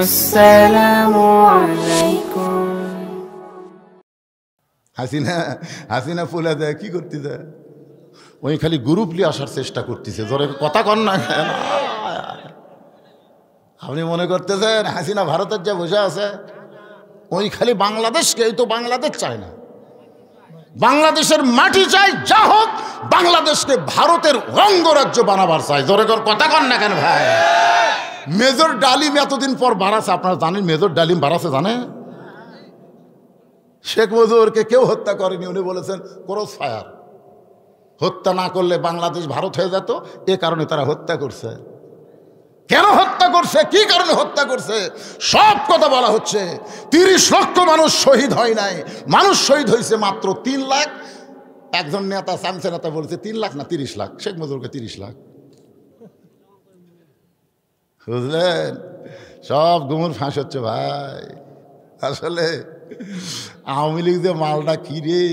আসসালামু আলাইকুম। হাসিনা ফুলে দেয় কি করতে দেয়, ওই খালি গ্রুপ নিয়ে আসার চেষ্টা করতেছে। জোরে কথা কন না কেন? আপনি মনে করতেছেন হাসিনা ভারতের যে বসে আছে ওই খালি বাংলাদেশকে, এই তো বাংলাদেশ চায় না, বাংলাদেশের মাটি চাই, যা হোক বাংলাদেশকে ভারতের অঙ্গরাজ্য বানাবার চাই। জোরে কথা কন না কেন ভাই? মেজর ডালিম এতদিন পর বাড়াছে, আপনারা জানেন মেজর ডালিম বাড়াছে জানে? শেখ মুজিবুরকে কেউ হত্যা করেনি, উনি বলেছেন ক্রস ফায়ার, হত্যা না করলে বাংলাদেশ ভারত হয়ে যেত, এ কারণে তারা হত্যা করছে। কেন হত্যা করছে, কি কারণে হত্যা করছে, সব কথা বলা হচ্ছে। 30 লক্ষ মানুষ শহীদ হয় নাই, মানুষ শহীদ হয়েছে মাত্র 3 লাখ। একজন নেতা সামসে নেতা বলেছে 3 লাখ না 30 লাখ, শেখ মুজিবুরকে 30 লাখ। বুঝলেন, সব গুমুর ফাঁস হচ্ছে ভাই। আসলে আওয়ামী লীগ যে মালটা কি রে,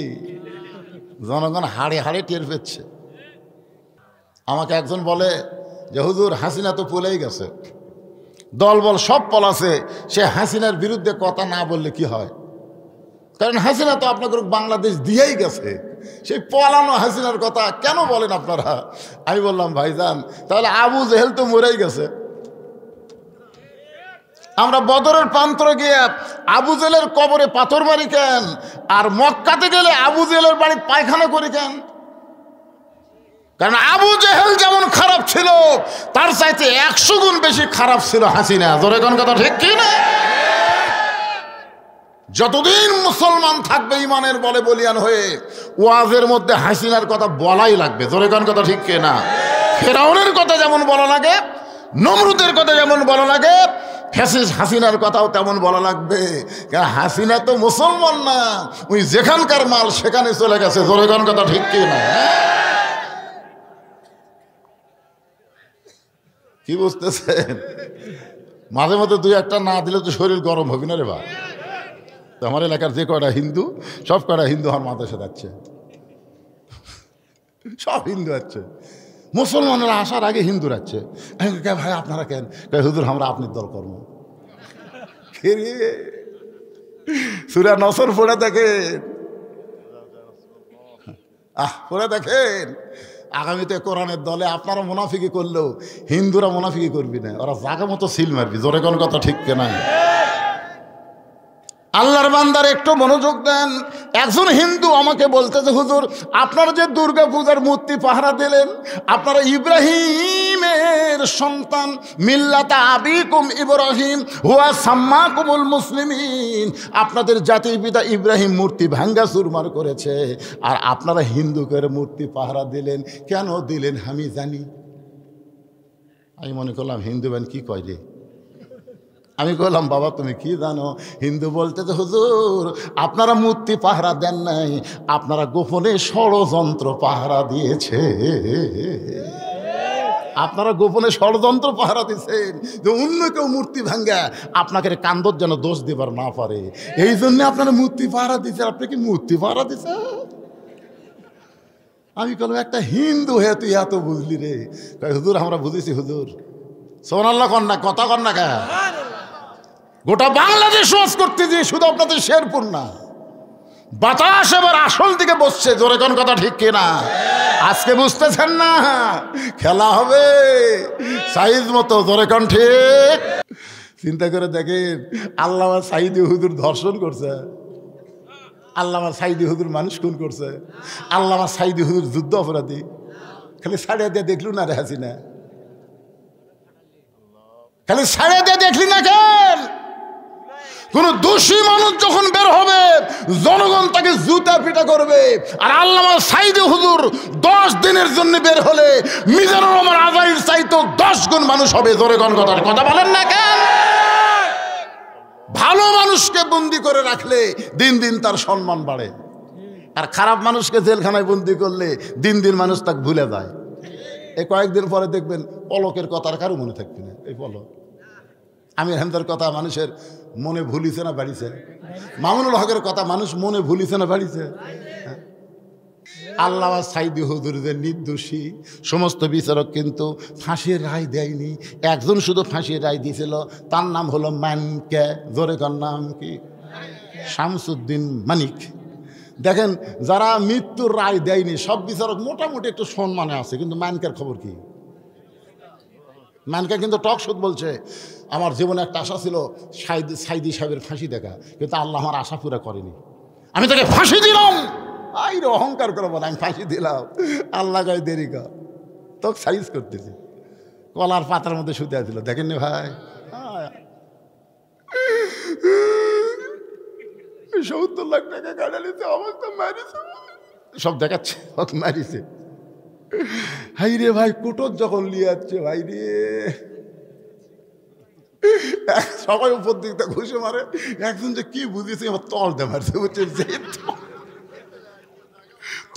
জনগণ হাড়ে হাড়ে টের পেচ্ছে। আমাকে একজন বলে যে হুজুর হাসিনা তো পলেই গেছে, দলবল সব পলাছে, সে হাসিনার বিরুদ্ধে কথা না বললে কি হয়? কারণ হাসিনা তো আপনাদের বাংলাদেশ দিয়েই গেছে, সেই পলানো হাসিনার কথা কেন বলেন আপনারা? আমি বললাম ভাইজান, তাহলে আবু জেহেল তো মরেই গেছে। আমরা বদরের প্রান্তরে গিয়ে আবু জেলের কবরে পাথর মারি কেন, আর মক্কাতে গেলে আবু জেলের বাড়ি পায়খানা করি কেন? কারণ আবু জেহেল যেমন খারাপ ছিল, তার চাইতে 100 গুণ বেশি খারাপ ছিল হাসিনা। জোরে কোন কথা ঠিক কি না? যতদিন মুসলমান থাকবে ইমানের বলে বলিয়ান হয়ে, ওয়াজের মধ্যে হাসিনার কথা বলাই লাগবে। জোরে কোন কথা ঠিক কি না? ফেরাউনের কথা যেমন বলা লাগে, নমরুদের কথা যেমন বলা লাগে, হাসিনার কথাও তেমন বলা লাগবে। কারণ হাসিনা তো মুসলমান না, ওই যেখানকার মাল সেখানে চলে গেছে। জোরে কোন কথা ঠিক কি না? কি বুঝতেছেন? মাঝে মাঝে 2-1টা না দিলে তো শরীর গরম হবে না রে ভাই। তো আমার এলাকার যে কয়টা হিন্দু, সব কয়টা হিন্দু আমার মাদ্রাসা যাচ্ছে, সব হিন্দু আছে। মুসলমানেরা আসার আগে হিন্দু যাচ্ছে। ভাই আপনারা কেন? হুজুর আমরা আপনার দল কর্ম। সূরা নসর পড়ে দেখেন, পড়ে দেখেন, আগামীতে কোরআনের দলে আপনারা মুনাফিকি করলেও হিন্দুরা মুনাফিকি করবি না, ওরা জায়গা মতো সিল মারবি। জোরে কোন কথা ঠিক কিনা? আল্লাহর বান্দার একটু মনোযোগ দেন। একজন হিন্দু আমাকে বলতেছে হুজুর আপনারা যে দুর্গা পূজার মূর্তি পাহারা দিলেন, আপনারা ইব্রাহিমের সন্তান, মিল্লাতা আবিকুম ইব্রাহিম হুয়া সাম্মাকুমুল মুসলিমিন, আপনাদের জাতির পিতা ইব্রাহিম মূর্তি ভাঙ্গা চুরমার করেছে, আর আপনারা হিন্দুদের মূর্তি পাহারা দিলেন। কেন দিলেন আমি জানি। আমি মনে করলাম হিন্দু বেন কি কয় রে। আমি বললাম বাবা তুমি কি জানো? হিন্দু বলতে তো হুজুর আপনারা মূর্তি পাহারা দেন নাই, আপনারা গোপনে ষড়যন্ত্র পাহারা দিয়েছে। আপনারা গোপনে ষড়যন্ত্র পাহারা দিচ্ছেন যে অন্য কেউ মূর্তি ভাঙ্গা আপনাকে কান্দর যেন দোষ দিবার না পারে, এই জন্য আপনারা মূর্তি পাহারা দিচ্ছেন। আপনি কি মূর্তি পাহারা দিচ্ছেন? আমি বললাম একটা হিন্দু হয়ে তুই এত বুঝলি রে? হুজুর আমরা বুঝেছি হুজুর। সোনাল্লাহ কন্যা কথা কন্যা কা গোটা বাংলাদেশ ওয়াজ করতে যে শুধু আপনাদের শেরপুর না, বাতাস এবার আসল দিকে বসছে। জোরে কোন কথা ঠিক কিনা? আজকে বুঝতেছেন না, খেলা হবে সাইজ মতো। জোরে কোন ঠিক? চিন্তা করে দেখেন, আল্লামা সাইদি হুজুর ধর্ষণ করছে, আল্লামা সাইদি হুজুর মানুষ খুন করছে, আল্লামা সাইদি হুজুর যুদ্ধ অপরাধী। খালি সাড়ে দিয়ে দেখলু না রে হাসিনা, খালি সাড়ে দিয়ে দেখলি না কেন? কোন দোষী মানুষ যখন বের হবে জনগণ তাকে জুতা পিটা করবে। আর আল্লামা সাইদি হুজুর 10 দিনের জন্য বের হলে মিজানুর রহমান আজারির চাইতো 10 গুণ মানুষ হবে। জোরে কোন কথা বলেন না কেন? ভালো মানুষকে বন্দি করে রাখলে দিন দিন তার সম্মান বাড়ে, আর খারাপ মানুষকে জেলখানায় বন্দি করলে দিন দিন মানুষ তাকে ভুলে যায়। এই কয়েকদিন পরে দেখবেন পলকের কথা আর কারো মনে থাকবে না। এই পলক আমির হামদার কথা মানুষের মনে ভুলিছে না বাড়িছে? মামুনুল হকের কথা মানুষ মনে ভুলিছে না বাড়িছে? আল্লাহ সাইদি হুজুরদের নির্দোষী সমস্ত বিচারক কিন্তু ফাঁসির রায় দেয়নি, একজন শুধু ফাঁসির রায় দিয়েছিল, তার নাম হলো মানিক। জোরে কার নাম কি? শামসুদ্দিন মানিক। দেখেন, যারা মৃত্যুর রায় দেয়নি সব বিচারক মোটামুটি একটু সম্মানে আছে, কিন্তু মানিকের খবর কি? মানিকা কিন্তু টক শোধ বলছে, আমার জীবনে একটা আশা ছিল সাইদি সাহেবের ফাঁসি দেখা, কিন্তু আল্লাহ আমার আশা পুরা করেনি, আমি তাকে ফাঁসি দিলাম। আই রে অহংকার করে বলে আমি ফাঁসি দিলাম, আল্লাহ গায়ে দেরি কর, তোকে সাইজ করতেছি। কলার পাতার মধ্যে শুতে আসছিল, দেখেননি ভাই? 70 লাখ টাকা গাড়া নিতে অবস্থা মারিছে, সব দেখাচ্ছে ওকে মারিছে। হাই রে ভাই, কুটোর যখন নিয়ে যাচ্ছে ভাই রে, সবাই উপর দিকটা ঘুষে মারে, একজন যে কি বুঝেছে আমার তল দে মারছে, বুঝছেন?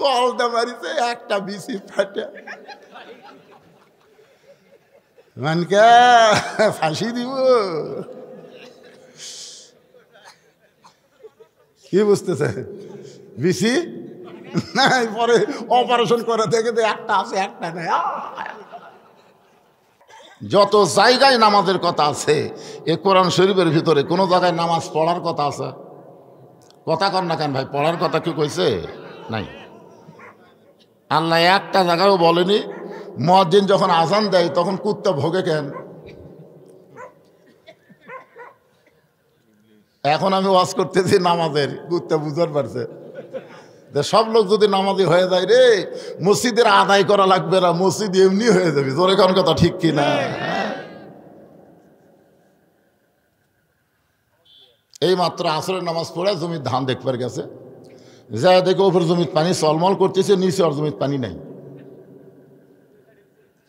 তল দে মারিছে, একটা বিসি ফাটে। মানকা ফাঁসি দিব, কি বুঝতেছে? বিসি নাই, পরে অপারেশন করে দেখে একটা আছে একটা নেই। যত জায়গায় নামাজের কথা আছে এ কোরআন শরীফের ভিতরে কোনো জায়গায় নামাজ পড়ার কথা আছে? কথা কর না কেন ভাই, পড়ার কথা কি কইছে? নাই। আল্লাহ একটা জায়গায়ও বলেনি মুয়াজ্জিন যখন আজান দেয় তখন কুত্তা ভোগে কেন? এখন আমি ওয়াজ করতেছি নামাজের, কুত্তা বুঝতে পারছে সব লোক যদি নামাজি হয়ে যায় রে, মসজিদের আদায় করা লাগবে না, মসজিদ এমনি হয়ে যাবে। জোরে কোন কথা ঠিক কিনা? এই মাত্র আসরের নামাজ পড়ে জমির ধান দেখবার গেছে, যা দেখে ওপর জমির পানি চলমল করতেছে, নিচে আর জমির পানি নাই।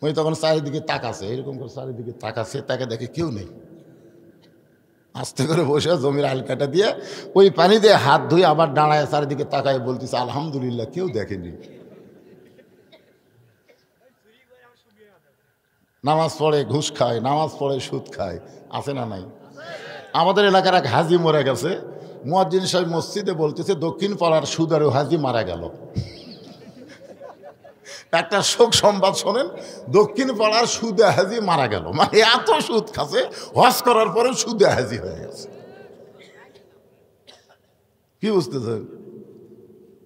ওই তখন চারিদিকে তাকাছে, এরকম করে চারিদিকে তাকাছে, তাকে দেখে কেউ নেই। আস্তে করে বসে জমির আলকাটা দিয়ে ওই পানি দিয়ে হাত ধুয়ে আবার দাঁড়ায় চারিদিকে তাকায় বলতেছে আলহামদুলিল্লাহ, কেউ দেখেনি। নামাজ পড়ে ঘুষ খায়, নামাজ পড়ে সুদ খায়, আছে না নাই? আমাদের এলাকার এক হাজি মরে গেছে, মুয়াজ্জিন সাহেব মসজিদে বলতেছে দক্ষিণ পাড়ার সুদারু হাজি মারা গেল। একটা শোক সংবাদ শোনেন, দক্ষিণ পাড়ার সুদে হাজি মারা গেল, মানে এত সুদ খাচ্ছে, হজ করার পরে সুদে হাজি হয়ে গেছে। কি বুঝতেছেন?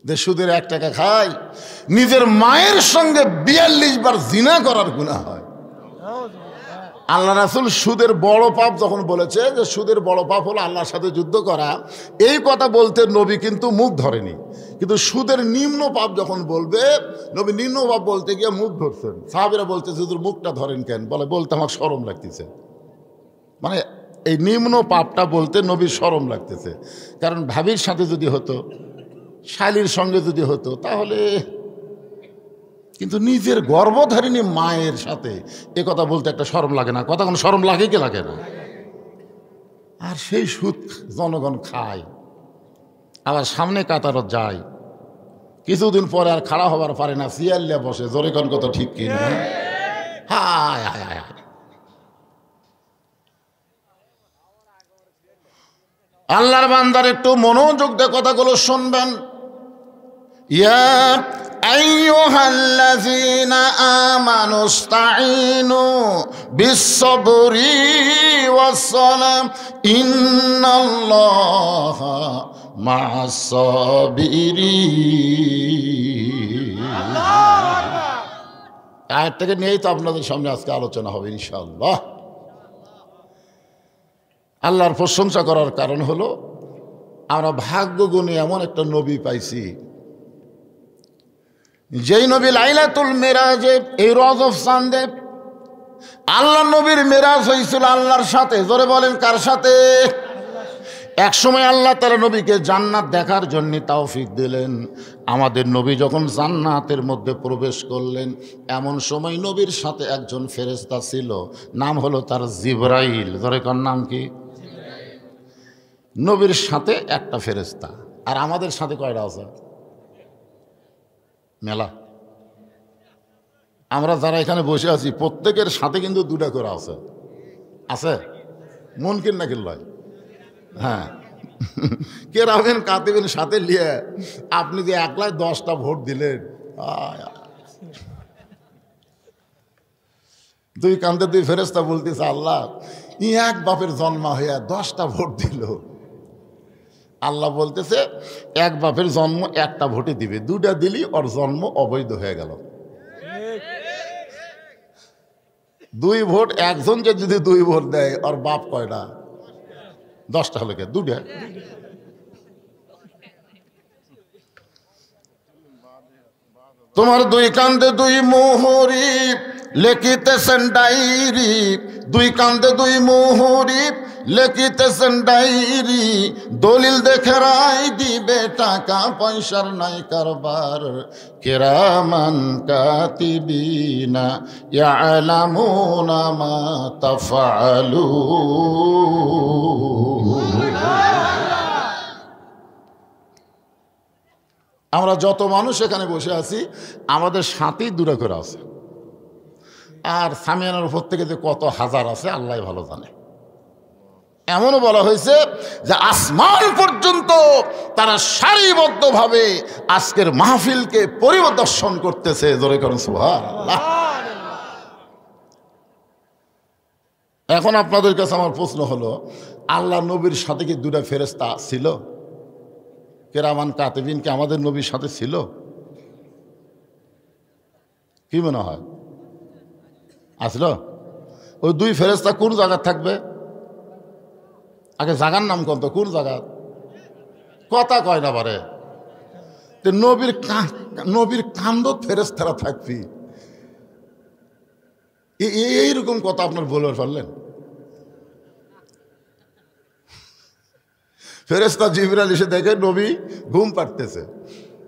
যে সুদের 1 টাকা খায়, নিজের মায়ের সঙ্গে 42 বার জিনা করার গুনাহ হয়। আল্লাহ রাসূল সুদের বড় পাপ যখন বলেছে যে সুদের বড় পাপ হলো আল্লাহর সাথে যুদ্ধ করা, এই কথা বলতে নবী কিন্তু মুখ ধরেনি, কিন্তু সুদের নিম্ন পাপ যখন বলবে, নবী নিম্ন পাপ বলতে গিয়ে মুখ ধরছেন। সাহাবীরা বলতেছে হুজুর মুখটা ধরেন কেন? বলে বলতে আমার শরম লাগতেছে। মানে এই নিম্ন পাপটা বলতে নবীর শরম লাগতেছে, কারণ ভাবির সাথে যদি হতো, শালীর সঙ্গে যদি হতো তাহলে, কিন্তু নিজের গর্ভধারিণী মায়ের সাথে এ কথা বলতে একটা শরম লাগে না? কথা কোনো শরম লাগে কি লাগে না? আর সেই সুদ জনগণ খায়, আবার সামনে কাতারত যায়, কিছুদিন পরে আর খাড়া হবার পারে না, সিয়াল্লা বসে। জোরে কোন কথা ঠিক কিনা? হায় হায় হায়। আল্লাহর বান্দার একটু মনোযোগ দিয়ে কথাগুলো শুনবেন। ইয়া আইয়ুহাল্লাযীনা আমানুস্তাঈনু বিস-সাবরি ওয়াস-সালাম ইন্নাল্লাহা মা'আস-সাবিরিন। আয়াত থেকে নিয়েই তো আপনাদের সামনে আজকে আলোচনা হবে ইনশাআল্লাহ। আল্লাহর প্রশংসা করার কারণ হলো আমরা ভাগ্য গুণে এমন একটা নবী পাইছি, যেই নবী লাইলাতুল মেরাজে, এই রজব চাঁদে আল্লাহ নবীর মেরাজ হয়েছিল আল্লাহর সাথে। জোরে বলেন কার সাথে? এক সময় আল্লাহ তাআলা নবীকে জান্নাত দেখার জন্য তৌফিক দিলেন। আমাদের নবী যখন জান্নাতের মধ্যে প্রবেশ করলেন, এমন সময় নবীর সাথে একজন ফেরেশতা ছিল, নাম হলো তার জিবরাইল। জোরে কার নাম কি? নবীর সাথে একটা ফেরেশতা, আর আমাদের সাথে কয়টা আছে? মেলা। আমরা যারা এখানে বসে আছি প্রত্যেকের সাথে কিন্তু 2টা করে আছে। আছে মুনকির নাকি লয়? হ্যাঁ, কে রাবেন কাতিবেন সাথে নিয়ে আপনি যে একলাই 10টা ভোট দিলেন, দুই কান্দে দুই ফেরেশতা বলতেছে, আল্লাহ এক বাপের জন্ম হইয়া 10টা ভোট দিল। আল্লাহ বলতেছে, এক বাপের জন্ম একটা ভোটে দিবে, 2টা দিলি ওর জন্ম অবৈধ হয়ে গেল। 2 ভোট, একজন যে যদি 2 ভোট দেয় ওর বাপ কয়টা? 10টা হলো কে? 2টা। তোমার 2 কান্দে 2 মোহরি লেখিতেছেন ডায়েরি, 2 কান্দে 2 মোহরি লেখিতেছেন ডায়েরি, দলিল দেখে রায় দিবে, টাকা পয়সার নাই কারবার, কিরামান কাতিবিনা ইয়ালামুনা মা তাফআলুন। আমরা যত মানুষ এখানে বসে আছি আমাদের সাথেই 2টা করে আছে, আর সামিয়ানার উপর থেকে যে কত হাজার আছে আল্লাহ ভালো জানে। এমনও বলা হয়েছে যে আসমান পর্যন্ত তারা সারিবদ্ধভাবে আজকের মাহফিলকে পরিদর্শন করতেছে। জোরে করুন সুবহানাল্লাহ। এখন আপনাদের কাছে আমার প্রশ্ন হলো, আল্লাহ নবীর সাথে কি 2টা ফেরেশতা ছিল? কিরামান কাতিবিন কি আমাদের নবীর সাথে ছিল? কি মনে হয় আসলো? ওই 2 ফেরেশতা কোন জায়গায় থাকবে? আগে জায়গার নাম কত? কোন জায়গা? কথা কয় না পারে। নবীর কান্দত ফেরেশতারা থাকবি, এইরকম কথা আপনার বলে পারলেন? ফেরেশতা জিবরাইল এসে দেখে নবী ঘুম পাড়তেছে,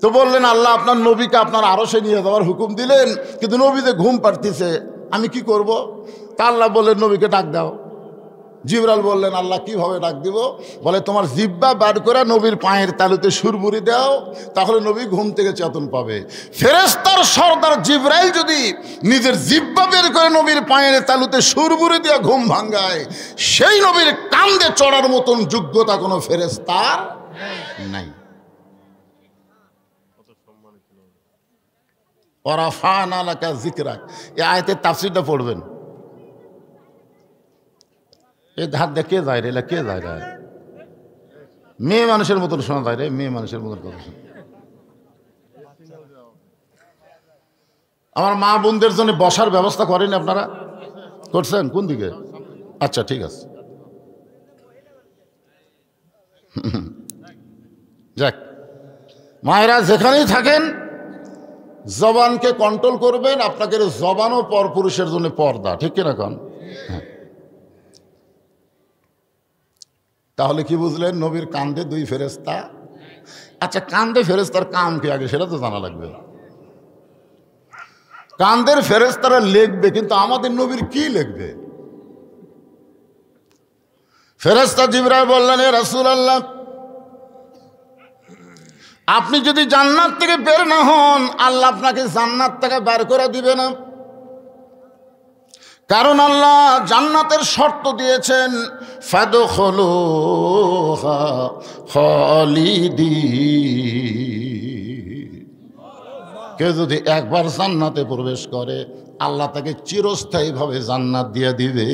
তো বললেন আল্লাহ আপনার নবীকে আপনার আরশে নিয়ে যাওয়ার হুকুম দিলেন, কিন্তু নবী যে ঘুম পাড়তেছে আমি কি করব? তা আল্লাহ বললেন নবীকে ডাক দাও। জিবরাইল বললেন আল্লাহ কিভাবে ডাক দিব? বলে তোমার জিহ্বা বার করে নবীর পায়ের তালুতে সুরবুরি দাও, তাহলে নবী ঘুম থেকে চেতন পাবে। ফেরেশতার সর্দার জিবরাইল যদি নিজের জিহ্বা বের করে নবীর পায়ের তালুতে সুরবুরি দিয়ে ঘুম ভাঙ্গায়, সেই নবীর কান্দে চড়ার মতন যোগ্যতা কোনো ফেরেশতার নাই। ওয়ারাফা'না লাকা যিকরাক, এই আয়াতের তাফসীরটা পড়বেন। এই ধার দিয়ে কে যায় রে? কে যায় রে? মেয়ে মানুষের মতন শোনা যায় রে, মেয়ে মানুষের মতন কথা শোনা। আমার মা বোনদের জন্য বসার ব্যবস্থা করেন আপনারা? করছেন? কোন দিকে? আচ্ছা ঠিক আছে, যাক। মায়েরা যেখানেই থাকেন জবানকে কন্ট্রোল করবেন। আপনাকে জবানও পরপুরুষের জন্য পর্দা, ঠিক কিনা কন? হ্যাঁ। তাহলে কি বুঝলেন? নবীর কান্দে 2 ফেরেশতা। আচ্ছা, কান্দে ফেরেশতার কাম কি আগে সেটা তো জানা লাগবে। কান্দের ফেরেশতারা লিখবে, কিন্তু আমাদের নবীর কি লিখবে? ফেরেশতা জিবরাইল বললেন, এ রাসূলুল্লাহ আপনি যদি জান্নাত থেকে বের না হন, আল্লাহ আপনাকে জান্নাত থেকে বের করে দিবে না। কারণ আল্লাহ জান্নাতের শর্ত দিয়েছেন, ফাদখুলুহা খালিদিন। কেউ যদি একবার জান্নাতে প্রবেশ করে আল্লাহ তাকে চিরস্থায়ীভাবে জান্নাত দিয়ে দিবে।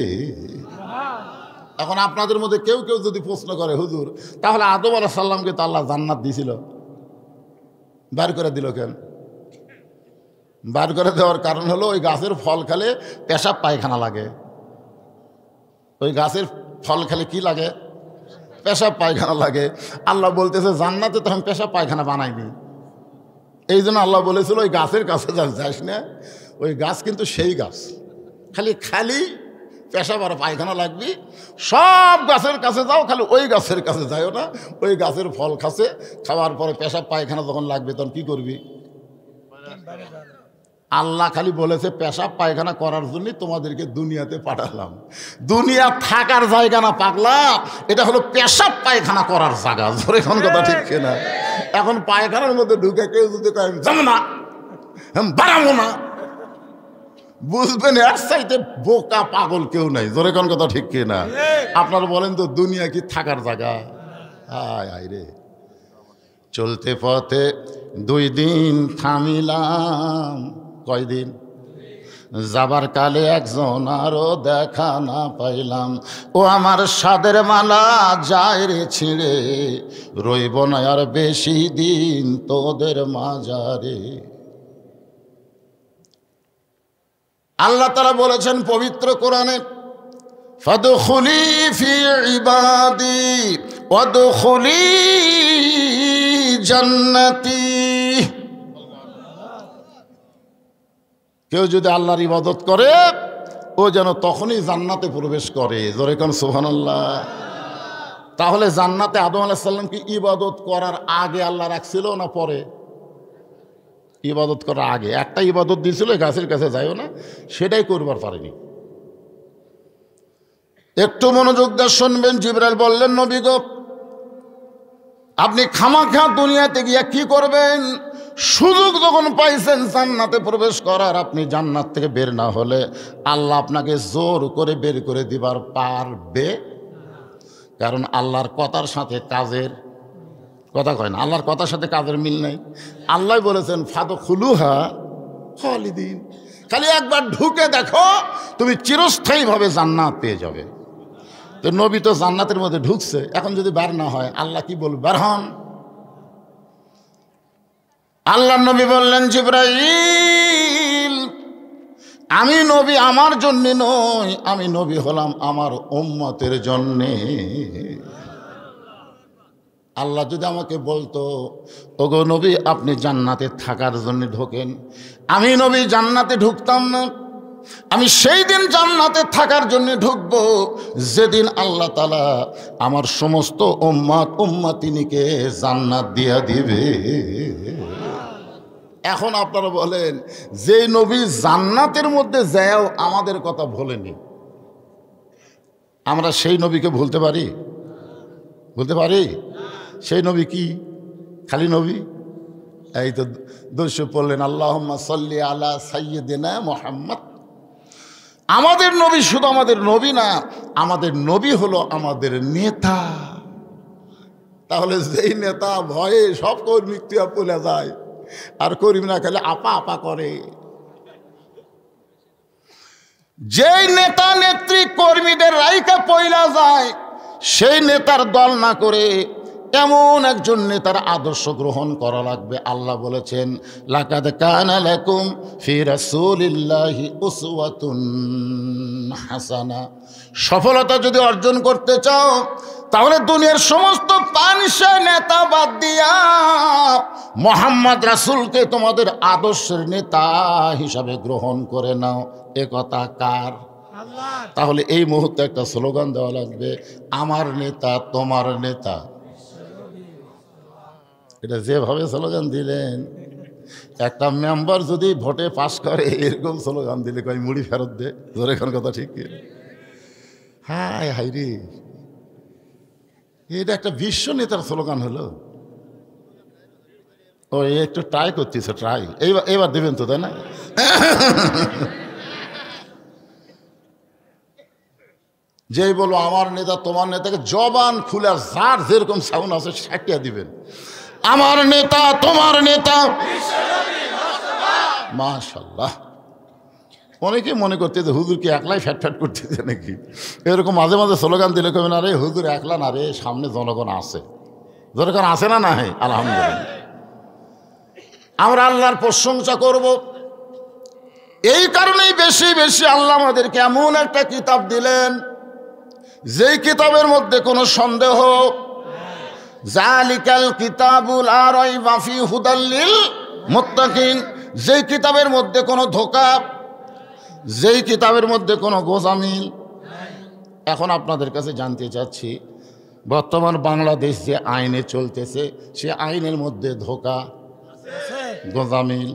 এখন আপনাদের মধ্যে কেউ কেউ যদি প্রশ্ন করে, হুজুর তাহলে আদম আলাইহিস সালামকে তো আল্লাহ জান্নাত দিয়েছিল, বার করে দিল কেন? বার করে দেওয়ার কারণ হলো ওই গাছের ফল খেলে পেশাব পায়খানা লাগে। ওই গাছের ফল খেলে কি লাগে? পেশাব পায়খানা লাগে। আল্লাহ বলতেছে জান্নাতে তো আমি পেশাব পায়খানা বানাইনি, এই জন্য আল্লাহ বলেছিল ওই গাছের কাছে যাস না। ওই গাছ কিন্তু সেই গাছ, খালি খালি পেশাব আর পায়খানা লাগবি। সব গাছের কাছে যাও, খালি ওই গাছের কাছে যাও না। ওই গাছের ফল খাসে, খাওয়ার পরে পেশাব পায়খানা যখন লাগবে তখন কি করবি? আল্লাহ খালি বলেছে পেশাব পায়খানা করার জন্যই তোমাদেরকে দুনিয়াতে পাঠালাম। দুনিয়া থাকার জায়গা না পাগলা, এটা হলো পেশাব পায়খানা করার জায়গা। এখন কথা ঠিক না? এখন পায়খানার মধ্যে ঢুকে কেউ যদি কয় যাবো না, বাড়াবো না, বুঝবেন এর চাইতে বোকা পাগল কেউ নাই। জোরে কোন কথা ঠিক কিনা? আপনারা বলেন তো দুনিয়া কি থাকার জায়গা? হায় হায় রে, চলতে পথে 2 দিন থামিলাম। কয়দিন? যাবার কালে একজন আরো দেখা না পাইলাম। ও আমার সাদের মালা যায় রে ছিঁড়ে, রইব না আর বেশি দিন তোদের মাজারে। আল্লাহ তাআলা বলেছেন পবিত্র কোরআনে, ফাদখুলি ফি ইবাদি ওয়াদখুলি জান্নাতি। কেউ যদি আল্লাহর ইবাদত করে ও যেন তখনই জান্নাতে প্রবেশ করে। জোরে কোন সুবহানাল্লাহ। তাহলে জান্নাতে আদম আলাইহিস সালামকে ইবাদত করার আগে আল্লাহ রাখছিল না পরে? ইবাদত করার আগে একটা ইবাদত দিয়েছিল, গাছের কাছে যাইও না, সেটাই করবার পারেনি। একটু মনোযোগ দিয়ে শুনবেন। জিবরাইল বললেন, নবী গো, আপনি খামাখা দুনিয়াতে গিয়া কি করবেন? সুযোগ যখন পাইছেন জান্নাতে প্রবেশ করার, আপনি জান্নাত থেকে বের না হলে আল্লাহ আপনাকে জোর করে বের করে দিবার পারবে। কারণ আল্লাহর কথার সাথে কাজের কথা কয় না, আল্লাহর কথার সাথে কাজের মিল নাই। আল্লাহ বলেছেন ফাদখুলুহা খালিদিন, খালি একবার ঢুকে দেখো, তুমি চিরস্থায়ীভাবে জান্নাত পেয়ে যাবে। তো নবী তো জান্নাতের মধ্যে ঢুকছে, এখন যদি বের না হয় আল্লাহ কি বলবে? বের হন। আল্লাহ নবী বললেন, জিবরাইল, আমি নবী আমার জন্য নই, আমি নবী হলাম আমার উম্মতের জন্যে। আল্লাহ যদি আমাকে বলতো, ওগো নবী আপনি জান্নাতে থাকার জন্য ঢোকেন, আমি নবী জান্নাতে ঢুকতাম না। আমি সেই দিন জান্নাতে থাকার জন্য ঢুকবো যেদিন আল্লাহ তাআলা আমার সমস্ত উম্মত উম্মতিনীকে জান্নাত দিয়া দিবে। এখন আপনারা বলেন, যে নবী জান্নাতের মধ্যে যাও আমাদের কথা ভোলেনি, আমরা সেই নবীকে ভুলতে পারি? বলতে পারি? সেই নবী কি খালি নবী? এই তো দর্শক পড়লেন, আল্লাহুম্মা সাল্লি আলা সাইয়্যিদিনা মুহাম্মদ। আমাদের নবী শুধু আমাদের নবী না, আমাদের নবী হলো আমাদের নেতা। তাহলে যেই নেতা ভয়ে সব কর্মী পলে যায়, আর কর্মী না খেলে আপা আপা করে, যেই নেতা নেত্রী কর্মীদের রাইকা পয়লা যায়, সেই নেতার দল না করে এমন একজন নেতার আদর্শ গ্রহণ করা লাগবে। আল্লাহ বলেছেন, লাকাদ কানা লাকুম ফি রাসূলিল্লাহি উসওয়াতুন হাসানা। সফলতা যদি অর্জন করতে চাও তাহলে দুনিয়ার সমস্ত পানসা নেতা বাদ দিয়া মুহাম্মদ রাসূলকে তোমাদের আদর্শের নেতা হিসাবে গ্রহণ করে নাও। এ কথা কার? তাহলে এই মুহূর্তে একটা স্লোগান দেওয়া লাগবে, আমার নেতা তোমার নেতা। এটা যেভাবে স্লোগান দিলেন, একটা মেম্বার যদি ভোটে পাস করে এরকম স্লোগান দিলে কয় মুড়ি ফেরত দে। ধরে এখন কথা ঠিক কি? হায় হাই রে, এটা একটা বিশ্ব নেতার স্লোগান হলো। ও একটু ট্রাই করতেছে, ট্রাই এইবার দেবেন তো, তাই না? যেই বলো আমার নেতা তোমার নেতাকে জবান খুলে যার যেরকম সাউন্ড আছে সাটিয়া দিবেন, আমার নেতা তোমার নেতা। মাশাআল্লাহ। অনেকে মনে করতে যে হুজুর কি একলাই ফ্যাট ফ্যাট করতেছে নাকি, এরকম মাঝে মাঝে স্লোগান দিলে কবেন, আরে হুজুর একলা না রে, সামনে জনগণ আছে। জনগণ আছে না? না, হ্যাঁ আলহামদুলিল্লাহ। আমরা আল্লাহর প্রশংসা করব। এই কারণেই বেশি বেশি আল্লাহ আমাদেরকে এমন একটা কিতাব দিলেন, যেই কিতাবের মধ্যে কোনো সন্দেহ, জালিকাল কিতাবুল লা রাইবা ফীহি হুদাল লিল মুত্তাকিন, যেই কিতাবের মধ্যে কোনো ধোঁকা, যেই কিতাবের মধ্যে কোনো গোজামিল। এখন আপনাদের কাছে জানতে চাচ্ছি, বর্তমান বাংলাদেশ যে আইনে চলতেছে, সে আইনের মধ্যে ধোঁকা, গোজামিল,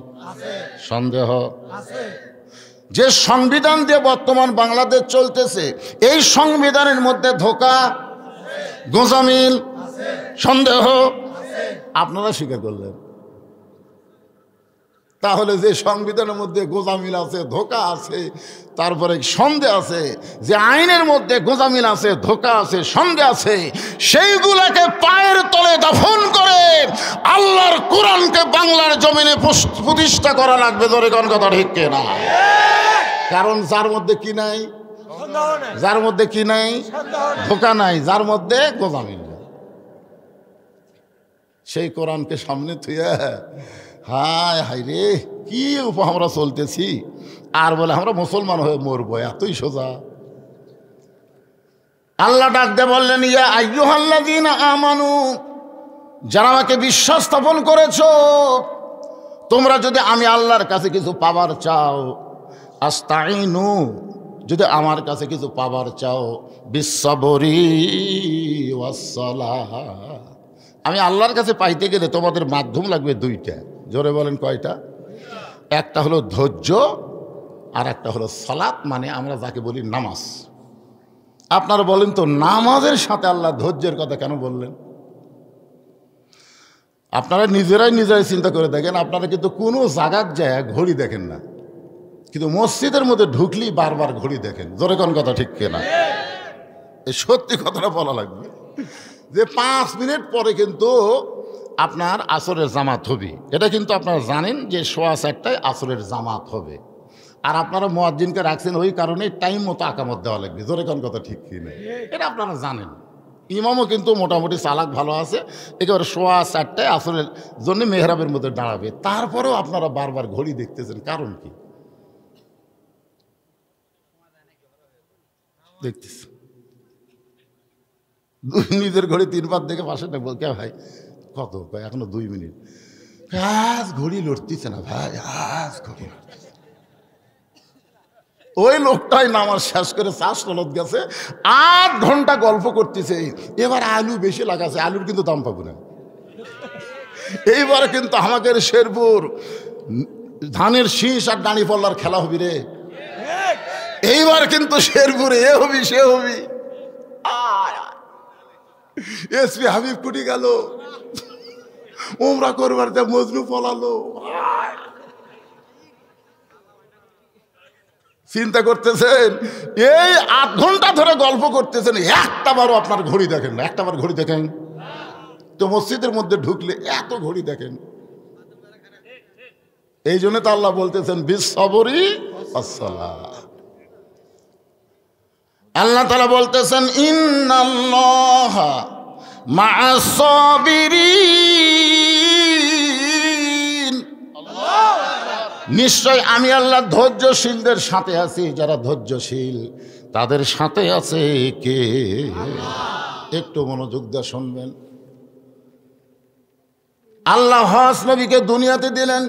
সন্দেহ। যে সংবিধান দিয়ে বর্তমান বাংলাদেশ চলতেছে, এই সংবিধানের মধ্যে ধোঁকা, গোজামিল, সন্দেহ আপনারা স্বীকার করলেন। তাহলে যে সংবিধানের মধ্যে গোঁজামিল আছে, ধোঁকা আছে, তারপরে সন্দেহ আছে, যে আইনের মধ্যে গোঁজামিল আছে, ধোঁকা আছে, সন্দেহ আছে, সেইগুলোকে পায়ের তলে দাফন করে আল্লাহর কোরআনকে বাংলার জমিনে প্রতিষ্ঠা করা লাগবে। ধরে কোন কথা ঠিক না? কারণ যার মধ্যে কি নাই, যার মধ্যে কি নাই, ধোঁকা নাই, যার মধ্যে গোঁজামিল নাই, সেই কোরআনকে সামনে থুয়ে হায় হায় রে কি আমরা চলতেছি, আর বলে আমরা মুসলমান হয়ে মরবো, এতই সোজা। আল্লাহ ডাক দিয়ে বললেন, ইয়া আইয়ুহাল্লাযীনা আমানু, যারা আমাকে বিশ্বাস স্থাপন করেছো, তোমরা যদি আমি আল্লাহর কাছে কিছু পাবার চাও, আস্তাইনু, যদি আমার কাছে কিছু পাবার চাও, বিসসবরি ওয়াসসালাহ, আমি আল্লাহর কাছে পাইতে গেলে তোমাদের মাধ্যম লাগবে দুইটা। জোরে বলেন কয়টা? একটা হলো ধৈর্য, আর একটা হলো সালাত, মানে আমরা যাকে বলি নামাজ। আপনারা বলেন তো, নামাজের সাথে আল্লাহ ধৈর্যের কথা কেন বললেন? আপনারা নিজেরাই চিন্তা করে দেখেন, আপনারা কিন্তু কোনো জায়গার যায় ঘড়ি দেখেন না, কিন্তু মসজিদের মধ্যে ঢুকলেই বারবার ঘড়ি দেখেন। জোরে কোন কথা ঠিক কিনা? এই সত্যি কথাটা বলা লাগবে যে 5 মিনিট পরে কিন্তু আপনার আসরের জামাত হবে। এটা কিন্তু আপনারা জানেন যে 4:15টায় আসরের জামাত হবে, আর আপনারা মুয়াজ্জিনকে রাখছেন ওই কারণে টাইম মতো আকামত দেওয়া লাগবে। জোরে কোন কথা ঠিক কিনা? এটা আপনারা জানেন। ইমামও কিন্তু মোটামুটি চালাক ভালো আছে, একেবারে 4:15টায় আসরের জন্য মেহরাবের মধ্যে দাঁড়াবে, তারপরেও আপনারা বারবার ঘড়ি দেখতেছেন, কারণ কি? দেখতেছি নিজের ঘড়ি 3বার দেখে পাশে না, বল কে ভাই কত, এখনো 2 মিনিট, আজ ঘড়ি লড়তেছে না ভাই, আজ ঘড়ি লড়তেছে। ওই লোকটাই নামাজ শেষ করে চাষ তলত গেছে, 8 ঘন্টা গল্প করতেছে, এবার আলু বেশি লাগাছে, আলুর কিন্তু দাম পাবো না। এইবার কিন্তু আমাদের শেরপুর ধানের শীষ আর দাঁড়ি পল্লার খেলা হবি রে, এইবার কিন্তু শেরপুরে এ হবি সে হবি। এসপি হাবিব কুটি গেল, উমরা করবার যা মজনু পলালো। চিন্তা করতেছেন, এই 8 ঘন্টা ধরে গল্প করতেছেন, একটাবারও আপনার ঘড়ি দেখেন না, একটাবার ঘড়ি দেখেন তো? মসজিদের মধ্যে ঢুকলে এত ঘড়ি দেখেন। এই জন্য তো আল্লাহ বলতেছেন বিসসবরি ওয়াসসালাহ। আল্লাহ তাআলা বলতেছেন ইন্নাল্লাহা মা'আস সাবিরিন, নিশ্চয় আমি আল্লাহ ধৈর্যশীলদের সাথে আছি। যারা ধৈর্যশীল তাদের সাথে আছে কে? একটু মনোযোগ দিয়ে শুনবেন। আল্লাহ হজ নবীকে দুনিয়াতে দিলেন,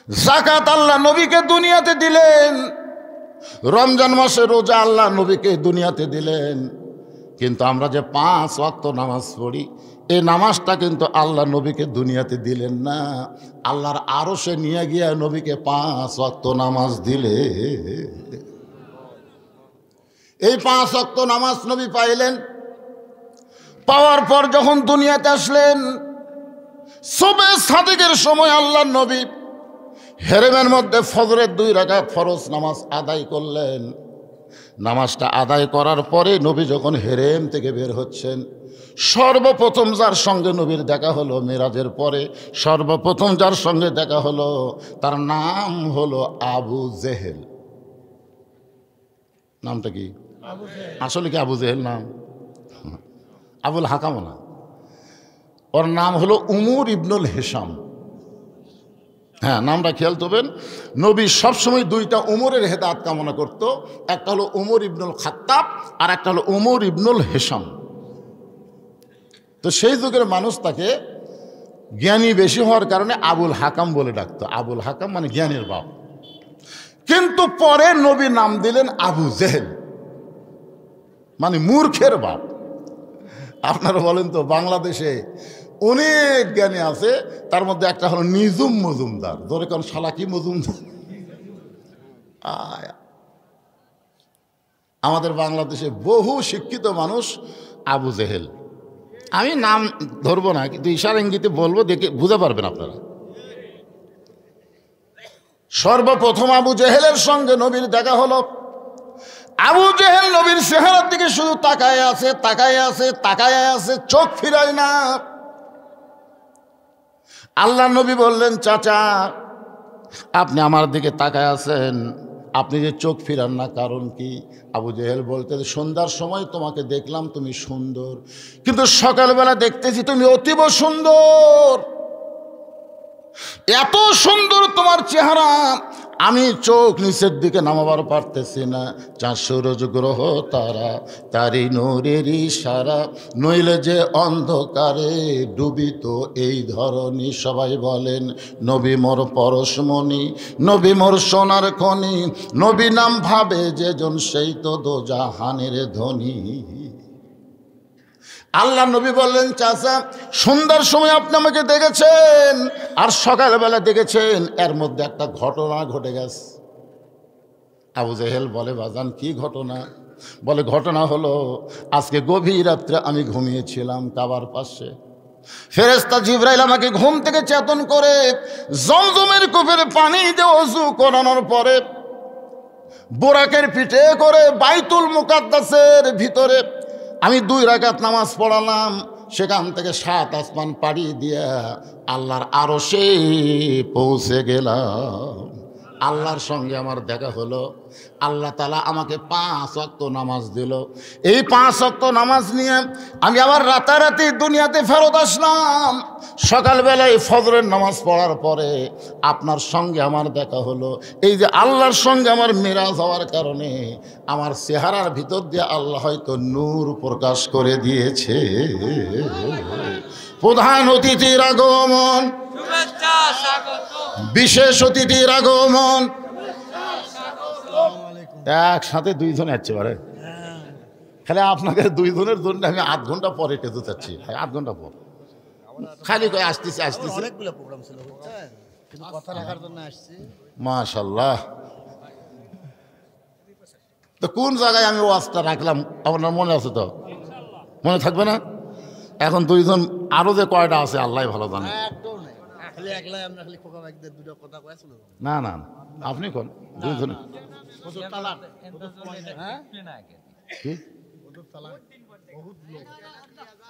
যাকাত আল্লাহ নবীকে দুনিয়াতে দিলেন, রমজান মাসে রোজা আল্লাহ নবীকে দুনিয়াতে দিলেন, কিন্তু আমরা যে 5 ওয়াক্ত নামাজ পড়ি, এই নামাজটা কিন্তু আল্লাহ নবীকে দুনিয়াতে দিলেন না, আল্লাহর আরশে নিয়ে গিয়ে নবীকে 5 ওয়াক্ত নামাজ দিলে। এই 5 ওয়াক্ত নামাজ নবী পাইলেন, পাওয়ার পর যখন দুনিয়াতে আসলেন, সুবহে সাদিকের সময় আল্লাহ নবী হেরেমের মধ্যে ফজরের 2 রাকাত ফরজ নামাজ আদায় করলেন। নামাজটা আদায় করার পরে নবী যখন হেরেম থেকে বের হচ্ছেন, সর্বপ্রথম যার সঙ্গে নবীর দেখা হলো মেরাজের পরে, সর্বপ্রথম যার সঙ্গে দেখা হলো তার নাম হলো আবু জেহেল। নামটা কি? আসলে কি আবু জেহেল নাম? আবুল হাকাম না, ওর নাম হলো উমর ইবনুল হিসাম। হ্যাঁ, নামটা খেয়াল করবেন। নবী সবসময় 2টা উমরের হেদায়েত কামনা করত, একটা হলো উমর ইবনুল খাত্তাব আর একটা হলো উমর ইবনুল হিসাম। তো সেই যুগের মানুষ তাকে জ্ঞানী বেশি হওয়ার কারণে আবুল হাকাম বলে ডাকতো। আবুল হাকাম মানে জ্ঞানের বাপ। কিন্তু পরে নবী নাম দিলেন আবু জেহেল, মানে মূর্খের বাপ। আপনারা বলেন তো, বাংলাদেশে অনেক জ্ঞানী আছে, তার মধ্যে একটা হলো নিজুম মজুমদার। ধরে কোন শালাকি মজুমদার। আমাদের বাংলাদেশে বহু শিক্ষিত মানুষ আবু জেহেল। আমি নাম ধরবো না, কিন্তু ইশারা ইঙ্গিতে বলবো, দেখে বুঝতে পারবেন আপনারা। সর্বপ্রথম আবু জেহেলের সঙ্গে নবীর দেখা হলো। আবু জেহেল নবীর চেহারার দিকে শুধু তাকায় আছে, তাকায় আছে, তাকায় আছে, চোখ ফিরায় না। আল্লাহ নবী বললেন, চাচা আপনি আমার দিকে তাকায় আছেন, আপনি যে চোখ ফিরান না কারণ কি? আবু জেহেল বলতে, সন্ধ্যার সময় তোমাকে দেখলাম তুমি সুন্দর, কিন্তু সকালবেলা দেখতেছি তুমি অতীব সুন্দর, এত সুন্দর তোমার চেহারা, আমি চোখ নিচের দিকে নামাবার পারতেছি না। চাঁদ সূরজ গ্রহ তারা তারই নূরের ইশারা, নইলে যে অন্ধকারে ডুবিত এই ধরনী। সবাই বলেন নবী মোর পরশমণি, নবী মোর সোনার খনি, নবী নাম ভাবে যেজন সেই তো দোজাহানের ধনী। আল্লাহ নবী বললেন, চাচা সন্ধ্যার সময় আপনি আমাকে দেখেছেন আর সকালবেলা দেখেছেন, এর মধ্যে একটা ঘটনা ঘটে গেছে। আবু জেহেল বলে, বাজান কি ঘটনা? বলে, ঘটনা হলো আজকে গভীর রাত্রে আমি ঘুমিয়েছিলাম কাবার পাশে, ফেরেশতা জিবরাইল আমাকে ঘুম থেকে চেতন করে জমজমের কূপের পানি দিয়ে ওযু করানোর পরে বোরাকের পিঠে করে বাইতুল মুকাদ্দাসের ভিতরে আমি 2 রাকাত নামাজ পড়ালাম। সেখান থেকে 7 আসমান পাড়ি দিয়ে আল্লাহর আরশে পৌঁছে গেলাম। আল্লাহর সঙ্গে আমার দেখা হলো। আল্লাহ তাআলা আমাকে 5 ওয়াক্ত নামাজ দিল। এই 5 ওয়াক্ত নামাজ নিয়ে আমি আবার রাতারাতি দুনিয়াতে ফেরত আসলাম। সকালবেলায় ফজরের নামাজ পড়ার পরে আপনার সঙ্গে আমার দেখা হলো। এই যে আল্লাহর সঙ্গে আমার মেরাজ হওয়ার কারণে আমার চেহারার ভিতর দিয়ে আল্লাহ হয়তো নূর প্রকাশ করে দিয়েছে। প্রধান অতিথির আগমন, বিশেষ অতিথির আগমন, একসাথে 2 জন আসছে পারে। খালি আপনাকে 2 জনের জন্য আমি 8 ঘন্টা পরে টেতে চাচ্ছি, 8 ঘন্টা পর খালি করে আসতেছি। অনেকগুলো প্রোগ্রাম ছিল, কিন্তু কথা রাখার জন্য আসছি। মাশাআল্লাহ। তো কোন জায়গায় আমি ওয়াজটা রাখলাম আপনার মনে আছে তো? মনে থাকবে না? এখন 2 জন আরো যে কয়টা আছে আল্লাহ ভালো জানে। একদম নাই, খালি একলাই আমরা খালি খোকা ভাইদের 2টা কথা কইছিল। না না আপনি কোন 2 জন? হুজুর তালাক, হ্যাঁ কি? হুজুর তালাক বহুত লোক।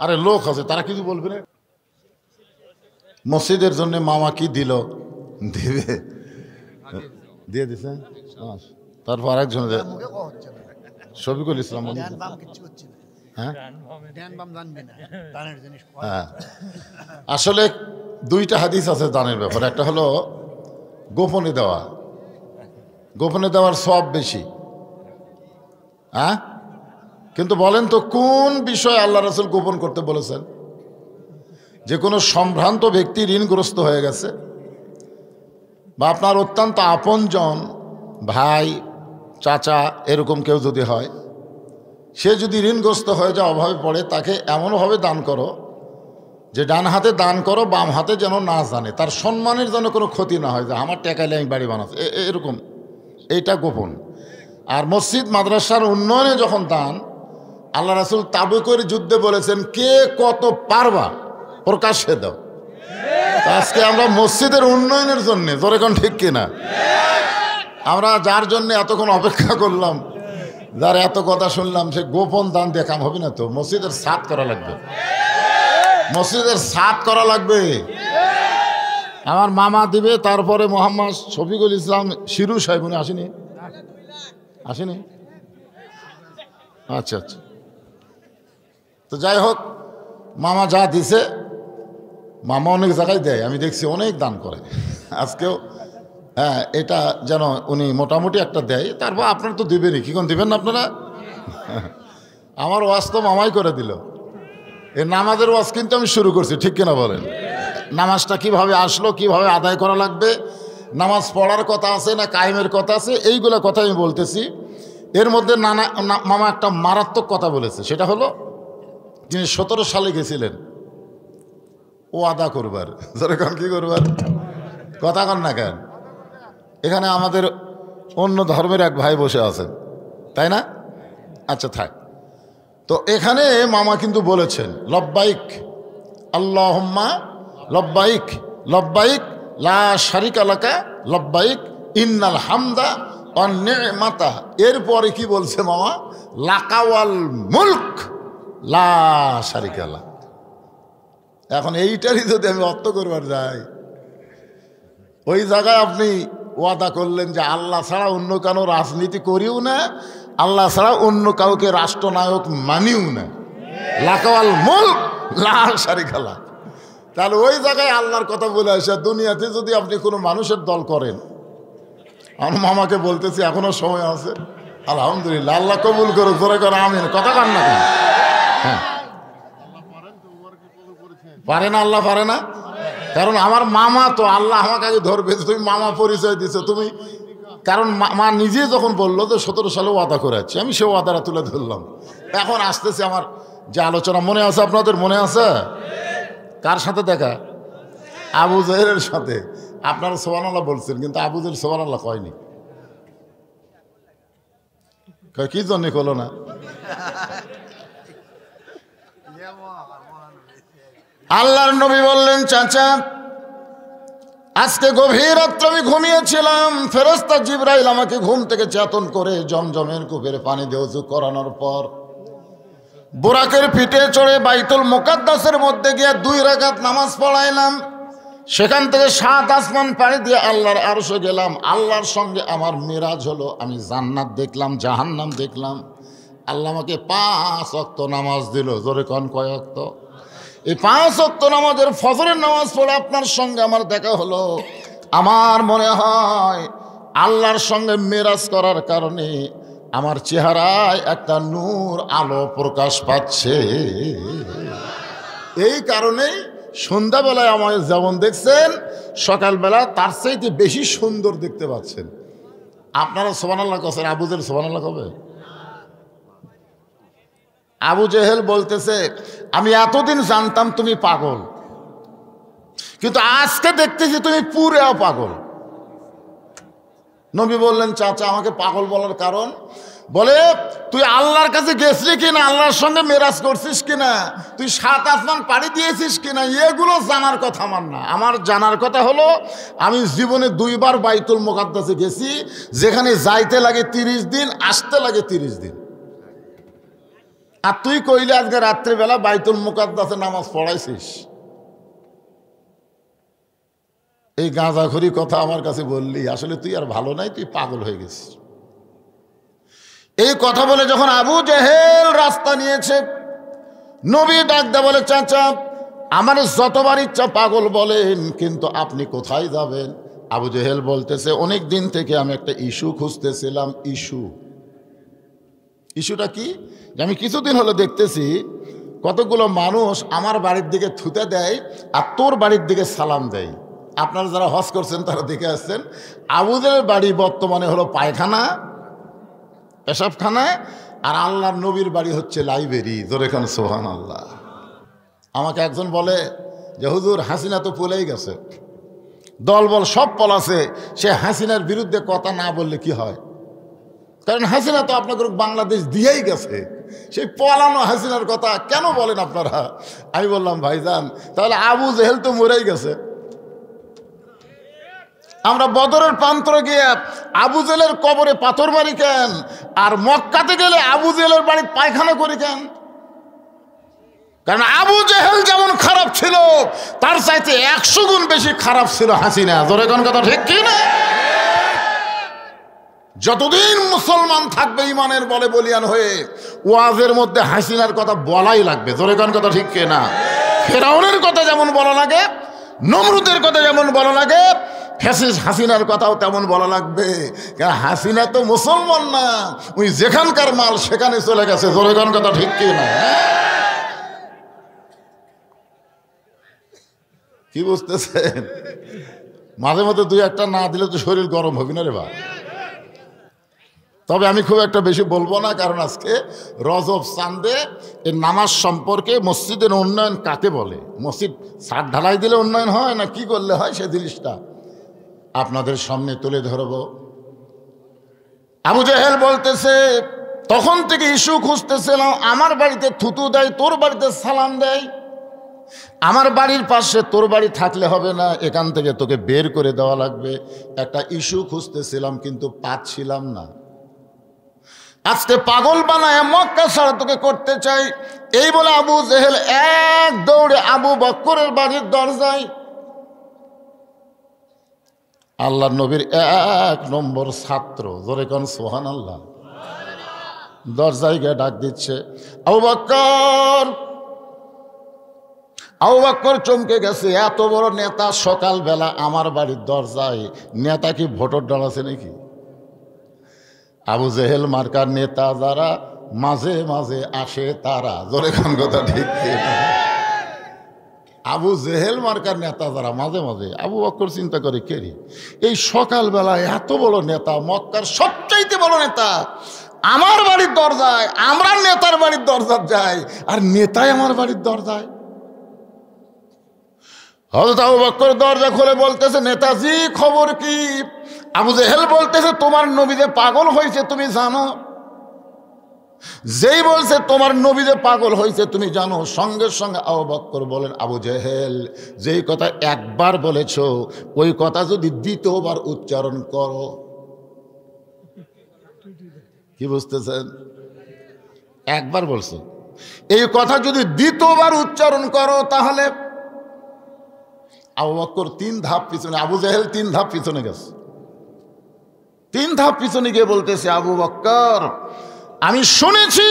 আরে লোক আছে, তারা কিছু বলবে না। মসজিদের জন্য মামা কি দিল? দিবে, দিয়ে দিছে। তারপর আরেকজন মুখে কথা হচ্ছে না, শফিকুল ইসলাম। ধ্যান বাম কিচ্ছু হচ্ছে না। হ্যাঁ ধ্যান বাম জানবে না, দানের জিনিস। হ্যাঁ, আসলে 2টা হাদিস আছে দানের ব্যাপারে। একটা হলো গোপনে দেওয়া, গোপনে দেওয়ার সওয়াব বেশি। হ্যাঁ, কিন্তু বলেন তো কোন বিষয়ে আল্লাহ রাসূল গোপন করতে বলেছেন? যে কোনো সম্ভ্রান্ত ব্যক্তি ঋণগ্রস্ত হয়ে গেছে, বা আপনার অত্যন্ত আপনজন ভাই চাচা এরকম কেউ যদি হয়, সে যদি ঋণগ্রস্ত হয়ে যায়, অভাবে পড়ে, তাকে এমনভাবে দান করো যে ডান হাতে দান করো, বাম হাতে যেন না জানে, তার সম্মানের যেন কোনো ক্ষতি না হয়, যে আমার টাকাইলে আমি বাড়ি বানাচ্ছি, এরকম। এইটা গোপন। আর মসজিদ মাদ্রাসার উন্নয়নে যখন দান, আল্লাহ রাসূল তাবুকের যুদ্ধে বলেছেন, কে কত পারবা প্রকাশ্যে দাও। আজকে আমরা মসজিদের উন্নয়নের জন্য, জোরে কোন ঠিক কিনা, আমরা যার জন্য এতক্ষণ অপেক্ষা করলাম, যার এত কথা শুনলাম, সে গোপন দান দিয়ে কাম হবে না তো। মসজিদের ছাদ করা লাগবে, মসজিদের ছাদ করা লাগবে। আমার মামা দিবে, তারপরে মোহাম্মদ শফিকুল ইসলাম শিরু সাহেব, উনি আসেনি? আসেনি? আচ্ছা আচ্ছা। তো যাই হোক, মামা যা দিছে, মামা অনেক জায়গায় দেয়, আমি দেখছি অনেক দান করে আজকেও। হ্যাঁ, এটা যেন উনি মোটামুটি একটা দেয়। তারপর আপনারা তো দেবেনই, কি কোন দেবেন না আপনারা? আমার ওয়াজ তো মামাই করে দিল। এই নামাজের ওয়াজ কিন্তু আমি শুরু করছি, ঠিক কিনা বলেন? নামাজটা কিভাবে আসলো, কিভাবে আদায় করা লাগবে, নামাজ পড়ার কথা আছে না কায়েমের কথা আছে, এইগুলো কথা আমি বলতেছি। এর মধ্যে মামা একটা মারাত্মক কথা বলেছে, সেটা হলো তিনি 17 সালে গেছিলেন ও আদা করবার। যেরকম কি করবার কথা কন না কেন? এখানে আমাদের অন্য ধর্মের এক ভাই বসে আছেন, তাই না? আচ্ছা থাক। তো এখানে মামা কিন্তু বলেছেন, লব্বাইক আল্লাহুম্মা লব্বাইক, লব্বাইক লা শারিকা লাকা লব্বাইক ইন্নাল হামদা অন্যমাতা, এরপরে কি বলছে মামা? লাকাওয়াল মুলক লা শারিকা লাক। এখন এইটারই যদি আমি অর্থ করবার যাই, ওই জায়গায় আপনি ওয়াদা করলেন যে আল্লাহ ছাড়া অন্য কারো রাজনীতি করিও না, আল্লাহ ছাড়া অন্য কাউকে রাষ্ট্রনায়ক মানিও না, লাকাওয়াল মুলক লা শারিকা লাক। তাহলে ওই জায়গায় আল্লাহর কথা বলে আসে। দুনিয়াতে যদি আপনি কোনো মানুষের দল করেন, আমার মামাকে বলতেছি এখনো সময় আছে, আলহামদুলিল্লাহ, আল্লাহ কবুল করুক, ধরে করে আমিন, কথা কান না কেন? হ্যাঁ, পারে না, আল্লাহ পারে না, কারণ আমার মামা তো, আল্লাহ আমাকে আগে ধরবে। তুমি মামা পরিচয় দিছো তুমি, কারণ মা নিজে যখন বললো যে 17 সালে ওয়াদা করে যাচ্ছি, আমি সে ওয়াদাটা তুলে ধরলাম। এখন আসতেছে আমার যে আলোচনা, মনে আছে আপনাদের? মনে আছে কার সাথে দেখা? আবু জেহেলের সাথে। আপনারা সুবহানাল্লাহ বলছেন, কিন্তু আবু জেহেল সুবহানাল্লাহ কয়নি। কি জন্য কলো না? আল্লাহর নবী বললেন, চাচা আজকে গভীর রাত্রে আমি ঘুমিয়েছিলাম, ফেরেশতা জিবরাইল আমাকে ঘুম থেকে চেতন করে জমজমের কূপের পানি দিয়ে ওযু করানোর পর বুরাকের পিঠে চড়ে বাইতুল মুকাদ্দাসের মধ্যে গিয়ে 2 রাকাত নামাজ পড়াইলাম। সেখান থেকে 7 আসমান পাড়ি দিয়ে আল্লাহর আরশে গেলাম। আল্লাহর সঙ্গে আমার মিরাজ হলো, আমি জান্নাত দেখলাম, জাহান্নাম দেখলাম। আল্লাহ আমাকে 5 ওয়াক্ত নামাজ দিল। জোরে কোন কয় ওয়াক্ত? এই 5 ওয়াক্ত নামাজের ফজরের নামাজ পড়ে আপনার সঙ্গে আমার দেখা হলো। আমার মনে হয় আল্লাহর সঙ্গে মিরাজ করার কারণে আমার চেহারায় একটা নূর আলো প্রকাশ পাচ্ছে। এই কারণেই সন্ধ্যাবেলায় আমায় যেমন দেখছেন, সকালবেলা তার চাইতে বেশি সুন্দর দেখতে পাচ্ছেন। আপনারা সুবহানাল্লাহ কছেন, আবু জেহেল সুবহানাল্লাহ কবে? আবু জেহেল বলতেছে, আমি এতদিন জানতাম তুমি পাগল, কিন্তু আজকে দেখতেছি তুমি পুরো পাগল। নবী বললেন, চাচা আমাকে পাগল বলার কারণ? বলে, তুই আল্লাহর কাছে গেছিলি কিনা, আল্লাহর সঙ্গে মেরাজ করছিস কিনা, তুই 7 আসমান পাড়ি দিয়েছিস কিনা, এগুলো জানার কথা আমার না। আমার জানার কথা হলো, আমি জীবনে 2 বার বাইতুল মুকাদ্দাসে গেছি, যেখানে যাইতে লাগে 30 দিন, আসতে লাগে 30 দিন। আর তুই কইলে আজকে রাত্রিবেলা বাইতুল মুকাদ্দাসে নামাজ পড়াইছিস। এই গাঁজাখড়ি কথা আমার কাছে বললি, আসলে তুই আর ভালো নাই, তুই পাগল হয়ে গেছিস। এই কথা বলে যখন আবু জেহেল রাস্তা নিয়েছে, নবী ডাক দে বলে, চাচা আমার যতবার ইচ্ছা পাগল বলেন, কিন্তু আপনি কোথায় যাবেন? আবু জেহেল বলতেছে, অনেক দিন থেকে আমি একটা ইস্যু খুঁজতেছিলাম। ইস্যুটা কি? আমি কিছুদিন হলো দেখতেছি কতগুলো মানুষ আমার বাড়ির দিকে থুতে দেয় আর তোর বাড়ির দিকে সালাম দেয়। আপনারা যারা হজ করছেন তারা দেখে আসছেন, আবু জেহেলের বাড়ি বর্তমানে হলো পায়খানা, পেশাবখানা, আর আল্লাহর নবীর বাড়ি হচ্ছে লাইব্রেরি। জোরে খান সুবহানাল্লাহ। আমাকে একজন বলে যে হুজুর হাসিনা তো পলেই গেছে, দলবল সব পলাছে, সে হাসিনার বিরুদ্ধে কথা না বললে কি হয়? কারণ হাসিনা তো আপনাদের বাংলাদেশ দিয়েই গেছে, সেই পলানো হাসিনার কথা কেন বলেন আপনারা? আমি বললাম, ভাইজান তাহলে আবু জেহেল তো মরেই গেছে। আমরা বদরের প্রান্তরে গিয়ে আবু জেহেলের কবরে পাথর মারি কেন, আর মক্কাতে গেলে আবু জেহেলের বাড়ির পায়খানা করি কেন? কারণ আবু জেহেল যেমন খারাপ ছিল, তার চাইতে 100 গুণ বেশি খারাপ ছিল হাসিনা। জোরে কোন কথা ঠিক কি না? যতদিন মুসলমান থাকবে ইমানের বলে বলিয়ান হয়ে, ওয়াজের মধ্যে হাসিনার কথা বলাই লাগবে। জোরে কোন কথা ঠিক কি না? ফেরাউনের কথা যেমন বলা লাগে, নমরুদের কথা যেমন বলা লাগে, ফ্যাসিস্ট হাসিনার কথাও তেমন বলা লাগবে। কারণ হাসিনা তো মুসলমান না, ওই যেখানকার মাল সেখানে চলে গেছে। জোরে কোন কথা ঠিক কি না? কি বুঝতেছেন? মাঝে মাঝে 2-1টা না দিলে তো শরীর গরম হবে না রে বা। তবে আমি খুব একটা বেশি বলবো না, কারণ আজকে রজব চাঁদে এই নামাজ সম্পর্কে মসজিদের উন্নয়ন কাকে বলে, মসজিদ ছাদ ঢালাই দিলে উন্নয়ন হয় না কি করলে হয়, সে জিনিসটা আপনাদের সামনে তুলে ধরব। আবু জেহেল বলতেছে, তখন থেকে ইস্যু খুঁজতেছিলাম, আমার বাড়িতে থুতু দেয়, তোর বাড়িতে সালাম দেয়। আমার বাড়ির পাশে তোর বাড়ি থাকলে হবে না, এখান থেকে তোকে বের করে দেওয়া লাগবে। একটা ইস্যু খুঁজতেছিলাম কিন্তু পাচ্ছিলাম না। আজকে পাগল বানায় মক্কা ছাড়া তোকে করতে চাই। এই বলে আবু জেহেল এক দৌড়ে আবু বকরের বাড়ির দরজায়, আল্লাহ নবীর ১ নম্বর ছাত্র, জোরে কোন সুবহানাল্লাহ, দরজায় গিয়ে ডাক দিচ্ছে, আবু বকর। আবু বকর চমকে গেছে, এত বড় নেতা সকালবেলা আমার বাড়ির দরজায়, নেতা কি ভোটর দল আছে নাকি? আবু জেহেল মার্কার নেতা যারা মাঝে মাঝে আসে তারা, জোরে কোন কথা ঠিক কিনা? আবু জেহেল মার্কার নেতা যারা মাঝে মাঝে, আবু বকর চিন্তা করে কে রে, এই সকালবেলা এত বড় নেতা, মক্কার সবচাইতে বড় নেতা আমার বাড়ির দরজায়, আমরা নেতার বাড়ির দরজায় যাই, আর নেতাই আমার বাড়ির দরজায়। হযরত আবু বকর দরজা খুলে বলতেছে, নেতাজি খবর কি? আবু জেহেল বলতেছে, তোমার নবী যে পাগল হয়েছে তুমি জানো? যেই বলছে তোমার নবী যে পাগল হয়েছে তুমি জানো, সঙ্গে সঙ্গে আবু বকর বলেন, আবু জেহেল যেই কথা একবার বলেছ ওই কথা যদি দ্বিতীয়বার উচ্চারণ করো। কি বুঝতেছেন? একবার বলছো, এই কথা যদি দ্বিতীয়বার উচ্চারণ করো তাহলে। আবু বকর 3 ধাপ পিছনে, আবু জেহেল 3 ধাপ পিছনে গেছে। 3 ধাপ পিছনে গিয়ে বলতেছে, আবু বকর আমি শুনেছি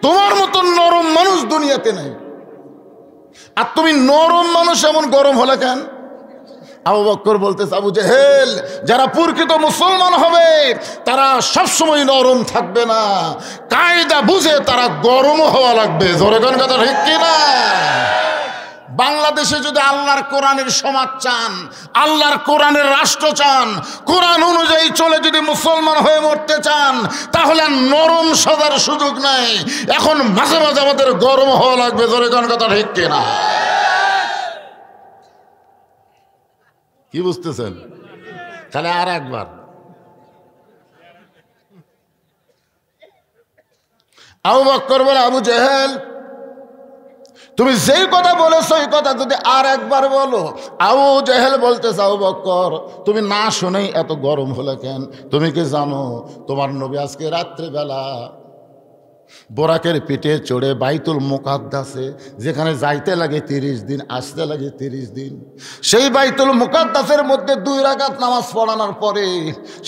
তোমার মতো নরম মানুষ দুনিয়াতে নেই, আর তুমি নরম মানুষ এমন গরম হলে কেন? আবু বকর বলতেছে, আবু জেহেল যারা প্রকৃত মুসলমান হবে তারা সবসময় নরম থাকবে না, কায়দা বুঝে তারা গরম হওয়া লাগবে। জোরে কোন কথা ঠিক কিনা? বাংলাদেশে যদি আল্লাহর কোরআনের সমাজ চান, আল্লাহর কোরআনের রাষ্ট্র চান, কোরআন অনুযায়ী চলে যদি মুসলমান হয়ে মরতে চান, তাহলে নরম সাজার সুযোগ নাই। এখন মাঝে মাঝে আমাদের গরম হওয়া লাগবে। জোরে কোন কথা ঠিক কিনা? কি বুঝতেছেন? তাহলে আর একবার আবু বকর বলে, আবু জেহেল তুমি যেই কথা বলেছো এই কথা যদি আর একবার বলো। আবু জেহেল বলতেছে, আবু বকর তুমি না শুনেই এত গরম হলে কেন? তুমি কি জানো তোমার নবী আজকে রাত্রেবেলা বোরাকের পিঠে চড়ে বাইতুল মুকাদ্দাসে, যেখানে যাইতে লাগে 30 দিন, আসতে লাগে 30 দিন, সেই বাইতুল মুকাদ্দাসের মধ্যে 2 রাকাত নামাজ পড়ানোর পরে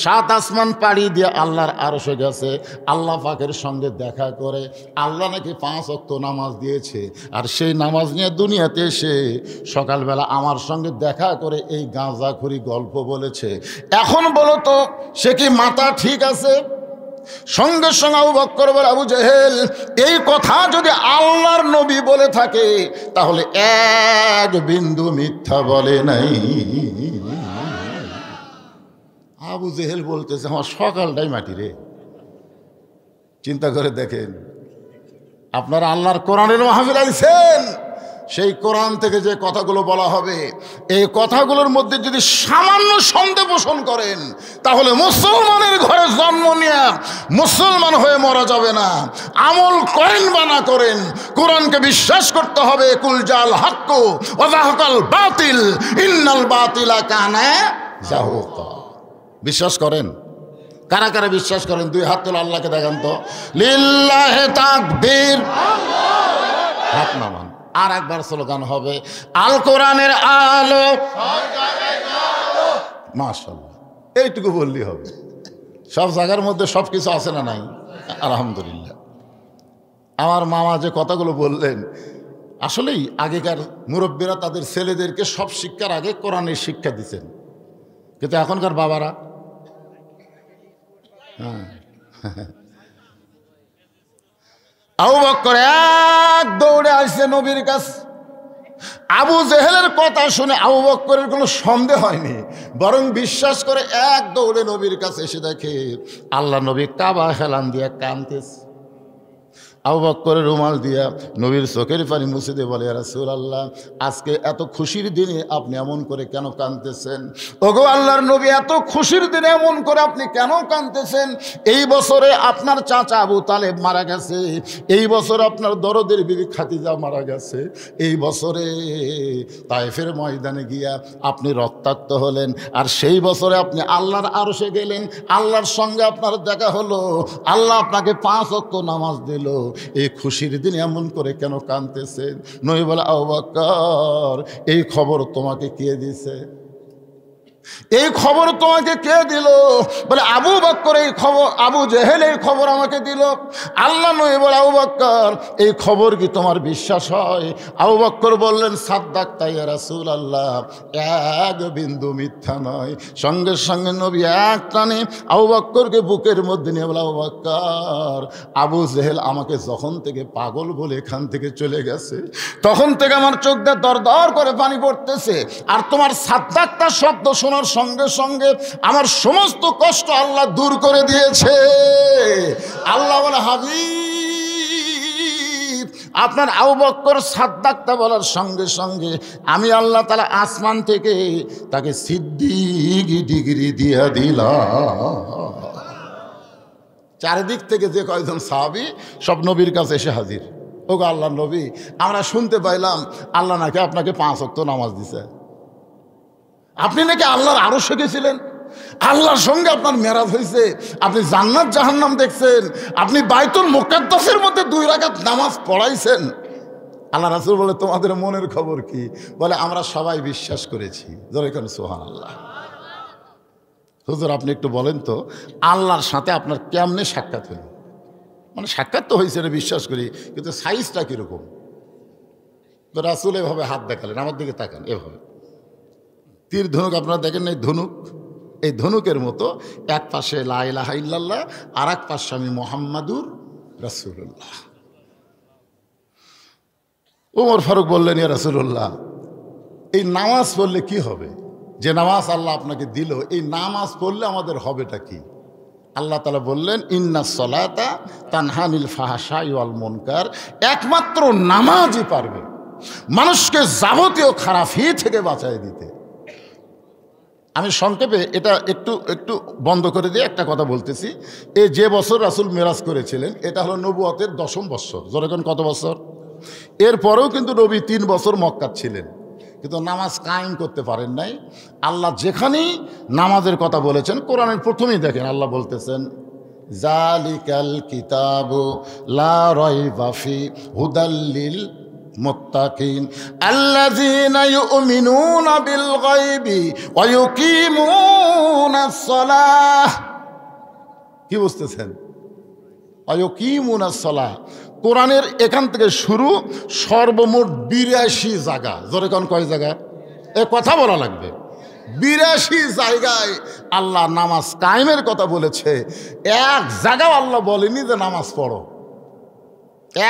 7 আসমান পাড়ি দিয়ে আল্লাহর আরশে গেছে, আল্লাহ পাকের সঙ্গে দেখা করে। আল্লাহ নাকি 5 ওয়াক্ত নামাজ দিয়েছে, আর সেই নামাজ নিয়ে দুনিয়াতে এসে সকালবেলা আমার সঙ্গে দেখা করে এই গাঁজাখুরি গল্প বলেছে। এখন বলো তো সে কি মাথা ঠিক আছে? সঙ্গে সঙ্গে আবু বকর বলে, আবু জেহেল এই কথা যদি আল্লাহর নবী বলে থাকে তাহলে 1 বিন্দু মিথ্যা বলে নাই। আবু জেহেল বলতেছে, আমার সকালটাই মাটি রে। চিন্তা করে দেখেন, আপনারা আল্লাহর কোরআনের মাহফিল আইছেন, সেই কোরআন থেকে যে কথাগুলো বলা হবে এই কথাগুলোর মধ্যে যদি সামান্য সন্দেহ পোষণ করেন তাহলে মুসলমানের ঘরে জন্ম নিয়ে মুসলমান হয়ে মরা যাবে না। আমল করেন বা না করেন কোরআনকে বিশ্বাস করতে হবে। কুল জাল হাক্কু ওয়া যাহাকাল বাতিল ইন্নাল বাতিলা কানা যাহুকা। বিশ্বাস করেন? কারা কারা বিশ্বাস করেন? 2 হাত তুলে আল্লাহকে দেখান তো। লিল্লাহি তাকবীর, হাত নামান। আর একবার স্লোগান হবে, আল কোরআনের আলো। মাশাআল্লাহ, এইটুকু বললেই হবে। সব জায়গার মধ্যে সব কিছু আছে না নাই? আলহামদুলিল্লাহ। আমার মামা যে কথাগুলো বললেন, আসলেই আগেকার মুরব্বীরা তাদের ছেলেদেরকে সব শিক্ষার আগে কোরআনের শিক্ষা দিতেন, কিন্তু এখনকার বাবারা আবু বকর এক দৌড়ে আসছে নবীর কাছে। আবু জেহেলের কথা শুনে আবু বকরের কোনো সন্দেহ হয়নি, বরং বিশ্বাস করে এক দৌড়ে নবীর কাছে এসে দেখে আল্লাহ নবী কাবা হেলান দিয়ে কাঁদতেছে। আবু বকর রুমাল দিয়া নবীর চোখের পানি মুছে দিয়ে বলে, ইয়া রাসূলুল্লাহ, আজকে এত খুশির দিনে আপনি এমন করে কেন কাঁদতেছেন? ওগো আল্লাহর নবী, এত খুশির দিনে এমন করে আপনি কেন কাঁদতেছেন? এই বছরে আপনার চাচা আবু তালেব মারা গেছে, এই বছর আপনার দরদের বিবি খাদিজা মারা গেছে, এই বছরে তায়েফের ময়দানে গিয়া আপনি রক্তাক্ত হলেন, আর সেই বছরে আপনি আল্লাহর আরশে গেলেন, আল্লাহর সঙ্গে আপনার দেখা হলো, আল্লাহ আপনাকে 5 ওয়াক্ত নামাজ দিল, এই খুশির দিন এমন করে কেন কাঁদতেছেন? নবী বলে, আবু বকর, এই খবর তোমাকে কে দিছে? এই খবর তোমাকে কে দিল? বলে, আবু বকর এই খবর, আবু জেহেল এই খবর আমাকে দিল। আল্লাহ নবী বলে, আবু বকর, এই খবর কি তোমার বিশ্বাস হয়? আবু বকর বললেন, সাদ্দাকতা ইয়া রাসূলুল্লাহ, এক বিন্দু মিথ্যা নয়। সঙ্গে সঙ্গে নবী এক টানে আবু বকরকে বুকের মধ্যে নিয়ে বলে, আবু বকর, আবু জেহেল আমাকে যখন থেকে পাগল বলে এখান থেকে চলে গেছে, তখন থেকে আমার চোখ দিয়ে দর দর করে পানি পড়তেছে, আর তোমার সাদ্দাকতা শব্দ শোনার সঙ্গে সঙ্গে আমার সমস্ত কষ্ট আল্লাহ দূর করে দিয়েছে। আল্লাহ বলে, হাবিব, আপনার আবু বকর সাদ্দাকতা বলার সঙ্গে সঙ্গে আমি আল্লাহ তাআলা আসমান থেকে তাকে সিদ্দিক ডিগ্রি দিয়ে দিলাম। চারিদিক থেকে যে কয়েকজন সাহাবী সব নবীর কাছে এসে হাজির। ওগো আল্লাহ নবী, আমরা শুনতে পাইলাম আল্লাহ নাকি আপনাকে 5 ওয়াক্ত নামাজ দিছে, আপনি নাকি আল্লাহর আরশে গেছিলেন, আল্লাহর সঙ্গে আপনার মেরাজ হয়েছে, আপনি জান্নাত জাহান্নাম দেখছেন, আপনি বাইতুল মুকাদ্দাসের মধ্যে 2 রাকাত নামাজ পড়াইছেন। আল্লাহ রাসূল বলে, তোমাদের মনের খবর কি? বলে, আমরা সবাই বিশ্বাস করেছি। জোরে করে সুবহানাল্লাহ। হুজুর, আপনি একটু বলেন তো, আল্লাহর সাথে আপনার কেমনে সাক্ষাৎ হলো? মানে সাক্ষাৎ তো হয়েছে, এটা বিশ্বাস করি, কিন্তু সাইজটা কীরকম? তো রাসূল এভাবে হাত দেখালেন, আমার দিকে তাকান, এভাবে তীর ধনুক আপনারা দেখেন না, এই ধনুক, এই ধনুকের মতো এক পাশে লা ইলাহা ইল্লাল্লাহ, আর এক পাশে আমি মুহাম্মাদুর রাসূলুল্লাহ। ওমর ফারুক বললেন, ইয়া রাসূলুল্লাহ, এই নামাজ পড়লে কি হবে? যে নামাজ আল্লাহ আপনাকে দিল, এই নামাজ পড়লে আমাদের হবেটা কি? আল্লাহ তাআলা বললেন, ইন্নাস সালাতা তানহা আনিল ফাহশাই ওয়াল মুনকার, একমাত্র নামাজই পারবে মানুষকে যাবতীয় খারাপি থেকে বাঁচায় দিতে। আমি সংক্ষেপে এটা একটু বন্ধ করে দিয়ে একটা কথা বলতেছি। এই যে বছর রাসূল মেরাজ করেছিলেন, এটা হলো নবুয়তের 10ম বছর। যেরকম কত বছর? এরপরেও কিন্তু নবী 3 বছর মক্কা ছিলেন, কিন্তু নামাজ কায়েম করতে পারেন নাই। আল্লাহ যেখানেই নামাজের কথা বলেছেন, কোরআনের প্রথমেই দেখেন আল্লাহ বলতেছেন, জালিকাল কিতাবু লা রাইবা ফি হুদাল লিল মুত্তাকিন আল্লাযীনা ইউমিনুনা বিল গায়বি ওয়া ইউকিমুনাস সালাহ। কি বুঝতেছেন? ওয়া ইউকিমুনাস সালাহ, কোরআনের এখান থেকে শুরু সর্বমোট 82 জায়গা। জোরে কোন কয় জায়গা? এ কথা বলা লাগবে। 82 জায়গায় আল্লাহ নামাজ কায়েমের কথা বলেছে। এক জায়গাও আল্লাহ বলেনি যে নামাজ পড়ো,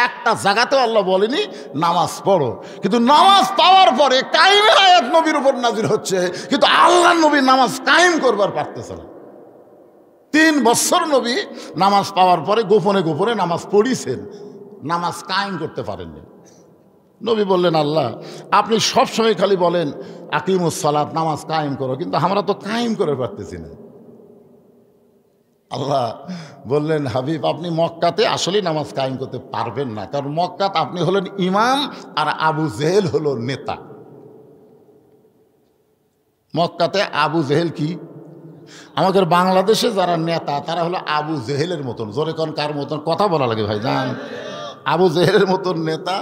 একটা জায়গাতেও আল্লাহ বলেনি নামাজ পড়ো। কিন্তু নামাজ পাওয়ার পরে কায়েমের আয়াত নবীর উপর নাজির হচ্ছে, কিন্তু আল্লাহ নবী নামাজ কায়েম করবার পারতেছে না। 3 বছর নবী নামাজ পাওয়ার পরে গোপনে গোপনে নামাজ পড়িছেন, নামাজ কায়েম করতে পারেননি। নবী বললেন, আল্লাহ আপনি সবসময় খালি বলেন আকিমুস সালাত, নামাজ কায়েম করো, কিন্তু আমরা তো কায়েম করে পারতেছি না। আল্লাহ বললেন, হাবিব আপনি মক্কাতে আসলেই নামাজ কায়েম করতে পারবেন না, কারণ মক্কাতে আপনি হলেন ইমাম আর আবু জেহেল হলো নেতা। মক্কাতে আবু জেহেল কি? আমাদের বাংলাদেশে যারা নেতা তারা হলো আবু জেহেলের মতন। জোরে কোন কার মতন? কথা বলা লাগে ভাই জান। আবু জেহেলের মতন নেতা।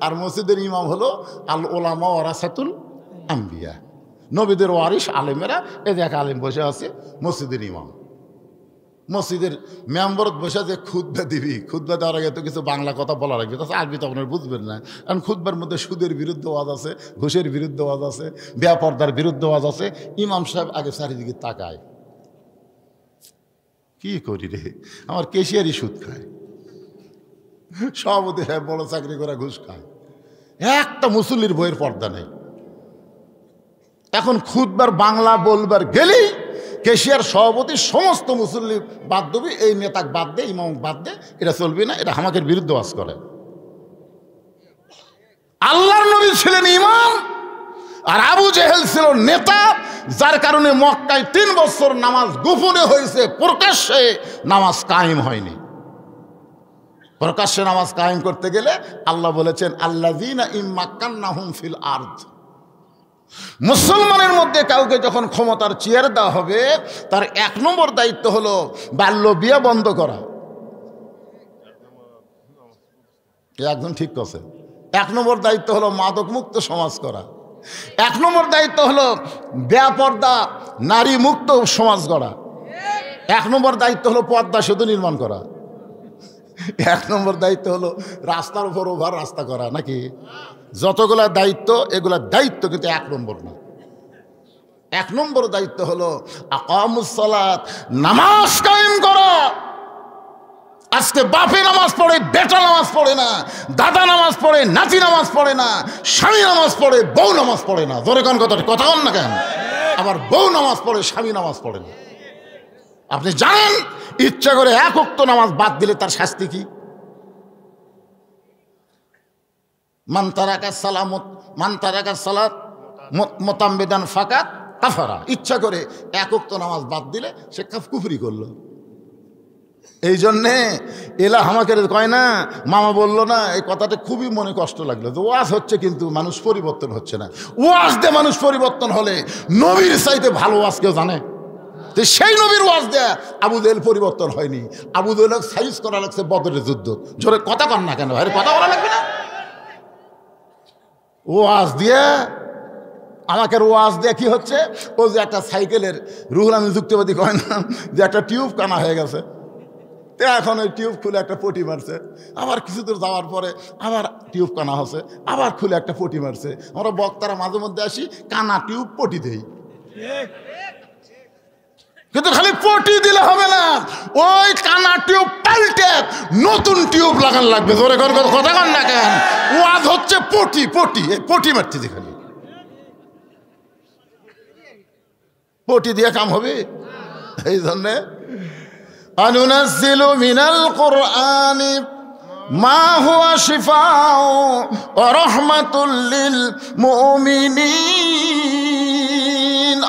আর মসজিদের ইমাম হলো আল ওলামা ওয়ারাসাতুল আম্বিয়া, নবীদের ওয়ারিস আলেমেরা। এই যে এক আলেম বসে আছে মসজিদের ইমাম, মসজিদের মেম্বরত বসে যে খুতবা দিবি, খুতবা দেওয়ার আগে তো কিছু বাংলা কথা বলা লাগবে, তাছাড়া আরবি তো আপনার বুঝবেন না। কারণ খুতবার মধ্যে সুদের বিরুদ্ধে ওয়াজ আছে, ঘুষের বিরুদ্ধে ওয়াজ আছে, বেপর্দার বিরুদ্ধে ওয়াজ আছে। ইমাম সাহেব আগে চারিদিকে তাকায়, কি করি রে, আমার কেশিয়ারই সুদ খায়, সভাপতি সাহেব বড় চাকরি করে ঘুষ খায়, একটা মুসল্লির বইয়ের পর্দা নেই। এখন খুতবার বাংলা বলবার গেলেই কেশিয়ার সভাপতি সমস্ত মুসল্লি বাদ দেবে, এই নেতাক বাদ দে, ইমাম বাদ দে, এটা চলবে না, এটা হামাকের বিরুদ্ধে ওয়াজ করে। আল্লাহর নবী ছিলেন ইমাম, আর আবু জেহেল ছিল নেতা, যার কারণে মক্কায় 3 বছর নামাজ গোপনে হয়েছে, প্রকাশ্যে নামাজ কায়েম হয়নি। প্রকাশ্যে নামাজ কায়েম করতে গেলে আল্লাহ বলেছেন আল্লাযীনা ইম্মাক্কান্নাহুম ফিল আরদ, মুসলমানের মধ্যে কাউকে যখন ক্ষমতার চেয়ার দেওয়া হবে তার 1 নম্বর দায়িত্ব হলো বাল্য বিয়ে বন্ধ করা। একজন ঠিক আছে। 1 নম্বর দায়িত্ব হলো মাদক মুক্ত সমাজ করা। 1 নম্বর দায়িত্ব হলো বেপর্দা নারী মুক্ত সমাজ গড়া। 1 নম্বর দায়িত্ব হলো পদ্মা সেতু নির্মাণ করা। 1 নম্বর দায়িত্ব হলো রাস্তার উপর ওভার রাস্তা করা, নাকি? যতগুলা দায়িত্ব, এগুলা দায়িত্ব কিন্তু 1 নম্বর না। 1 নম্বর দায়িত্ব হলো আকামুস সালাত, নামাজ কায়েম করা। আজকে বাপে নামাজ পড়ে, বেটা নামাজ পড়ে না, দাদা নামাজ পড়ে, নাতি নামাজ পড়ে না, স্বামী নামাজ পড়ে, বউ নামাজ পড়ে না। জোরে কোন কথা বল না কেন? আবার বউ নামাজ পড়ে, স্বামী নামাজ পড়ে না। আপনি জানেন ইচ্ছা করে 1 ওয়াক্ত নামাজ বাদ দিলে তার শাস্তি কি? মান তারাকা সালাত মুতাম্মিদান ফাকাত কাফারা। ইচ্ছা করে 1 ওয়াক্ত নামাজ বাদ দিলে সে কুফরি করলো। এই জন্যে এলা আমাকে কয় না, মামা বললো না, এই কথাটা খুবই মনে কষ্ট লাগলো। তো ওয়াজ হচ্ছে কিন্তু মানুষ পরিবর্তন হচ্ছে না। ওয়াজ দিয়ে মানুষ পরিবর্তন হলে নবীর চাইতে ভালো ওয়াজ কেউ জানে? তো সেই নবীর ওয়াজ দেয়া আবু জেহেল পরিবর্তন হয়নি। আবু জেহেল সাইজ করা লাগছে বদরের যুদ্ধ। জোরে কথা কন না কেন ভাই? কথা বলা লাগবে না? ওয়াজ দিয়ে আমাকে ওয়াজ দিয়ে কি হচ্ছে? ও যে একটা সাইকেলের রুহুল আমিন যুক্তিবাদী কয় না যে একটা টিউব কানা হয়ে গেছে, তো এখন ওই টিউব খুলে একটা পটি মারছে, আবার কিছু দূর যাওয়ার পরে আবার টিউব কানা হচ্ছে, আবার খুলে একটা পটি মারছে। আমরা বক্তারা মাঝে মধ্যে আসি, কানা টিউব পটি দেই, কিন্তু খালি পটি দিলে হবে না, ওই কানা টিউব পাল্টে নতুন টিউব লাগানো লাগবে। জোরে কথা কন না কেন? ওয়াজ হচ্ছে পটি পটি, এই পটি মারতেছি, খালি পটি দিয়ে কাম হবে? এই জন্যে আনুনাজ্জিলু মিনাল কুরআনি মা হুয়া শিফাউ ওয়া রাহমাতুল লিল মুমিনিন।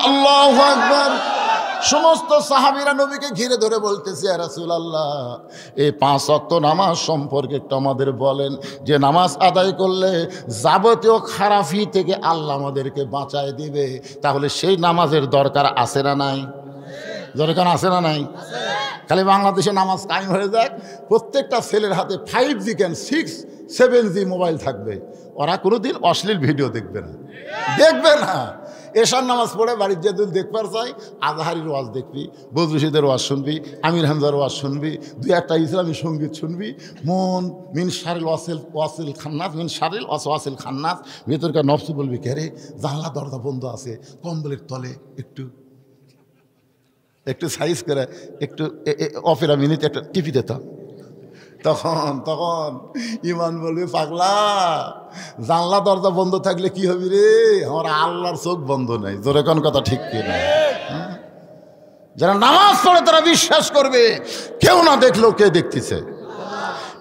আল্লাহু আকবার। সমস্ত সাহাবীরা নবীকে ঘিরে ধরে বলতেছে, ইয়া রাসূলুল্লাহ, এই 5 ওয়াক্ত নামাজ সম্পর্কে একটু আমাদের বলেন, যে নামাজ আদায় করলে যাবতীয় খারাপি থেকে আল্লাহ আমাদেরকে বাঁচায় দিবে। তাহলে সেই নামাজের দরকার আছে না নাই? দরকার আছে না নাই? খালি বাংলাদেশে নামাজ কায়েম হয়ে যাক, প্রত্যেকটা ছেলের হাতে 5G কেন 6, 7G মোবাইল থাকবে, ওরা কোনোদিন অশ্লীল ভিডিও দেখবে না, দেখবে না। এশার নামাজ পড়ে বাড়ির যে দিন দেখবার চাই, আজহারির ওয়াজ দেখবি, বদরুশিদের ওয়াজ শুনবি, আমির হামজার ওয়াজ শুনবি, 2-1টা ইসলামী সঙ্গীত শুনবি। মন মিন শারিল ওয়াসিল খান্নাস, মিন শারিল ওয়াসিল খান্নাস, ভেতরকার নফসু বলবি, কে রে জানলা দরজা বন্ধ আছে, কম্বলের তলে একটু সাইজ করে একটু অপেরা মিনিট একটা টিপি দিতাম। তখন ইমান বলবে, পাগলা, জানলা দরজা বন্ধ থাকলে কি হবি রে? আমার আল্লাহর চোখ বন্ধ নাই। জোরে কোন কথা ঠিক কি না? যারা নামাজ পড়ে তারা বিশ্বাস করবে কেউ না দেখলেও কে দেখতেছে।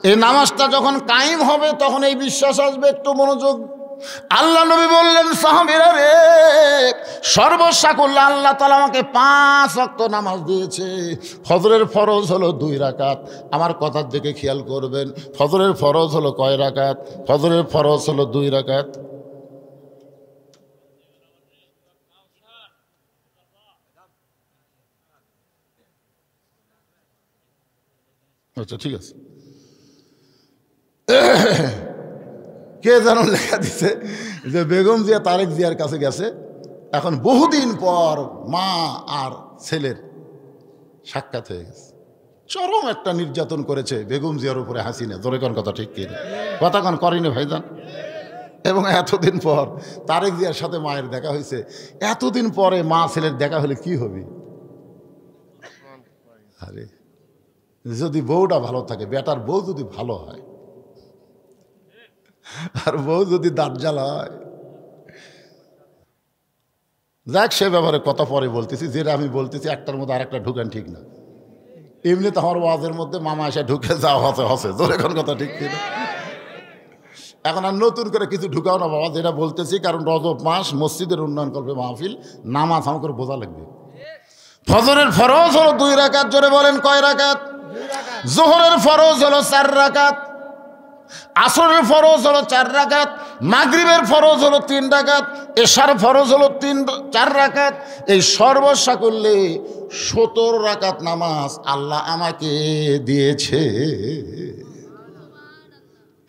এই নামাজটা যখন কায়েম হবে তখন এই বিশ্বাস আসবে। একটু মনোযোগ। আল্লাহ নবী বললেন, সাহাবীরা রে, সর্বসাকুল্য আল্লাহ তাআলা আমাকে 5 ওয়াক্ত নামাজ দিয়েছে। ফজরের ফরজ হলো 2 রাকাত। আমার কথার দিকে খেয়াল করবেন, ফজরের ফরজ হলো কয় রাকাত? ফজরের ফরজ হলো 2 রাকাত। আচ্ছা ঠিক আছে। কে যেন লেখা দিছে যে বেগম জিয়া তারেক জিয়ার কাছে গেছে, এখন বহুদিন পর মা আর ছেলের সাক্ষাৎ হয়ে গেছে। চরম একটা নির্যাতন করেছে বেগম জিয়ার উপরে হাসিনা। জোরে কোন কথা ঠিক কিনা? কথা কোন করেনি ভাইজান? এবং এতদিন পর তারেক জিয়ার সাথে মায়ের দেখা হয়েছে। এতদিন পরে মা ছেলের দেখা হলে কি হবে? আরে যদি বউটা ভালো থাকে, বেটার বউ যদি ভালো হয়, আর বউ যদি দাঁত জ্বালা হয়, যাক, সে ব্যাপারে কথা পরে বলতেছি। যেটা আমি বলতেছি একটার মধ্যে আরেকটা ঢুকান ঠিক না। এমনি তো আমার ওয়াজের মধ্যে মামা এসে ঢুকে যাওয়া হসে তোর এখন কথা ঠিক কিনা। এখন আর নতুন করে কিছু ঢুকাও না বাবা, যেটা বলতেছি। কারণ রজব মাস, মসজিদের উন্নয়ন করবে মাহফিল, নামাজ আমাকে বোঝা লাগবে। ফজরের ফরজ হলো 2 রাকাত। জোরে বলেন কয় রাকাত? জোহরের ফরজ হলো 4 রাকাত, আসরের ফরজ হলো 4 রাকাত, মাগরিবের ফরজ হলো 3 রাকাত, এশার ফরজ হলো 4 রাকাত। এই সর্বসাকুল্যে 17 রাকাত নামাজ আল্লাহ আমাকে দিয়েছে।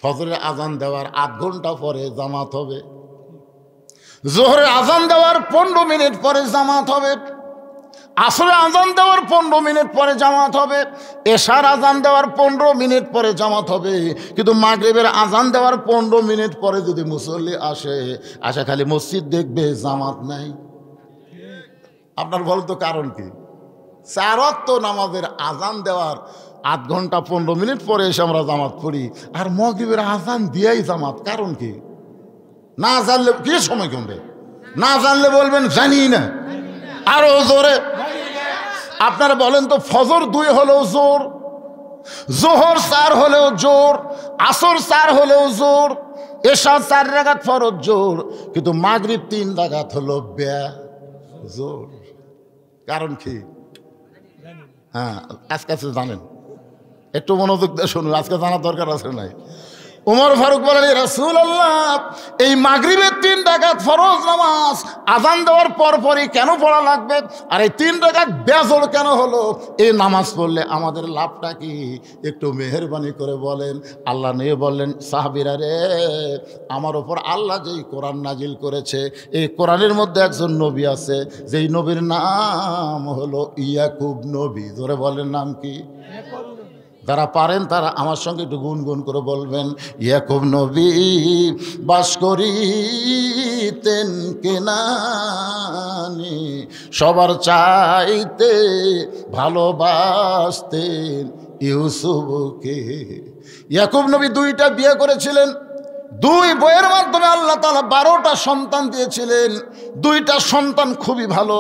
ফজরের আজান দেওয়ার 8 ঘন্টা পরে জামাত হবে, জোহরের আজান দেওয়ার 15 মিনিট পরে জামাত হবে, আসরে আজান দেওয়ার 15 মিনিট পরে জামাত হবে, এশার আজান দেওয়ার 15 মিনিট পরে জামাত হবে। কিন্তু মাগরিবের আজান দেওয়ার 15 মিনিট পরে যদি মুসল্লি আসে খালি মসজিদ দেখবে, জামাত নাই। আপনার বলুন তো কারণ কি? 4 ওয়াক্ত নামাজের আজান দেওয়ার 8 ঘন্টা 15 মিনিট পরে এসে আমরা জামাত পড়ি, আর মাগরিবের আজান দিয়েই জামাত। কারণ কি? না জানলে কি সময় কমবে? না জানলে বলবেন জানি না। আরো জোরে আপনারা বলেন তো, ফজর 2 হলেও জোর, জোহর 4 হলেও জোর, আসর 4 হলেও জোর, এশা 4 রাকাত ফরজ জোর, কিন্তু মাগরিব 3 রাকাত হলো জোর। কারণ কি? হ্যাঁ, আজকে জানেন, একটু মনোযোগ দিয়ে শুনুন, আজকে জানার দরকার আছে নাই। উমর ফারুক বলেন, রাসূলুল্লাহ, এই মাগরিবের 3 রাকাত ফরজ নামাজ আজান দেওয়ার পরপরই কেন পড়া লাগবে? আর এই 3 রাকাত বেজোর কেন হলো? এই নামাজ পড়লে আমাদের লাভটা কি? একটু মেহেরবানি করে বলেন। আল্লাহ নিয়ে বললেন, সাহাবীরা রে, আমার ওপর আল্লাহ যেই কোরআন নাজিল করেছে, এই কোরআনের মধ্যে একজন নবী আছে, যেই নবীর নাম হলো ইয়াকুব নবী। ধরে বলেন নাম কি? যারা পারেন তারা আমার সঙ্গে একটু গুনগুন করে বলবেন, ইয়াকুব নবী বাস করিতেন কেনানে, সবার চাইতে ভালোবাসতেন ইউসুফকে। ইয়াকুব নবী 2টা বিয়ে করেছিলেন, 2 বইয়ের মাধ্যমে আল্লাহ তাআলা 12টা সন্তান দিয়েছিলেন। 2টা সন্তান খুবই ভালো,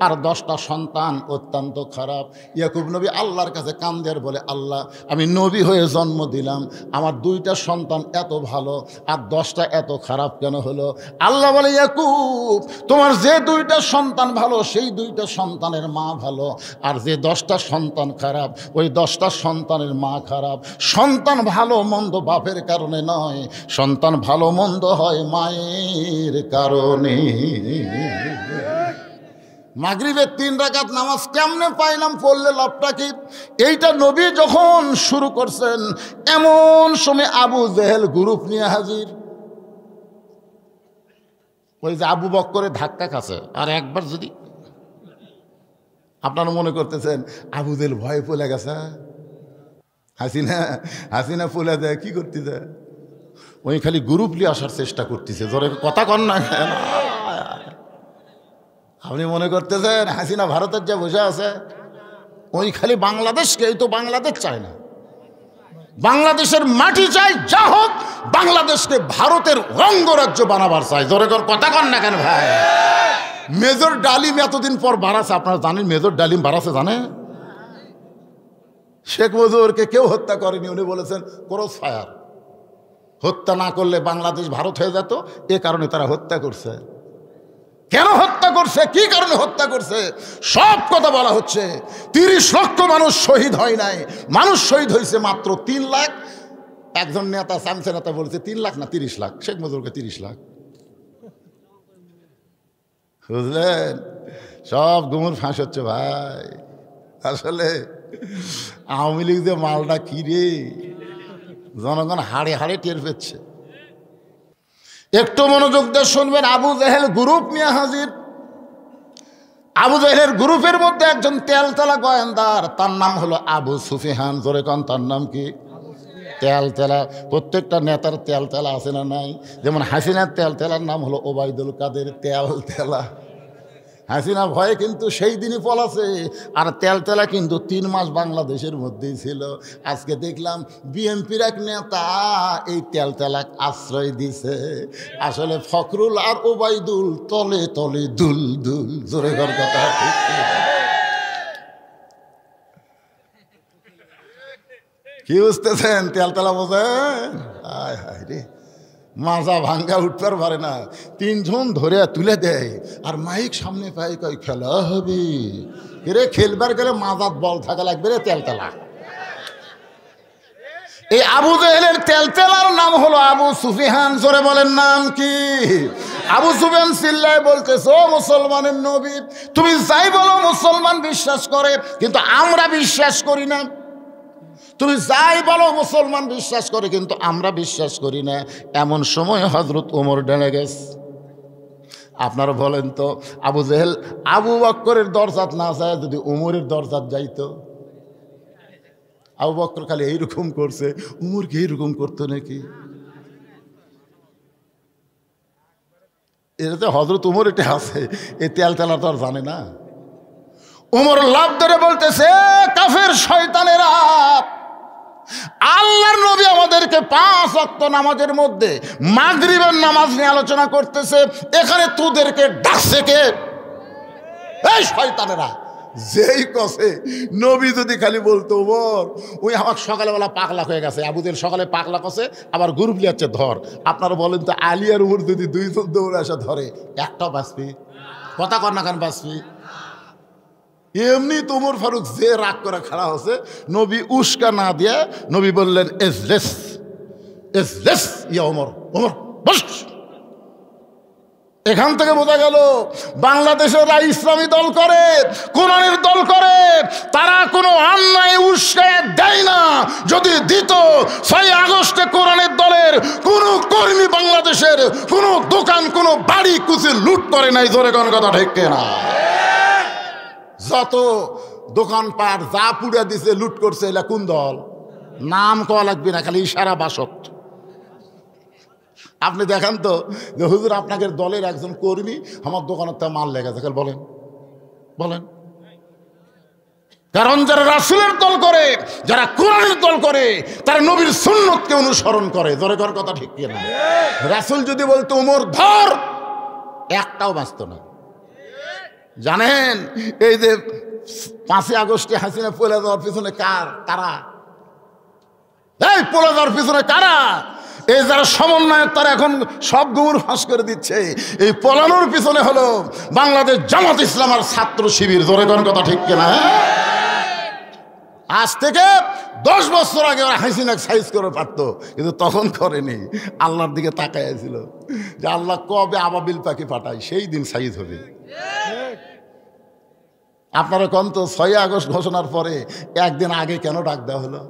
আর 10টা সন্তান অত্যন্ত খারাপ। ইয়াকুব নবী আল্লাহর কাছে কাঁদে আর বলে, আল্লাহ, আমি নবী হয়ে জন্ম দিলাম, আমার 2টা সন্তান এত ভালো আর 10টা এত খারাপ কেন হলো? আল্লাহ বলে, ইয়াকুব, তোমার যে 2টা সন্তান ভালো সেই 2টা সন্তানের মা ভালো, আর যে 10টা সন্তান খারাপ ওই 10টা সন্তানের মা খারাপ। সন্তান ভালো মন্দ বাপের কারণে নয়, সন্তান ভালো মন্দ হয় মায়ের কারণে। মাগরিবের 3 রাকাত নামাজ কেমনে পাইলাম, পড়লে লাভটা কি? এইটা নবী যখন শুরু করছেন, এমন সময় আবু জেহেল গ্রুপ নিয়ে হাজির। ওই যে আবু বক্করের ধাক্কা খাচ্ছে, আর একবার যদি আপনারা মনে করতেছেন আবু জেহেল ভয় পড়ে গেছে, হাসিনা ফুলে দেয়, কি করতে দেয়? ওই খালি গ্রুপ নিয়ে আসার চেষ্টা করতেছে। ধরে কথা কন না, আপনি মনে করতেছেন হাসিনা ভারতের যে বসে আছে, ওই খালি বাংলাদেশকে, এই তো বাংলাদেশ চায় না, বাংলাদেশের মাটি চাই, যা হোক বাংলাদেশকে ভারতের অঙ্গরাজ্য বানাবার চাই। ধরে কথা কন না কেন ভাই? মেজর ডালিম এতদিন পর বাড়াছে, আপনারা জানেন মেজর ডালিম বাড়াছে, জানে? শেখ মুজিবুরকে কেউ হত্যা করেনি, উনি বলেছেন ক্রস ফায়ার, হত্যা না করলে বাংলাদেশ ভারত হয়ে যেত, এ কারণে তারা হত্যা করছে। কেন হত্যা করছে, কি কারণে হত্যা করছে, সব কথা বলা হচ্ছে। 30 লক্ষ মানুষ শহীদ হয় নাই, মানুষ শহীদ হয়েছে মাত্র 3 লাখ। একজন নেতা, সামসে নেতা বলেছে 3 লাখ না 30 লাখ, শেখ মুজিবুরকে 30 লাখ। বুঝলেন? সব গুমুর ফাঁস হচ্ছে ভাই। আসলে আওয়ামী লীগ যে মালটা কি রে, জনগণ হাড়ে হাড়ে টের পেচ্ছে। একটু মনোযোগ দিয়ে শুনবেন। আবু জেহেল গ্রুপ নিয়ে হাজির। আবু জেহেলের গ্রুপের মধ্যে একজন তেলতেলা গোয়েন্দার, তার নাম হলো আবু সুফিয়ান। জোরে কন, তার নাম কি? তেলতেলা। প্রত্যেকটা নেতার তেলতেলা আছে না নাই? যেমন হাসিনার তেলতেলার নাম হলো ওবায়দুল কাদের তেলতেলা। হাসিনা ভয়ে কিন্তু সেই দিনই পলাছে, আর তেলতেলা কিন্তু 3 মাস বাংলাদেশের মধ্যেই ছিল। আজকে দেখলাম বিএনপির এক নেতা এই তেলতেলাক আশ্রয় দিছে। আসলে ফখরুল আর ওবায়দুল তলে তলে দুল দুল, জোরে ঘর কথা। কি বুঝতেছেন? তেলতেলা বোঝেন? হায় হায় রে, মাজা ভাঙ্গা উঠতে পারে না, 3 জন ধরে তুলে দেয়, আর মাইক সামনে পাই কই খেলা হবে রে, খেলবার গেলে মাজাত বল থাকা লাগবে রে। তেলতেলা, এই আবু জেহেলের তেলতেলার নাম হলো আবু সুফিয়ান। জোরে বলেন নাম কি? আবু সুফিয়ান চিল্লায় বলতেছে, ও মুসলমানের নবী, তুমি যাই বলো মুসলমান বিশ্বাস করে, কিন্তু আমরা বিশ্বাস করি না। তুমি যাই বলো মুসলমান বিশ্বাস করে, কিন্তু আমরা বিশ্বাস করি না। এমন সময় হযরত ওমর ডেলে গেছে। আপনারা বলেন তো, আবু জেহেল আবু বকরের দরজাত না যায়, যদি ওমরের দরজাত যাইতো? আবু বকর খালি এইরকম করছে, উমর কি এইরকম করতো নাকি? এটাতে হযরত উমর এটা আছে, এই তেলতেলা তো আর জানে না। উমর লাভ ধরে বলতেছে, কাফের শয়তানেরা, আল্লাহর নবী আমাদেরকে 5 ওয়াক্ত নামাজের মধ্যে মাগরিবের নামাজ নিয়ে আলোচনা করতেছে, এখানে তোদেরকে ডাকছে কে? এই শয়তানেরা। যেই কসে নবী যদি খালি বলতো, ওমর ওই আমার সকালবেলা পাগলা হয়ে গেছে, আবুদের সকালে পাগলা কসে, আবার গ্রুপ লিয়াচ্ছে ধর। আপনারা বলেন তো, আলী আর উমর যদি 2 জন দৌড়ে আসা ধরে, একটাও বাঁচবি? কথা কর না, কেন বাঁচবি? এমনি তোমর ফারুক যে রাগ করে খাড়া হচ্ছে, নবী উস্কা না দিয়ে নবী বললেন, এজলেস এজলেস ইয়া ওমর, ওমর বস। এখান থেকে বোঝা গেল বাংলাদেশের ইসলামী দল করে, কোরআনের দল করে, তারা কোনো অন্যায় উস্কায় দেয় না। যদি দিত, 6 আগস্টে কোরআনের দলের কোনো কর্মী বাংলাদেশের কোনো দোকান, কোনো বাড়ি কুচি লুট করে নাই। জোরে কোন কথা ঠিক না? যত দোকানপাট যা পুড়ে দিছে, লুট করছে, এলা কোন দল? নাম কওয়া লাগবে না, খালি ইশারা বাসত। আপনি দেখেন তো যে হুজুর আপনাকে দলের একজন কর্মী আমার দোকানের তা মাল লেগেছে, বলেন বলেন। কারণ যারা রাসূলের দল করে, যারা কোরআনের দল করে, তারা নবীর সুন্নতকে অনুসরণ করে। জোরে কর কথা ঠিক কি না? রাসূল যদি বলতো ওমর ধর, একটাও বাঁচত না। জানেন এই যে 5 আগস্টে হাসিনা পলে যাওয়ার পিছনে কারা? এই পলে যাওয়ার পিছনে কারা? এই যারা সমন্বয়ক, তারা এখন সব গুমর ফাঁস করে দিচ্ছে। এই পলানোর পিছনে হলো বাংলাদেশ জামাত ইসলাম আর ছাত্র শিবির। জোরে কোন কথা ঠিক কিনা? আজ থেকে 10 বছর আগে ওরা হাসিনা সাইজ করে পারতো, কিন্তু তখন করেনি। আল্লাহর দিকে তাকাইছিল যে আল্লাহ কবে আবাবিল পাখি পাঠায়, সেই দিন সাইজ হবে। আপনারা কোন তো 6 আগস্ট ঘোষণার পরে একদিন আগে কেন ডাক দেওয়া হলো?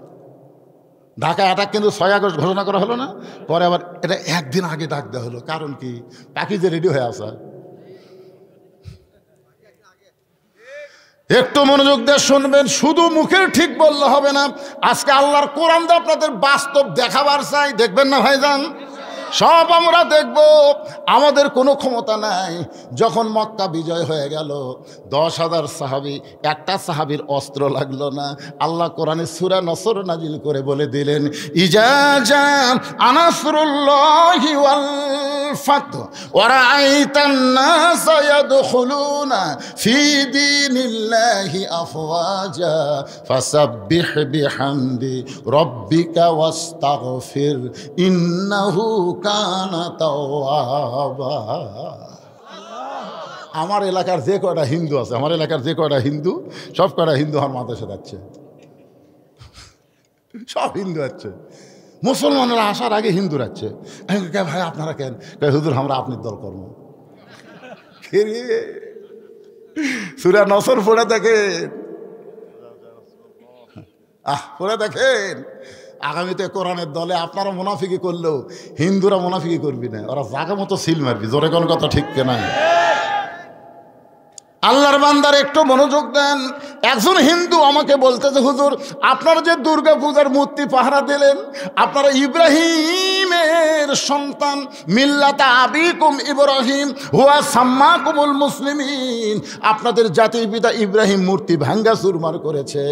ঢাকা অ্যাটাক কিন্তু 6 আগস্ট ঘোষণা করা হলো না, পরে আবার এটা একদিন আগে ডাক দেওয়া হলো। কারণ কি? পাখি যে রেডি হয়ে আসা। একটু মনোযোগ দিয়ে শুনবেন, শুধু মুখের ঠিক বললে হবে না। আজকে আল্লাহর কোরআন দিয়ে আপনাদের বাস্তব দেখাবার চাই, দেখবেন না ভাইজান? সব আমরা দেখব। আমাদের কোনো ক্ষমতা নাই। যখন মক্কা বিজয় হয়ে গেল, 10,000 সাহাবী, একটা সাহাবীর অস্ত্র লাগলো না। আল্লাহ কোরআনে সূরা নসর নাজিল করে বলে দিলেন, ইজা জা আনাসরুল্লাহি ওয়াল ফাত ওয়া রাআইতান নাসা ইয়াদখুলুনা ফি দীনিল্লাহি আফওয়াজা ফাসাব্বিহ বিহামদি রাব্বিকা ওয়াস্তাগফির ইন্নাহু কানা তাওয়াবা। আমার এলাকার যে কয়টা হিন্দু আছে, আমার এলাকার যে কয়টা হিন্দু, সব কয়টা হিন্দু আমার মাদ্রাসা যাচ্ছে, সব হিন্দু আছে। মুসলমানরা আসার আগে হিন্দু যাচ্ছে। ভাই আপনারা কেন? হুজুর আমরা আপনার দল কর্ম। সূরা নসর পড়ে দেখেন, পড়ে দেখেন। আগামীতে কোরআনের দলে আপনারা মুনাফিকি করলেও হিন্দুরা মুনাফিকি করবি না, ওরা জায়গা মতো সিল মারবি। জোরে কোন কথা ঠিক কিনা? আল্লাহর বান্দার একটু মনোযোগ দেন। একজন হিন্দু আমাকে বলতেছে, হুজুর আপনারা যে দুর্গা পূজার মূর্তি পাহারা দিলেন, আপনারা ইব্রাহিমের ইব্রাহিমের সন্তান, মিল্লাতা আবিকুম ইব্রাহিম হুয়া সাম্মাকুমুল মুসলিমিন। আপনাদের জাতির পিতা ইব্রাহিম মূর্তি ভাঙ্গা চুরমার করেছে,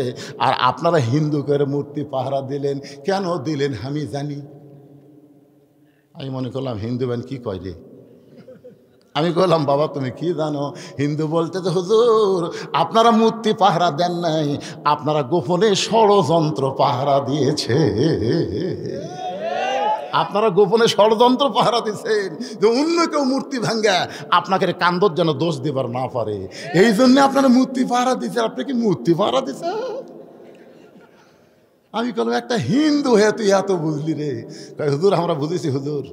আর আপনারা হিন্দুকের মূর্তি পাহারা দিলেন। কেন দিলেন আমি জানি। আমি মনে করলাম হিন্দু বেন কি কয় রে। আমি বললাম বাবা তুমি কি জানো। হিন্দু বলতে তো হুজুর আপনারা মূর্তি পাহারা দেন নাই, আপনারা গোপনে ষড়যন্ত্র পাহারা দিয়েছে। আপনারা গোপনে ষড়যন্ত্র পাহারা দিচ্ছেন যে অন্য কেউ মূর্তি ভাঙ্গা আপনাকে কান্দর যেন দোষ দিবার না পারে, এই জন্য আপনারা মূর্তি পাহারা দিচ্ছেন। আপনি কি মূর্তি পাহারা দিচ্ছেন? আমি বললাম একটা হিন্দু হয়ে তুই এত বুঝলি রে। হুজুর আমরা বুঝেছি হুজুর।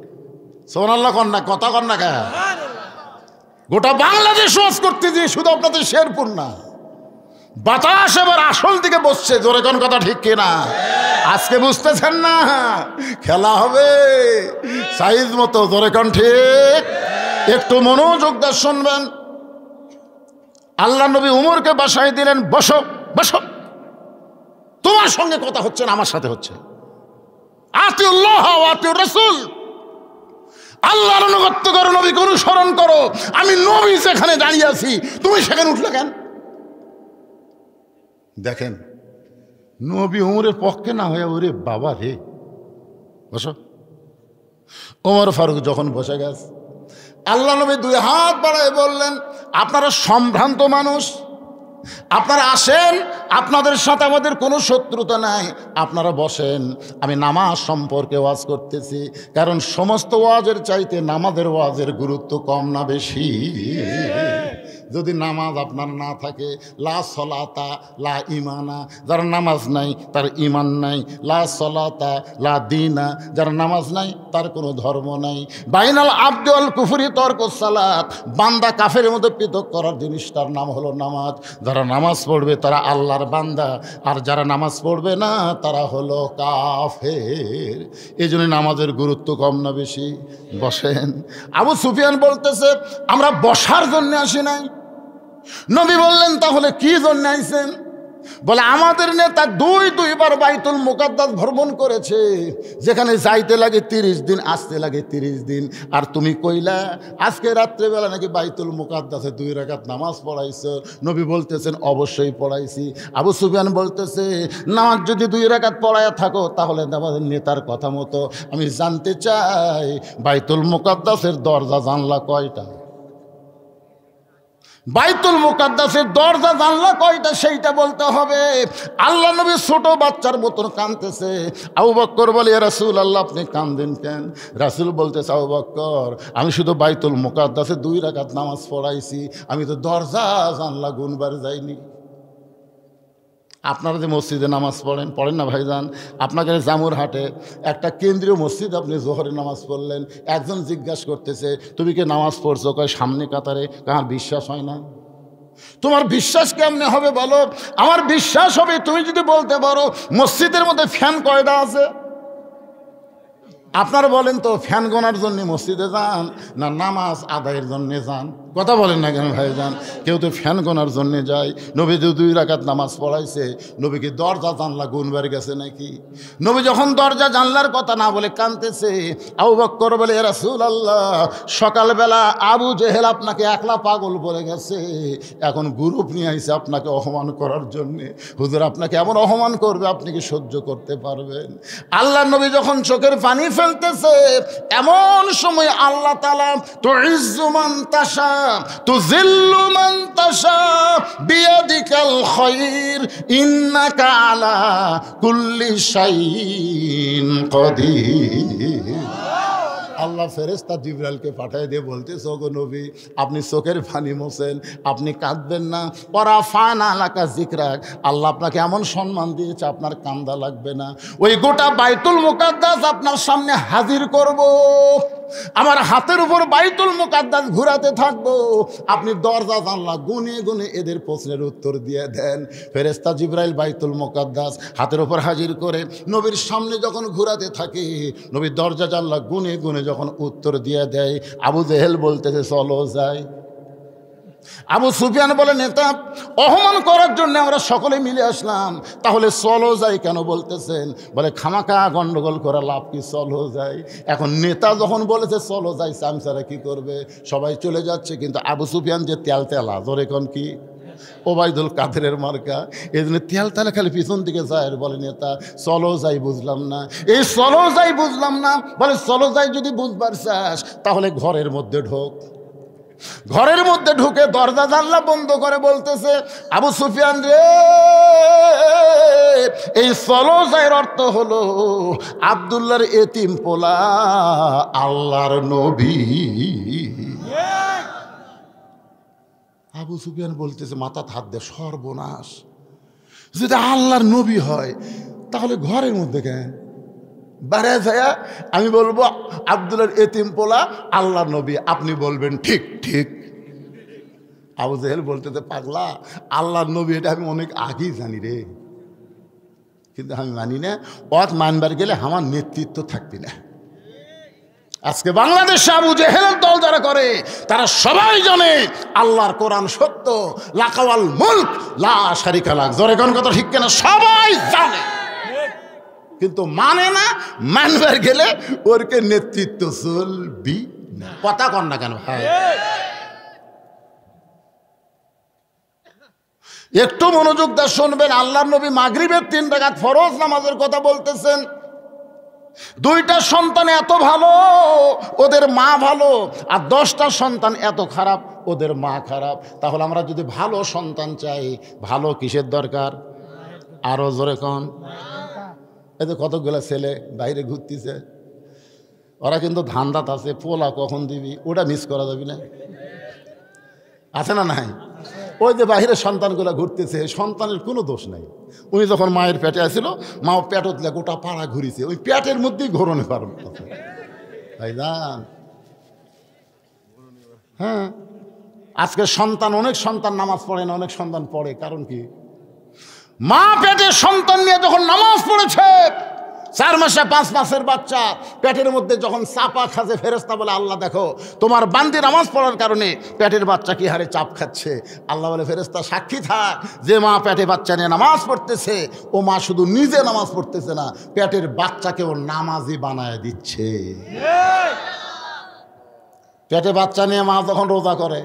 সোনাল্লাহ কন্যা কথা কন্যা কা গোটা বাংলাদেশ ওয়াজ করতে দিয়ে শুধু আপনাদের শেরপুর না, বাতাস এবার আসল দিকে বসছে। জোরে কোন কথা ঠিক কিনা? আজকে বুঝতেছেন না, খেলা হবে সাইজ মতো। জোরে কোন ঠিক? একটু মনোযোগ দিয়ে শুনবেন। আল্লাহ নবী উমরকে বাসায় দিলেন, বসো বসো, তোমার সঙ্গে কথা হচ্ছে না, আমার সাথে হচ্ছে। আতিউল্লাহ ওয়া আতিউর রাসূল, আল্লাহর অনুগত্য করো, নবীকে অনুসরণ করো। আমি নবী যেখানে দাঁড়িয়ে আছি তুমি সেখানে উঠলে কেন? দেখেন নবী উমরের পক্ষে না হয়ে ওরে বাবা রে বসো। ওমর ফারুক যখন বসে গেছে, আল্লাহ নবী দুই হাত বাড়ায় বললেন, আপনারা সম্ভ্রান্ত মানুষ, আপনারা আসেন, আপনাদের সাথে আমাদের কোনো শত্রুতা নাই, আপনারা বসেন। আমি নামাজ সম্পর্কে ওয়াজ করতেছি, কারণ সমস্ত ওয়াজের চাইতে নামাজের ওয়াজের গুরুত্ব কম না বেশি? যদি নামাজ আপনার না থাকে, লা সলাতা লা ইমানা, যার নামাজ নাই তার ইমান নাই। লা সলাতা লা দিনা, যার নামাজ নাই তার কোনো ধর্ম নাই। বাইনাল আবদি ওয়াল কুফরি তরকুস সালাত, বান্দা কাফের মধ্যে পৃথক করার জিনিসটার নাম হলো নামাজ। যারা নামাজ পড়বে তারা আল্লাহর বান্দা, আর যারা নামাজ পড়বে না তারা হলো কাফের। এই জন্য নামাজের গুরুত্ব কম না বেশি? বসেন। আবু সুফিয়ান বলতেছে আমরা বসার জন্য আসি নাই। নবী বললেন তাহলে কি জন্য আইছেন? বলে আমাদের নেতা দুইবার বাইতুল মুকাদ্দাস ভ্রমণ করেছে, যেখানে যাইতে লাগে 30 দিন, আসতে লাগে 30 দিন। আর তুমি কইলা আজকে রাত্রেবেলা নাকি বাইতুল মুকাদ্দাসে 2 রাকাত নামাজ পড়াইছো। নবী বলতেছেন অবশ্যই পড়াইছি। আবু সুফিয়ান বলতেছে নামাজ যদি 2 রাকাত পড়ায়া থাকো তাহলে আমাদের নেতার কথা মতো আমি জানতে চাই বাইতুল মুকাদ্দাসের দরজা জানলা কয়টা? বাইতুল মুকাদ্দাসের দরজা জানলা কয়টা সেইটা বলতে হবে। আল্লাহ নবী ছোট বাচ্চার মতন কাঁদতেছে। আবু বকর বলে ইয়া রাসূলুল্লাহ আপনি কাঁদেন কেন? রাসূল বলতেছে আবু বকর আমি শুধু বাইতুল মুকাদ্দাসে 2 রাকাত নামাজ পড়াইছি, আমি তো দরজা জানলা গুনবার যাইনি। আপনারা যে মসজিদে নামাজ পড়েন না ভাইজান, আপনাকে জামুরহাটে একটা কেন্দ্রীয় মসজিদ আপনি জোহরে নামাজ পড়লেন, একজন জিজ্ঞাসা করতেছে তুমি কি নামাজ পড়ছো? কয় সামনে কাতারে। কার বিশ্বাস হয় না? তোমার বিশ্বাস কেমনে হবে বলো? আমার বিশ্বাস হবে তুমি যদি বলতে পারো মসজিদের মধ্যে ফ্যান কয়টা আছে। আপনারা বলেন তো ফ্যান গোনার জন্য মসজিদে যান না নামাজ আদায়ের জন্যে যান? কথা বলেন না কেন ভাইজান? কেউ তো ফ্যান গোনার জন্যে যায়। নবী যে 2 রাকাত নামাজ পড়াইছে, নবী কি দরজা জানলা গুনবার গেছে নাকি? নবী যখন দরজা জানলার কথা না বলে কাঁদতেছে, আবু বকর বলে ইয়া রাসূলুল্লাহ সকালবেলা আবু জেহেল আপনাকে একলা পাগল বলে গেছে, এখন গ্রুপ নিয়ে আইছে আপনাকে অপমান করার জন্যে। হুজুর আপনাকে এমন অপমান করবে আপনি কি সহ্য করতে পারবেন? আল্লাহ নবী যখন চোখের পানি ফেলতেছে, এমন সময় আল্লাহ তাআলা তুইজ্জু মান তাশা তুযিল্লু মান তাশা বিয়াদিকাল খায়র ইন্নাকা আলা কুল্লি শাইইন কাদির। আল্লাহ ফেরেশতা জিবরাইলকে পাঠিয়ে দিয়ে বলতেছে ওগো নবী আপনি চোখের পানি মোছেন, আপনি কাঁদবেন না। ওয়ারাফানা লাকা যিকরাক, আল্লাহ আপনাকে এমন সম্মান দিয়েছে আপনার কান্দা লাগবে না। ওই গোটা বাইতুল মুকাদ্দাস আপনার সামনে হাজির করব, আমার হাতের উপর বাইতুল মুকাদ্দাস ঘুরাতে থাকবো, আপনি দরজা জানলা গুনে গুনে এদের প্রশ্নের উত্তর দিয়ে দেন। ফেরেশতা জিবরাইল বাইতুল মুকাদ্দাস হাতের উপর হাজির করে নবীর সামনে যখন ঘুরাতে থাকে, নবীর দরজা জানলা গুনে গুনে যখন উত্তর দিয়ে দেয়, আবু জেহেল বলতেছে চলো যাই। আবু সুফিয়ান বলে, নেতা অপমান করার জন্য আমরা সকলে মিলে আসলাম, তাহলে চলো যাই কেন বলতেছেন? বলে, খামাকা গন্ডগোল করা লাভ কি, চলো যাই। এখন নেতা যখন বলেছে চলো যাই, চামচারা কি করবে? সবাই চলে যাচ্ছে, কিন্তু আবু সুফিয়ান যে তেলা জোরে কোন কি ওবায়দুল কাদেরের মার্কা, এই জন্য তেলে খালি পিছন দিকে যায় আর বলে, নেতা চলো যাই বুঝলাম না। এই চলো যাই বুঝলাম না বলে, চলো যাই যদি বুঝবার চাস তাহলে ঘরের মধ্যে ঢোক। ঘরের মধ্যে ঢুকে দরজা জানলা বন্ধ করে বলতেছে, আবু সুফিয়ান রে, এই চলো যাইয়ের অর্থ হলো আব্দুল্লাহর এতিম পোলা আল্লাহর নবী। আবু সুফিয়ান বলতেছে, মাথা হাত দে, সর্বনাশ, যদি আল্লাহর নবী হয় তাহলে ঘরের মধ্যে কেন? বাইরে যায় আমি বলবো আব্দুল্লাহর এতিম পোলা আল্লাহর নবী, আপনি বলবেন ঠিক ঠিক। আবু জেহেল বলতেছে, পাগলা, আল্লাহর নবী এটা আমি অনেক আগেই জানি রে, কিন্তু আমি মানি না। অত মানবার গেলে আমার নেতৃত্ব থাকবি না। আজকে বাংলাদেশে আবু জেহেলের দল যারা করে তারা সবাই জানে আল্লাহর কোরআন সত্য, লাকাওয়াল মুলক লা শারিকা লাহ, জোরে কোন কথা ঠিক কিনা? সবাই জানে, কিন্তু মানে না। মানবার গেলে ওরকে নেতৃত্ব চলবি না। কথা কন না কেন ভাই? একটু মনোযোগ দিয়ে শুনবেন। আল্লাহর নবী মাগরিবের 3 রাকাত ফরজ নামাজের কথা বলতেছেন। 2টা সন্তান এত ভালো, ওদের মা ভালো, আর 10টা সন্তান এত খারাপ, ওদের মা খারাপ। তাহলে আমরা যদি ভালো সন্তান চাই, ভালো কিসের দরকার? আরো জোরে কোন? এতে কতগুলো ছেলে বাইরে ঘুরতেছে, ওরা কিন্তু ধান্দাত আছে, পোলা কখন দিবি ওটা মিস করা যাবি না, আছে না নাই? ওই যে বাহিরের সন্তানগুলো ঘুরতেছে, সন্তানের কোনো দোষ নাই। উনি যখন মায়ের পেটে আসছিল, মা পেটত দিলে গোটা পাড়া ঘুরিছে, ওই পেটের মধ্যেই ঘোরণে পারবে ভাই জান। হ্যাঁ, আজকে সন্তান, অনেক সন্তান নামাজ পড়ে না, অনেক সন্তান পড়ে, কারণ কি? মা পেটে সন্তান নিয়ে যখন নামাজ পড়েছে, 4 মাসে 5 মাসের বাচ্চা পেটের মধ্যে যখন চাপা খাচ্ছে, ফেরেশতা বলে, আল্লাহ দেখো তোমার বান্দি নামাজ পড়ার কারণে পেটের বাচ্চা কি হারে চাপ খাচ্ছে। আল্লাহ বলে, ফেরেশতা সাক্ষী থাক, যে মা পেটে বাচ্চা নিয়ে নামাজ পড়তেছে, ও মা শুধু নিজে নামাজ পড়তেছে না, পেটের বাচ্চাকেও নামাজি বানায় দিচ্ছে। পেটে বাচ্চা নিয়ে মা যখন রোজা করে,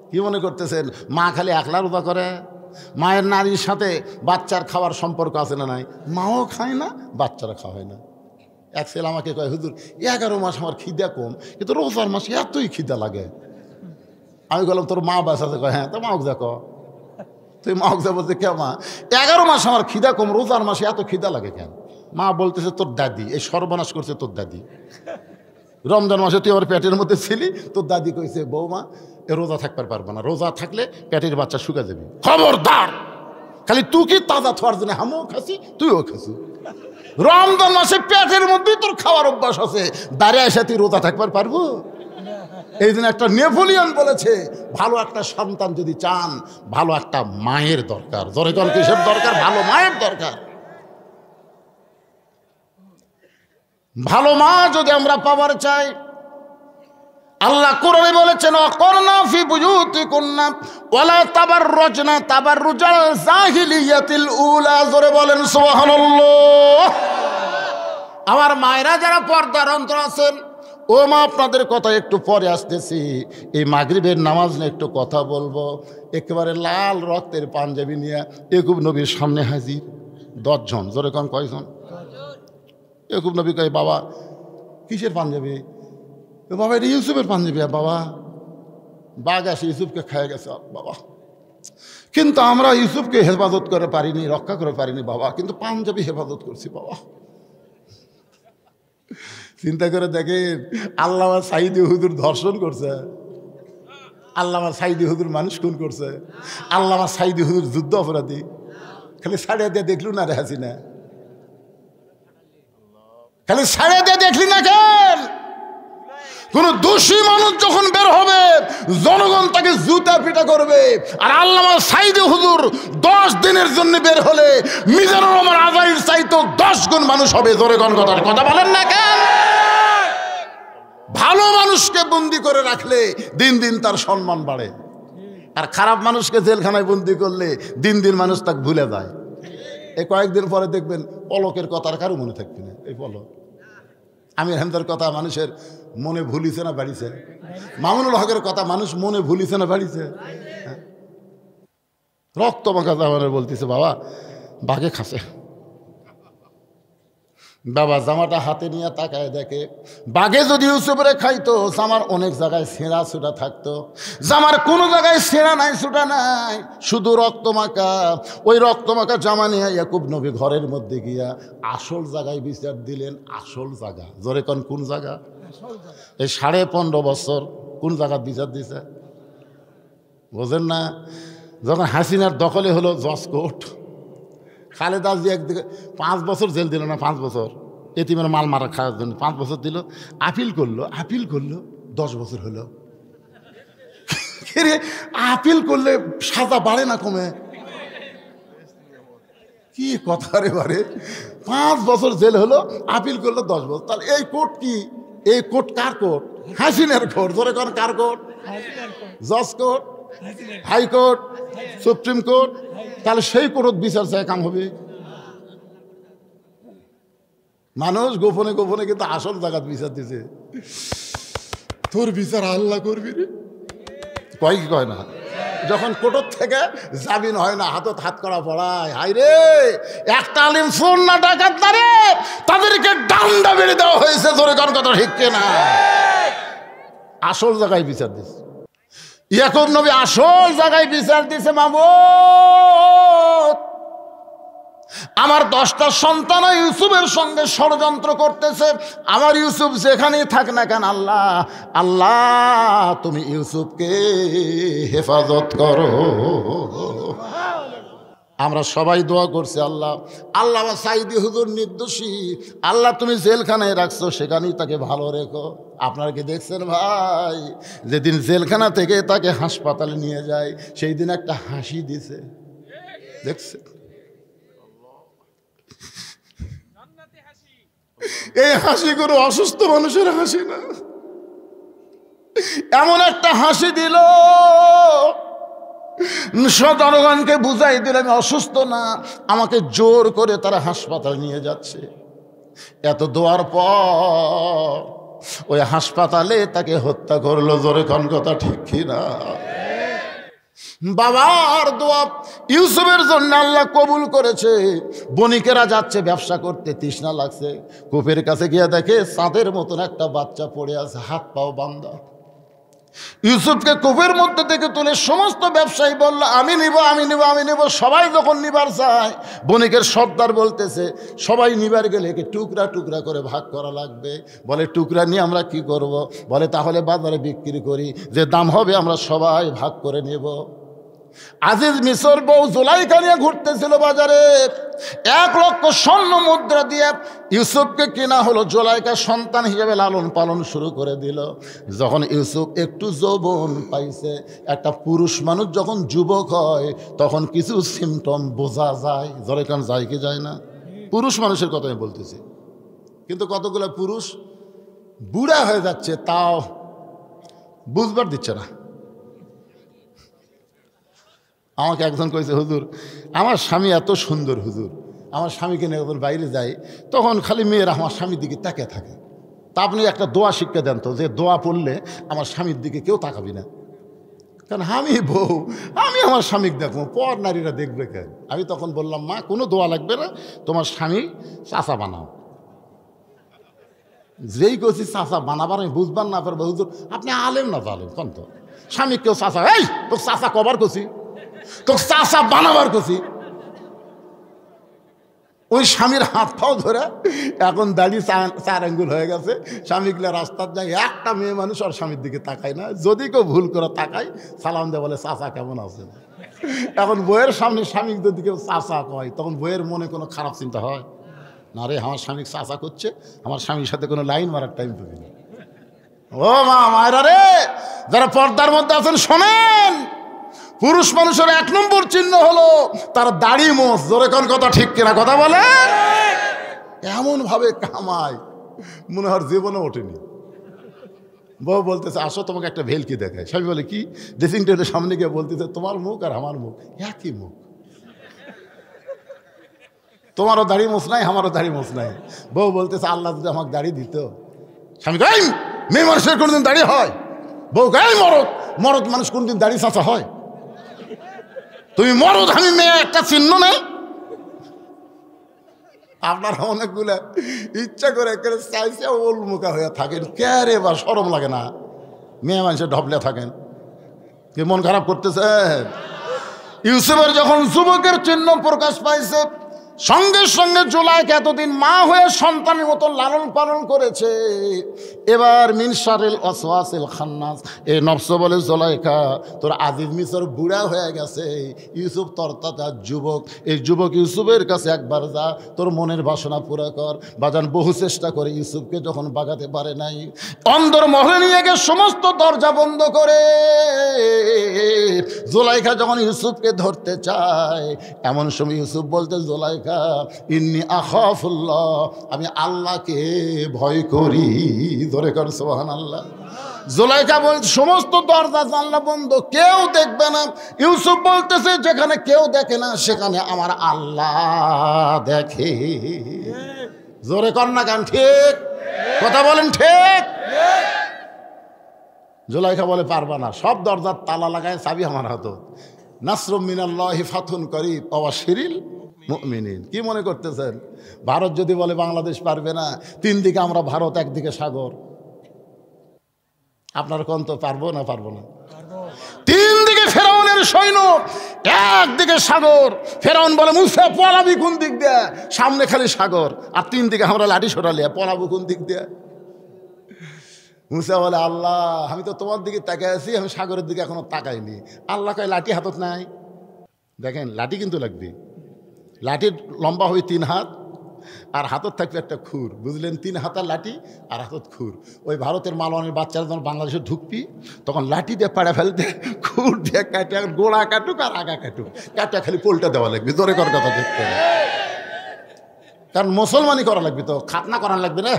কি মনে করতেছেন মা খালি একলা রোজা করে? মায়ের নারীর সাথে বাচ্চার খাওয়ার সম্পর্ক আছে না নাই? মাও খায় না, বাচ্চারা খাওয়ায় না। এক ছেলে আমাকে কয়, হুজুর 11 মাস আমার খিদা কম, কিন্তু রোজার মাসে এতই খিদা লাগে। আমি বললাম, তোর মা বাসাতে? কয়, হ্যাঁ। তো মাওক দেখো, তুই মাওক যা বলতে, কে মা? 11 মাস আমার খিদা কম, রোজার মাসে এত খিদা লাগে কেন? মা বলতেছে, তোর দাদি এই সর্বনাশ করছে, তোর দাদি। রমজান মাসে তুই আমার পেটের মধ্যে ছিলি, তোর দাদি কইছে, বৌমা এ রোজা থাকতে পারবো না, রোজা থাকলে পেটের বাচ্চা শুকা যাবে। খবরদার, খালি তুই কি তাজা থাকার জন্য আমিও খাসি, তুইও খাসি। রমজান মাসে পেটের মধ্যেই তোর খাওয়ার অভ্যাস আছে, দাঁড়িয়ে এসে তুই রোজা থাকতে পারবো? এই জন্য একটা নেপোলিয়ন বলেছে, ভালো একটা সন্তান যদি চান, ভালো একটা মায়ের দরকার। জোরে কোন কিসের দরকার? ভালো মায়ের দরকার। ভালো মা যদি আমরা পাওয়ার চাই, আল্লাহ কোরআনে বলেছেন, অকরনা ফি বুয়ুতিকুন্না ওয়ালা তাবাররুজনা তাবাররুজাল জাহিলিয়াতিল উলা। জোরে বলেন সুবহানাল্লাহ। আমার মায়েরা যারা পর্দার অন্তর আছেন, ও মা, আপনাদের কথা একটু পরে আসতেছি। এই মাগরিবের নামাজ নিয়ে একটু কথা বলবো। একেবারে লাল রক্তের পাঞ্জাবি নিয়ে ইয়াকুব নবীর সামনে হাজির 10 জন। জোরে কোন কয়জন? ইয়াকুব নবী কয়, বাবা কিসের পাঞ্জাবি? বাবা এটা ইউসুফের পাঞ্জাবি। বাবা বাঘ আসে ইউসুফকে খেয়ে গেছে বাবা, কিন্তু আমরা ইউসুফকে হেফাজত করে পারিনি, রক্ষা করে পারিনি বাবা, কিন্তু পাঞ্জাবি হেফাজত করছি বাবা। চিন্তা করে দেখেন, আল্লামা সাইদি হুজুর ধর্ষণ করছে, আল্লামা সাইদি হুজুর মানুষ খুন করছে, আল্লামা সাইদি হুজুর যুদ্ধ অপরাধী। খালি ছাড়িয়ে দিয়ে দেখলু না রে হাসিনা? খালি ছাড়িয়ে দিয়ে দেখলি না কেন? কোন দোষী মানুষ যখন বের হবে, জনগণ তাকে জুতা পিটা করবে। আর আল্লামা সাইদি হুজুর 10 দিনের জন্য বের হলে মিজানুর রহমান আজহারীর চাইতো 10 গুণ মানুষ হবে। জোরে কোন কথা বলেন না কেন? ভালো মানুষকে বন্দি করে রাখলে দিন দিন তার সম্মান বাড়ে। আর খারাপ মানুষকে জেলখানায় বন্দি করলে দিন দিন মানুষ তাকে ভুলে যায়। এই কয়েকদিন পরে দেখবেন পলকের কথা আর কারো মনে থাকবে না। এই পলক আমির হামদার কথা মানুষের মনে ভুলিছে না বাড়িছে? মামুনুল হকের কথা মানুষ মনে ভুলিছে না বাড়িছে? রক্ত মাখা জামানের বলতেছে বাবা বাঘে খাসে। বাবা জামাটা হাতে নিয়ে তাকায় দেখে বাঘে যদি ইউসুফরে খাইতো জামার অনেক জায়গায় ছেঁড়া ছুটা থাকতো, জামার কোনো জায়গায় ছেঁড়া নাই ছুটা নাই, শুধু রক্তমাখা। ওই রক্তমাখা জামা নিয়ে ইয়াকুব নবী ঘরের মধ্যে গিয়া আসল জায়গায় বিচার দিলেন। আসল জায়গা জোরে কোন জায়গা? এই 15.5 বছর কোন জায়গা বিচার দিছে বোঝেন না? যখন হাসিনার দখলে হলো জজ কোর্ট, খালেদা জি একদিকে 5 বছর জেল দিল না, 5 বছর এতিমের মাল মারা খাওয়ার জন্য 5 বছর দিল। আপিল করলো 10 বছর হলো। আপিল করলে সাজা বাড়ে না কমে? কি কথা রে বারে, 5 বছর জেল হলো, আপিল করলো 10 বছর। তাহলে এই কোর্ট কি? এই কোর্ট কার কোর্ট? হাসিনার কোর্ট। ধরে কোন কার কোর্ট? জজ কোর্ট, হাইকোর্ট, সুপ্রিম কোর্ট। তাহলে সেই কোর্ট বিচার চায় কাম হবে? মানুষ গোপনে গোপনে কিন্তু আসল জায়গা বিচার দিছে। তোর বিচার আল্লাহ করবি রে, কয় কি কয় না? যখন কোর্ট থেকে জামিন হয় না, হাতত হাত করা পড়ায়, হাই রে একটা আলিম ফোন না ডাকাত না রে, তাদেরকে ডান্ডা বেড়ে দেওয়া হয়েছে। ধরে কোন কথা ঠিক না? আসল জায়গায় বিচার দিছে ইয়াকুব নবী, আসল জায়গায় বিচার দিছে। মামুদ আমার 10টা সন্তান ইউসুফের সঙ্গে ষড়যন্ত্র করতেছে। আমার ইউসুফ যেখানেই থাক না কেন, আল্লাহ আল্লাহ তুমি ইউসুফকে হেফাজত করো। আমরা সবাই দোয়া করছি আল্লাহ আল্লাহ সাইদি হুজুর নির্দোষী, আল্লাহ তুমি জেলখানায় রাখছো সেখানেই তাকে ভালো রেখো। আপনারা কি দেখছেন ভাই, যেদিন জেলখানা থেকে তাকে হাসপাতালে নিয়ে যায় সেই দিন একটা হাসি দিছে, দেখছেন? এই হাসি কোনো অসুস্থ মানুষের হাসি না, এমন একটা হাসি দিল জনগণকে বুঝাই দিল আমি অসুস্থ না, আমাকে জোর করে তারা হাসপাতালে নিয়ে যাচ্ছে। এত দোয়ার পর ওই হাসপাতালে তাকে হত্যা করলো। জোরে কোন কথা ঠিক কিনা? বাবার দোয়া ইউসুফের জন্য আল্লাহ কবুল করেছে। বণিকেরা যাচ্ছে ব্যবসা করতে, তৃষ্ণা লাগছে, কূপের কাছে গিয়ে দেখে চাঁদের মতন একটা বাচ্চা পড়ে আছে, হাত পাও বান্ধা। ইউসুফকে কূপের মধ্যে থেকে তুলে সমস্ত ব্যবসায়ী বলল আমি নিব আমি নিব আমি নিব। সবাই যখন নিবার চায়, বণিকের সর্দার বলতেছে সবাই নিবার গেলে একে টুকরা টুকরা করে ভাগ করা লাগবে। বলে টুকরা নিয়ে আমরা কি করব? বলে তাহলে বাজারে বিক্রি করি, যে দাম হবে আমরা সবাই ভাগ করে নেব। আজিজ মিশর বউ জুলাইখা নিয়ে ঘুরতেছিল বাজারে, 1 লক্ষ স্বর্ণ মুদ্রা দিয়ে ইউসুফকে কেনা হলো। জুলাইখা সন্তান হিসেবে লালন পালন শুরু করে দিল। যখন ইউসুফ একটু যৌবন পাইছে, একটা পুরুষ মানুষ যখন যুবক হয় তখন কিছু সিমটম বোঝা যায়। জলেখান যায় কি যায় না? পুরুষ মানুষের কথা আমি বলতেছি, কিন্তু কতগুলো পুরুষ বুড়া হয়ে যাচ্ছে তাও বুঝবার দিচ্ছে না। আমাকে একজন কইছে হুজুর আমার স্বামী এত সুন্দর, হুজুর আমার স্বামীকে নিয়ে যখন বাইরে যায় তখন খালি মেয়েরা আমার স্বামীর দিকে তাকিয়ে থাকে। তা আপনি একটা দোয়া শিক্ষা দেন তো, যে দোয়া পড়লে আমার স্বামীর দিকে কেউ তাকাবি না। কারণ আমি বউ, আমি আমার স্বামীকে দেখবো, পর নারীরা দেখবে কেন? আমি তখন বললাম মা কোনো দোয়া লাগবে না, তোমার স্বামী চাচা বানাও। যেই করছি চাচা বানাবার আমি বুঝবার না পারবো, হুজুর আপনি আলেম না জালেম কোন তো? স্বামী কেউ চাচা, এই তো চাচা কবার করছি, তো চাচা বানাবার করছি। ওই স্বামীর হাত পাও ধরে এখন দাঁড়িয়ে 4 আঙ্গুল হয়ে গেছে। স্বামীগুলো রাস্তার যায়, একটা মেয়ে মানুষ আর স্বামীর দিকে তাকায় না। যদি কেউ ভুল করে তাকায় সালাম দেয়, বলে চাচা কেমন আছে। এখন বইয়ের সামনে স্বামী যদি কেউ চাচা কয় তখন বইয়ের মনে কোনো খারাপ চিন্তা হয় না? রে আমার স্বামী চাচা করছে, আমার স্বামীর সাথে কোনো লাইন মারার টাইম পাবি না। ও মা মায়েরা রে, যারা পর্দার মধ্যে আছেন শোনেন, পুরুষ মানুষের 1 নম্বর চিহ্ন হলো তার দাড়ি মোছ। জোরে কোন কথা ঠিক কিনা? কথা বলে এমন ভাবে কামায় মনে হয় জীবনে ওঠেনি। বউ বলতেছে আসো তোমাকে একটা ভেলকি দেখায়। স্বামী বলে কি? ড্রেসিং টেবিলের সামনে গিয়ে বলতেছে তোমার মুখ আর আমার মুখ একই মুখ, তোমারও দাড়ি মোছ নাই আমারও দাড়ি মোছ নাই। বউ বলতেছে আল্লাহ যদি আমাকে দাড়ি দিত। স্বামী গাই মেয়ে মানুষের কোনোদিন দাড়ি হয়? বউ গাই মরদ, মরদ মানুষ কোনদিন দাড়ি চাচা হয়? তুমি মরদ আমি মেয়ে একটা চিহ্ন নেই। আপনারা অনেকগুলো ইচ্ছা করে চাইছে ওলমুখা হয়ে থাকেন, কে বা শরম লাগে না? মেয়ে মানুষের ঢপলে থাকেন, কি মন খারাপ করতেছে? ইউসুফের যখন যুবকের চিহ্ন প্রকাশ পাইছে, সঙ্গে সঙ্গে জুলাইখা এতদিন মা হয়ে সন্তানের মতো লালন পালন করেছে। এবার মিনশারিল ওয়াসওয়াসিল খান্নাস, এই নফস বলে জুলাইখা তোর আজিজ মিসর বুড়া হয়ে গেছে, ইউসুফ তোর তার যুবক, এই যুবক ইউসুফের কাছে একবার যা, তোর মনের বাসনা পুরা কর। বাজান বহু চেষ্টা করে ইউসুফকে যখন বাগাতে পারে নাই, অন্দর মহলে নিয়ে গিয়ে সমস্ত দরজা বন্ধ করে জুলাইখা যখন ইউসুফকে ধরতে চায়, এমন সময় ইউসুফ বলতে জুলাইখা ইন্নী আখাফুল্লাহ, আমি আল্লাহকে ভয় করি। ধরে কর সুবহানাল্লাহ। জুলাইখা বল সমস্ত দরজা জানলা বন্ধ, কেউ দেখবে না। ইউসুফ বলতেছে যেখানে কেউ দেখে না সেখানে আমার আল্লাহ দেখে। জোরে কর না গান, ঠিক কথা বলেন, ঠিক? জুলাইখা বলে পারবা না, সব দরজার তালা লাগায় চাবি আমার হাতে। নাসরুম মিনাল্লাহি ফাতুন করিব ওয়াবাশশিরিল মুমিনিন। কি মনে করতেছেন ভারত যদি বলে বাংলাদেশ পারবে না? তিন দিকে আমরা ভারত, একদিকে সাগর। আপনার কোন তো পারবো না? পারবো না। তিন দিকে ফেরাউনের সৈন্য, একদিকে সাগর। ফেরাউন বলে মুসা পলাবি কোন দিক দিয়ে? সামনে খালি সাগর, আর তিন দিকে আমরা লাঠি সরালে পলাবো কোন দিক দিয়ে? মুসা বলে আল্লাহ আমি তো তোমার দিকে তাকাই আছি, আমি সাগরের দিকে এখনো তাকাইনি। আল্লাহ কয় লাঠি হাতত নাই। দেখেন লাঠি কিন্তু লাগবে, লাঠির লম্বা হয়ে 3 হাত, আর হাতত থাকবে একটা খুর, বুঝলেন? 3 হাতার লাঠি আর হাতত খুর। ওই ভারতের মালওয়ানের বাচ্চারা যখন বাংলাদেশে ঢুকবি তখন লাঠি দিয়ে পাড়া ফেলতে, খুর দিয়ে কাটে, গোড়া কাটুক আর আগা কাটুক, কাটা খালি পোলটা দেওয়া লাগবে। জোরে কর কথা দেখতে, কারণ মুসলমানই করা লাগবে, তো খাতনা করা লাগবে না।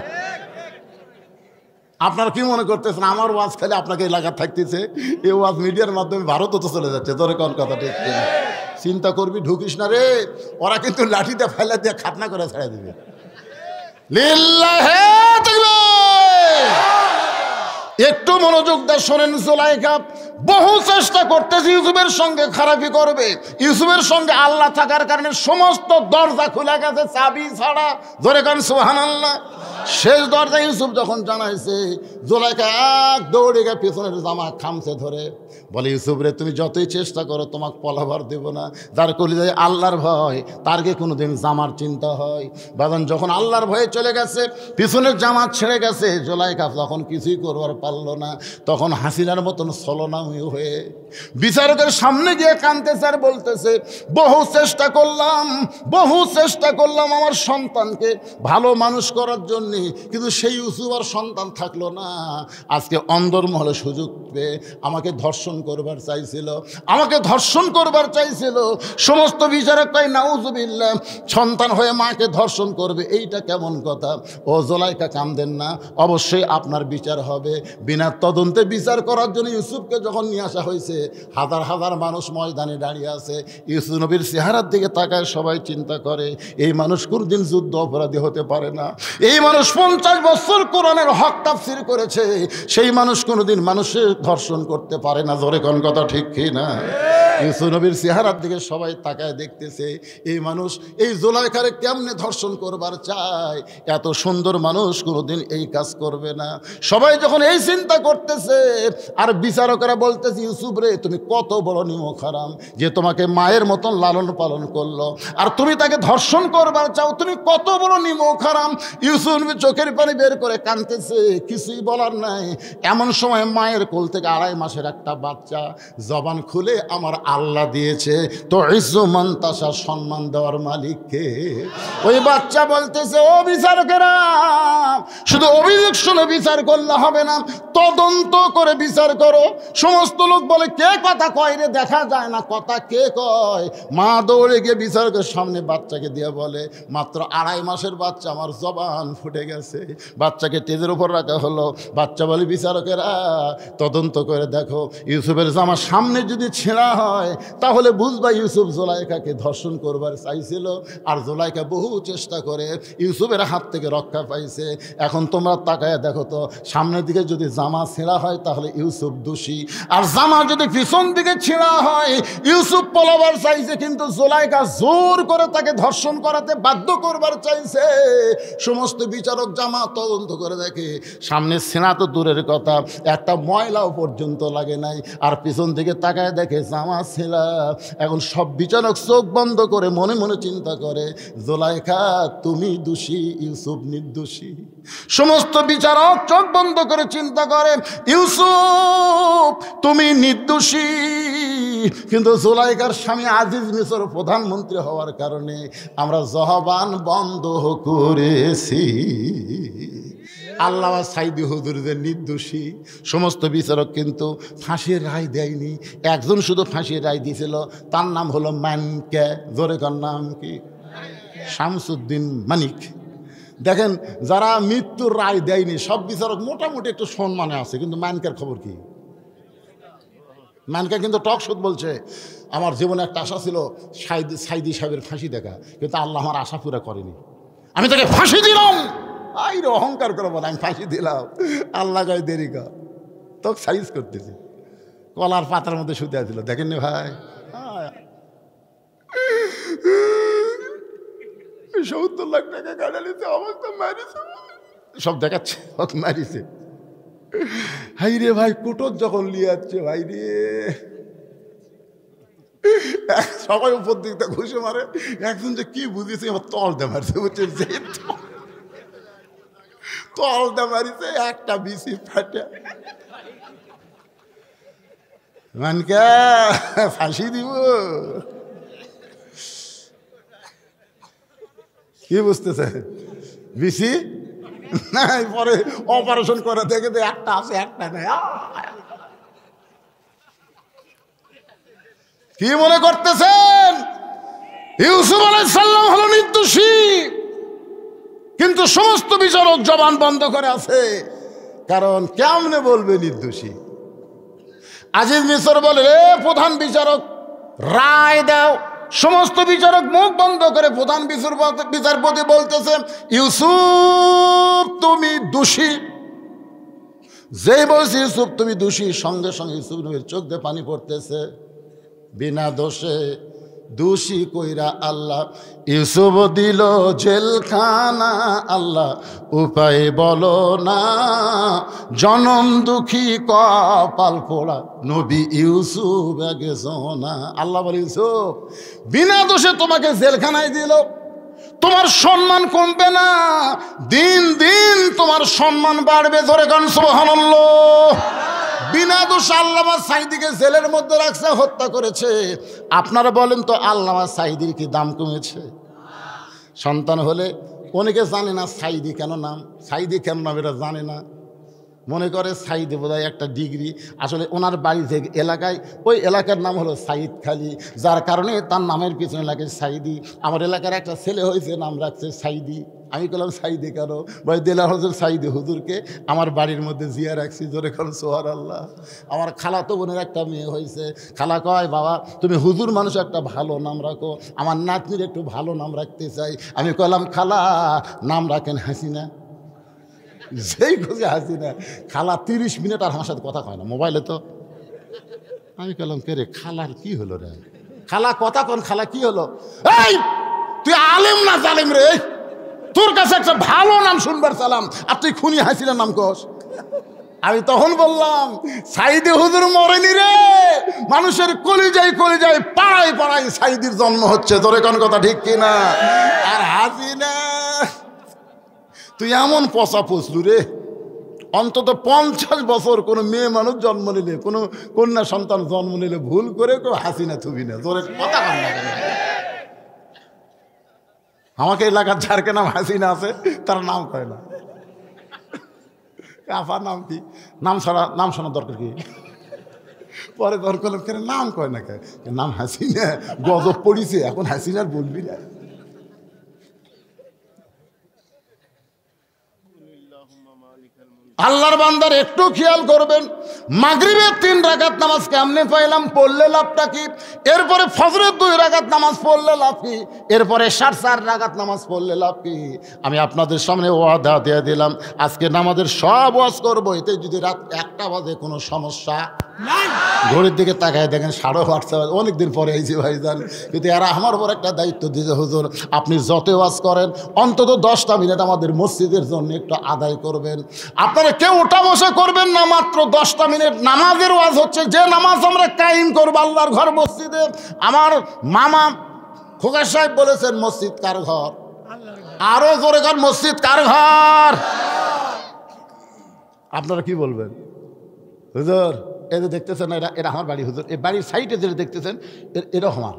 আপনারা কি মনে করতেছেন আমার ওয়াজ খালি আপনাকে এলাকা থাকতেছে? এই ওয়াজ মিডিয়ার মাধ্যমে ভারতও তো চলে যাচ্ছে। জোরে কর কথা ঠিক কিনা? চিন্তা করবি, ঢুকিস না রে, ওরা কিন্তু লাঠিটা ফেলে দিয়ে খাতনা করে ছেড়ে দিবে। লিল্লাহে তাকবীর। একটু মনোযোগ দিয়ে শোনেন। জুলাইখা বহু চেষ্টা করতেছে ইউসুফের সঙ্গে খারাপি করবে, ইউসুফের সঙ্গে আল্লাহ থাকার কারণে সমস্ত দরজা খুলে গেছে চাবি ছাড়া। ধরে কারণ সুবহানাল্লাহ। শেষ দরজা ইউসুফ যখন জানাইছে, জুলাইখা এক দৌড়ে গিয়ে পেছনের জামা খামছে ধরে বলে ইউসুফ রে তুমি যতই চেষ্টা করো তোমাকে পলাবার দেব না। যার কলিজায় আল্লাহর ভয় তার কি কোনোদিন জামার চিন্তা হয়? বাজান যখন আল্লাহর ভয়ে চলে গেছে, পিছনের জামা ছেড়ে গেছে, জুলাইখা যখন কিছুই করবার পারলো না, তখন হাসিনার মতন ছলনাময়ী হয়ে বিচারকের সামনে গিয়ে কাঁদতেছে আর বলতেছে বহু চেষ্টা করলাম আমার সন্তানকে ভালো মানুষ করার জন্য, কিন্তু সেই ইউসুফ আর সন্তান থাকলো না। আজকে অন্দরমহলে সুযোগ পেয়ে আমাকে ধর্ষণ করবার চাইছিল, সমস্ত বিচারক কয় নাউজুবিল্লাহ, সন্তান হয়ে মাকে ধর্ষণ করবে, এইটা কেমন কথা? ও জুলাইখা কাঁদেন না, অবশ্যই আপনার বিচার হবে। বিনা তদন্তে বিচার করার জন্য ইউসুফকে যখন নিয়ে আসা হয়েছে, হাজার হাজার মানুষ ময়দানে দাঁড়িয়ে আছে। ইউসুফ নবীর চেহারার দিকে তাকায় সবাই চিন্তা করে এই মানুষ কোনদিন যুদ্ধ অপরাধী হতে পারে না, এই মানুষ 50 বছর কোরআনের হক তাফসীর করেছে, সেই মানুষ কোনোদিন মানুষের ধর্ষণ করতে পারে না। জোরে কোন কথা ঠিক কি না? ইউসুফ নবীর চেহারার দিকে সবাই তাকায় দেখতেছে, এই মানুষ এই জুলাইখারে কেমনে ধর্ষণ করবার চায়, এত সুন্দর মানুষ কোনোদিন এই কাজ করবে না। সবাই যখন এই চিন্তা করতেছে, আর বিচারকেরা বলতেছে ইউসুফ রে তুমি কত বড় নিমক হারাম, যে তোমাকে মায়ের মতন লালন পালন করলো, আর তুমি তাকে ধর্ষণ করবার চাও, তুমি কত বড় নিমক হারাম। ইউসুফ নবী চোখের পানি বের করে কাঁদতেছে, কিছুই বলার নাই। এমন সময় মায়ের কোল থেকে 2.5 মাসের একটা বাচ্চা জবান খুলে আমার আল্লাহ দিয়েছে, তো ইজ্জুমান তাসা সম্মান দেওয়ার মালিককে। ওই বাচ্চা বলতেছে ও বিচারকেরা, শুধু অভিযোগ শুনে বিচার করলে হবে না, তদন্ত করে বিচার করো। সমস্ত লোক বলে কে কথা কয় রে, দেখা যায় না কথা কে কয়। মা দৌড়ে গিয়ে বিচারকের সামনে বাচ্চাকে দিয়ে বলে, মাত্র 2.5 মাসের বাচ্চা, আমার জবান ফুটে গেছে। বাচ্চাকে টেজের উপর রাখা হলো। বাচ্চা বলে, বিচারকেরা তদন্ত করে দেখো, ইউসুফের জামা সামনে যদি ছেঁড়া হয় তাহলে বুঝবা ইউসুফ জোলাইকাকে ধর্ষণ করবার চাইছিল, আর জোলাইকা বহু চেষ্টা করে ইউসুফের হাত থেকে রক্ষা পাইছে। এখন তোমরা তাকায় দেখো তো, সামনের দিকে যদি জামা ছেঁড়া হয় তাহলে ইউসুফ দোষী, আর জামা যদি পিছন দিকে ছেঁড়া হয় ইউসুফ পলাবার চাইছে, কিন্তু জোলাইকা জোর করে তাকে ধর্ষণ করাতে বাধ্য করবার চাইছে। সমস্ত বিচারক জামা তদন্ত করে দেখে সামনে ছেঁড়া তো দূরের কথা, একটা ময়লাও পর্যন্ত লাগে নাই, আর পিছন দিকে তাকায় দেখে জামা ছেঁড়া। এখন সব বিচারক চোখ বন্ধ করে মনে মনে চিন্তা করে, জোলাইকা তুমি দোষী, ইউসুফ নির্দোষী। সমস্ত বিচারক চোখ বন্ধ করে চিন্তা করে, ইউসুফ তুমি নির্দোষী, কিন্তু জোলাইকার স্বামী আজিজ মিসর প্রধানমন্ত্রী হওয়ার কারণে আমরা জবান বন্ধ করেছি। আল্লামা সাইদি হুজুর যে নির্দোষী। সমস্ত বিচারক কিন্তু ফাঁসির রায় দেয়নি, একজন শুধু ফাঁসির রায় দিয়েছিল, তার নাম হলো মানিক। জোরে কার নাম কি? শামসুদ্দিন মানিক। দেখেন, যারা মৃত্যুর রায় দেয়নি সব বিচারক মোটামুটি একটু সম্মানে আছে, কিন্তু মানিকের খবর কি? মানিকা কিন্তু টক শোধ বলছে, আমার জীবনে একটা আশা ছিল সাইদি সাহেবের ফাঁসি দেখা, কিন্তু আল্লাহ আমার আশা পুরা করেনি, আমি তাকে ফাঁসি দিলাম। আই রে অহংকার করে বলে, আমি ফাঁসি দিলাম, আল্লাহ গায়ে দেরি কর, তোকে সাইজ করতেছি। কলার পাতার মধ্যে শুতে আসছিল, দেখেননি ভাই? 70 লাখ টাকা গাড়া নিতে অবস্থা মারিছে, সব দেখাচ্ছে মারিছে। হাই রে ভাই, কুটোর যখন লিয়ে যাচ্ছে ভাই রে, সবাই উপর দিকটা ঘুষে মারে, একজন যে কি বুঝেছে আমার তলটা মারছে, বুঝছে যে তলটা মারিছে, একটা বিসি ফাটা। মানকা ফাঁসি দিব, কি বুঝতেছে? বিসি নাই, পরে অপারেশন করে দেখে একটা আছে একটা নেই। কি মনে করতেছেন ইউসুফ আলাইহিস সালাম হলো নির্দোষী? কিন্তু সমস্ত বিচারক জবান বন্ধ করে আছে, কারণ কেমনে বলবে নির্দোষী? আজিজ মিসর বলে, রে প্রধান বিচারক রায় দাও। সমস্ত বিচারক মুখ বন্ধ করে প্রধান বিচারপতি বলতেছে, ইউসুফ তুমি দোষী। যেই বলছে ইউসুফ তুমি দোষী, সঙ্গে সঙ্গে ইউসুফ নবীর চোখ দিয়ে পানি পড়তেছে। বিনা দোষে দোষী কইরা আল্লাহ ইউসুফ দিল জেলখানা। আল্লাহ উপায় বলো না, জনম দুঃখী কপাল পোড়া নবী ইউসুফ আগে সোনা। আল্লাহ বলে, ইউসুফ বিনা দোষে তোমাকে জেলখানায় দিল, তোমার সম্মান কমবে না, দিন দিন তোমার সম্মান বাড়বে। জোরে গান সুবহানাল্লাহ। বিনা দোষে আল্লামা সাইদিকে জেলের মধ্যে রাখছে, হত্যা করেছে। আপনারা বলেন তো, আল্লামা সাইদির কি দাম কমেছে? সন্তান হলে অনেকে জানে না সাইদি কেন নাম, সাইদি কেন নাম এটা জানে না, মনে করে সাইদি বোধহয় একটা ডিগ্রি। আসলে ওনার বাড়ি যে এলাকায়, ওই এলাকার নাম হলো সাইদ খালি, যার কারণে তার নামের পিছনে লাগে সাইদি। আমার এলাকার একটা ছেলে হয়েছে, নাম রাখছে সাইদি। আমি বললাম সাইদি কেন? ভাই দেলার হুজুর সাইদি হুজুরকে আমার বাড়ির মধ্যে জিয়া রাখছি। জোরে খান সুবহানাল্লাহ। আমার খালা তো বোনের একটা মেয়ে হয়েছে, খালা কয়, বাবা তুমি হুজুর মানুষ, একটা ভালো নাম রাখো, আমার নাতনির একটু ভালো নাম রাখতে চাই। আমি কইলাম, খালা নাম রাখেন হাসিনা। যেই খুঁজে হাসিনা। খালা 30 মিনিট আর আমার সাথে কথা কয় না, মোবাইলে তো। আমি কইলাম, কে রে খালার কি হলো রে? খালা কথা কোন, খালা কি হলো? এই তুই আলেম না জালেম রে? তোর কাছে একটা ভালো নাম শুনবার চালাম, আর তুই খুনি হাসিনার নাম কস। আমি তখন বললাম, সাইদি হুজুর মরেনি রে, মানুষের কলিজায় কলিজায় পাড়ায় পাড়ায় সাইদির জন্ম হচ্ছে। তোর কোন কথা ঠিক কিনা? আর হাসিনা তুই এমন পচা পচলু রে, অন্তত 50 বছর কোনো মেয়ে মানুষ জন্ম নিলে, কোনো কন্যা সন্তান জন্ম নিলে ভুল করে কেউ হাসিনা থুবি না। তোর কথা কান না কেন? আমাকে এলাকার যার নাম হাসিনা আছে তার নাম কয় না, আফার নাম কি? নাম ছাড়া নাম শোনার দরকার কি? পরে দরকার কেন নাম কয় না, নাম হাসিনা, গজব পড়িছে, এখন হাসিনার বলবি না। আল্লাহর বান্দার একটু খেয়াল করবেন, মাগরিবের 3 রাকাত নামাজ কেমনে পাইলাম, পড়লে লাভটা কি? এরপরে ফজরের 2 রাকাত নামাজ পড়লে লাভ কি? এরপরে 4.5 রাকাত নামাজ পড়লে লাভ কি? আমি আপনাদের সামনে ওয়াদা দিয়ে দিলাম, আজকে নামাজের সব ওয়াজ করবো। এতে যদি রাত 1টা বাজে কোনো সমস্যা নাই। ঘড়ির দিকে তাকায় দেখেন 8:30 অনেকদিন পরে আইছি ভাইজান, কিন্তু এরা আমার উপর একটা দায়িত্ব দিয়েছে, হুজুর আপনি যত ওয়াজ করেন অন্তত 10টা মিনিট আমাদের মসজিদের জন্য একটু আদায় করবেন। আপনারা কেউ ওঠা বসে করবেন না, মাত্র 10টা মিনিট নামাজের ওয়াজ হচ্ছে, যে নামাজ আমরা কায়েম করবো আল্লাহর ঘর মসজিদে। আমার মামা খোকা সাহেব বলেছেন মসজিদ কার ঘর? আরো জোরে কার, মসজিদ কার ঘর? আপনারা কি বলবেন? হুজুর এই যে দেখতেছেন এরা আমার বাড়ি, হুজুর এই বাড়ির সাইডে যেটা দেখতেছেন এটা আমার,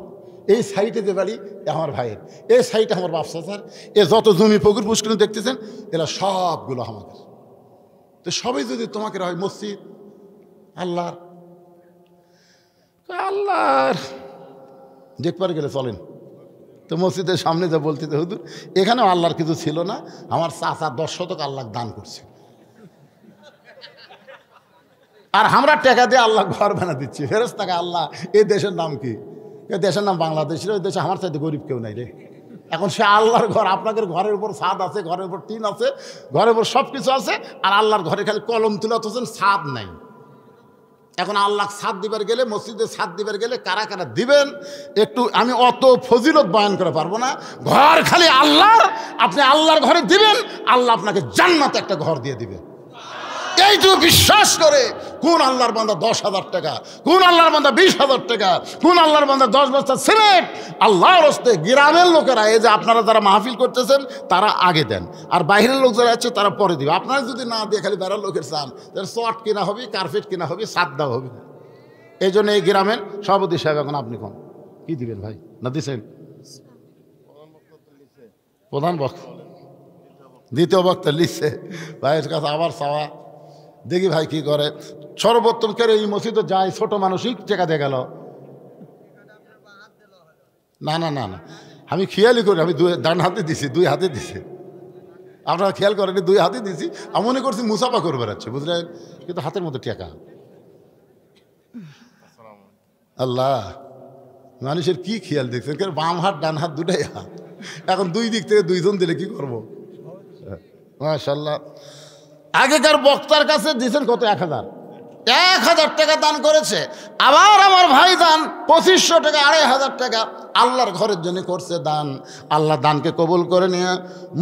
এই সাইডে যে বাড়ি আমার ভাইয়ের, এই সাইডে আমার বাপসা স্যার, এ যত জমি পুকুর পুষ্করিণী দেখতেছেন এরা সবগুলো আমাদের। তো সবাই যদি তোমাকে হয় মসজিদ আল্লাহর, আল্লাহর দেখবার গেলে চলেন তো মসজিদের সামনে যা বলতে হুজুর এখানেও আল্লাহর কিছু ছিল না, আমার চাচা 10 শতক আল্লাহ দান করছে, আর আমরা টাকা দিয়ে আল্লাহ ঘর বানা দিচ্ছি। ফেরেশতাকে আল্লাহ এই দেশের নাম কি? এই দেশের নাম বাংলাদেশ। ওই দেশে আমার চাইতে গরিব কেউ নাই রে। এখন সে আল্লাহর ঘর, আপনাদের ঘরের উপর ছাদ আছে, ঘরের উপর টিন আছে, ঘরের উপর সব কিছু আছে, আর আল্লাহর ঘরে খালি কলম তুলে অথচেন, ছাদ নাই। এখন আল্লাহ ছাদ দিবার গেলে, মসজিদে ছাদ দিবার গেলে কারা কারা দিবেন একটু আমি অত ফজিলত বয়ান করে পারবো না। ঘর খালি আল্লাহর, আপনি আল্লাহর ঘরে দিবেন, আল্লাহ আপনাকে জান্নাতে একটা ঘর দিয়ে দিবে। এইটুকু বিশ্বাস করে কোন আল্লাহর বান্দা 10,000 টাকা, কোন আল্লাহর বান্দা 20,000 টাকা, কোন আল্লাহর বান্দা 10 বস্তা সিমেন্ট আল্লাহর হস্তে, গ্রামের লোকেরা এই যে আপনারা যারা মাহফিল করতেছেন তারা আগে দেন, আর বাইরের লোক যারা আছে তারা পরে দিবে। আপনারা যদি না দিয়ে খালি বেড়ার লোকের চান, তাহলে চট কিনা হবে, কার্পেট কিনা হবে, ছাদ দেওয়া হবে না। এই জন্য এই গ্রামের সভাপতি সাহেব এখন আপনি কোন কি দিবেন ভাই? না দিচ্ছেন প্রধান বক্তা, দ্বিতীয় বক্তা লিখছে ভাইয়ের কাছে আবার চাওয়া, দেখি ভাই কি করে। সর্বোত্তম করে এই মসজিদে যায়, ছোট মানুষই টাকা দিয়ে গেল। না না না না, আমি খেয়ালই করি, আমি ডান হাতে দিছি, 2 হাতে দিছি। আপনারা খেয়াল করেনি, 2 হাতে দিছি। আমি মনে করছি মুসাফা করে বেড়াচ্ছে, বুঝলেন, কিন্তু হাতের মধ্যে টাকা। আল্লাহ, মানুষের কি খেয়াল দেখছেন, বাম হাত ডান হাত দুটাই হাত, এখন 2 দিক থেকে 2 জন দিলে কি করবো? মাশাআল্লাহ। আগেকার বক্তার কাছে দিয়েছেন কত? 1,000 টাকা দান করেছে। আবার আমার ভাই দান 2500 টাকা, 2,500 টাকা আল্লাহর ঘরের জন্য করছে দান। আল্লাহ দানকে কবুল করে নিয়ে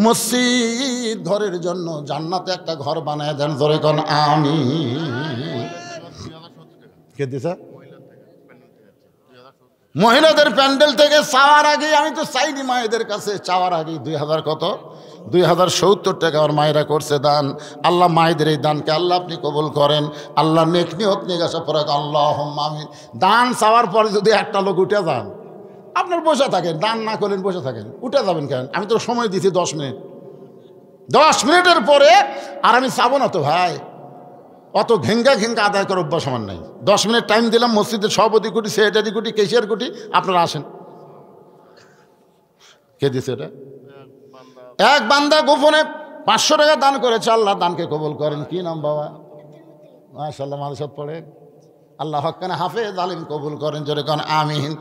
মসজিদ ঘরের জন্য জান্নাতে একটা ঘর বানায় দেন। জোরে কোন আমিন। কে দিছে? মহিলাদের প্যান্ডেল থেকে চাওয়ার আগে, আমি তো চাইনি মায়েদের কাছে, চাওয়ার আগে 2000 কত 2070 টাকা আমার মায়েরা করছে দান। আল্লাহ মায়েদের এই দানকে আল্লাহ আপনি কবুল করেন। আল্লাহ নেক নিয়ত নিয়ে গেছে পরে আল্লাহুম্মা আমিন। দান চাওয়ার পরে যদি একটা লোক উঠে যান, আপনার বসে থাকেন, দান না করলেন বসে থাকেন, উঠে যাবেন কেন? আমি তো সময় দিয়েছি 10 মিনিট, 10 মিনিটের পরে আর আমি চাবো না তো ভাই, অত ঘেঙ্গা আদায় করার অভ্যাস আমার নাই। 10 মিনিট টাইম দিলাম, মসজিদের সভাপতি কোটি, সেক্রেটারি কোটি, কেশিয়ার কোটি, আপনারা আসেন। কে দিছে এটা? এক বান্দা গোপনে 500 টাকা দান করেছে। আল্লাহ দানকে কবুল করেন। কি নাম বাবা? মাশাআল্লাহ, মাদ্রাসাত পড়ে। আল্লাহ হক্কানে হাফেজ আলিম কবুল করেন। জোরে কোন আমিন।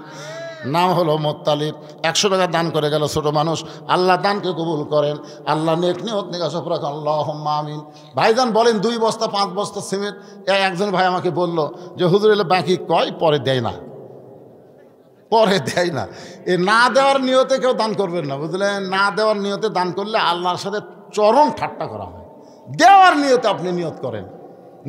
নাম হলো মোত্তালিব। 100 টাকা দান করে গেল ছোট মানুষ। আল্লাহ দানকে কবুল করেন। আল্লাহ নেক নিয়ত নিয়ে সফর রাখেন। আল্লাহুম্মা আমিন। ভাইজান বলেন 2 বস্তা 5 বস্তা সিমেন্ট। একজন ভাই আমাকে বলল যে হুজুর এলে বাকি কয়, পরে দেয় না, পরে দেয় না। এ না দেওয়ার নিয়তে কেউ দান করবেন না, বুঝলেন? না দেওয়ার নিয়তে দান করলে আল্লাহর সাথে চরম ঠাট্টা করা হয়। দেওয়ার নিয়তে আপনি নিয়ত করেন,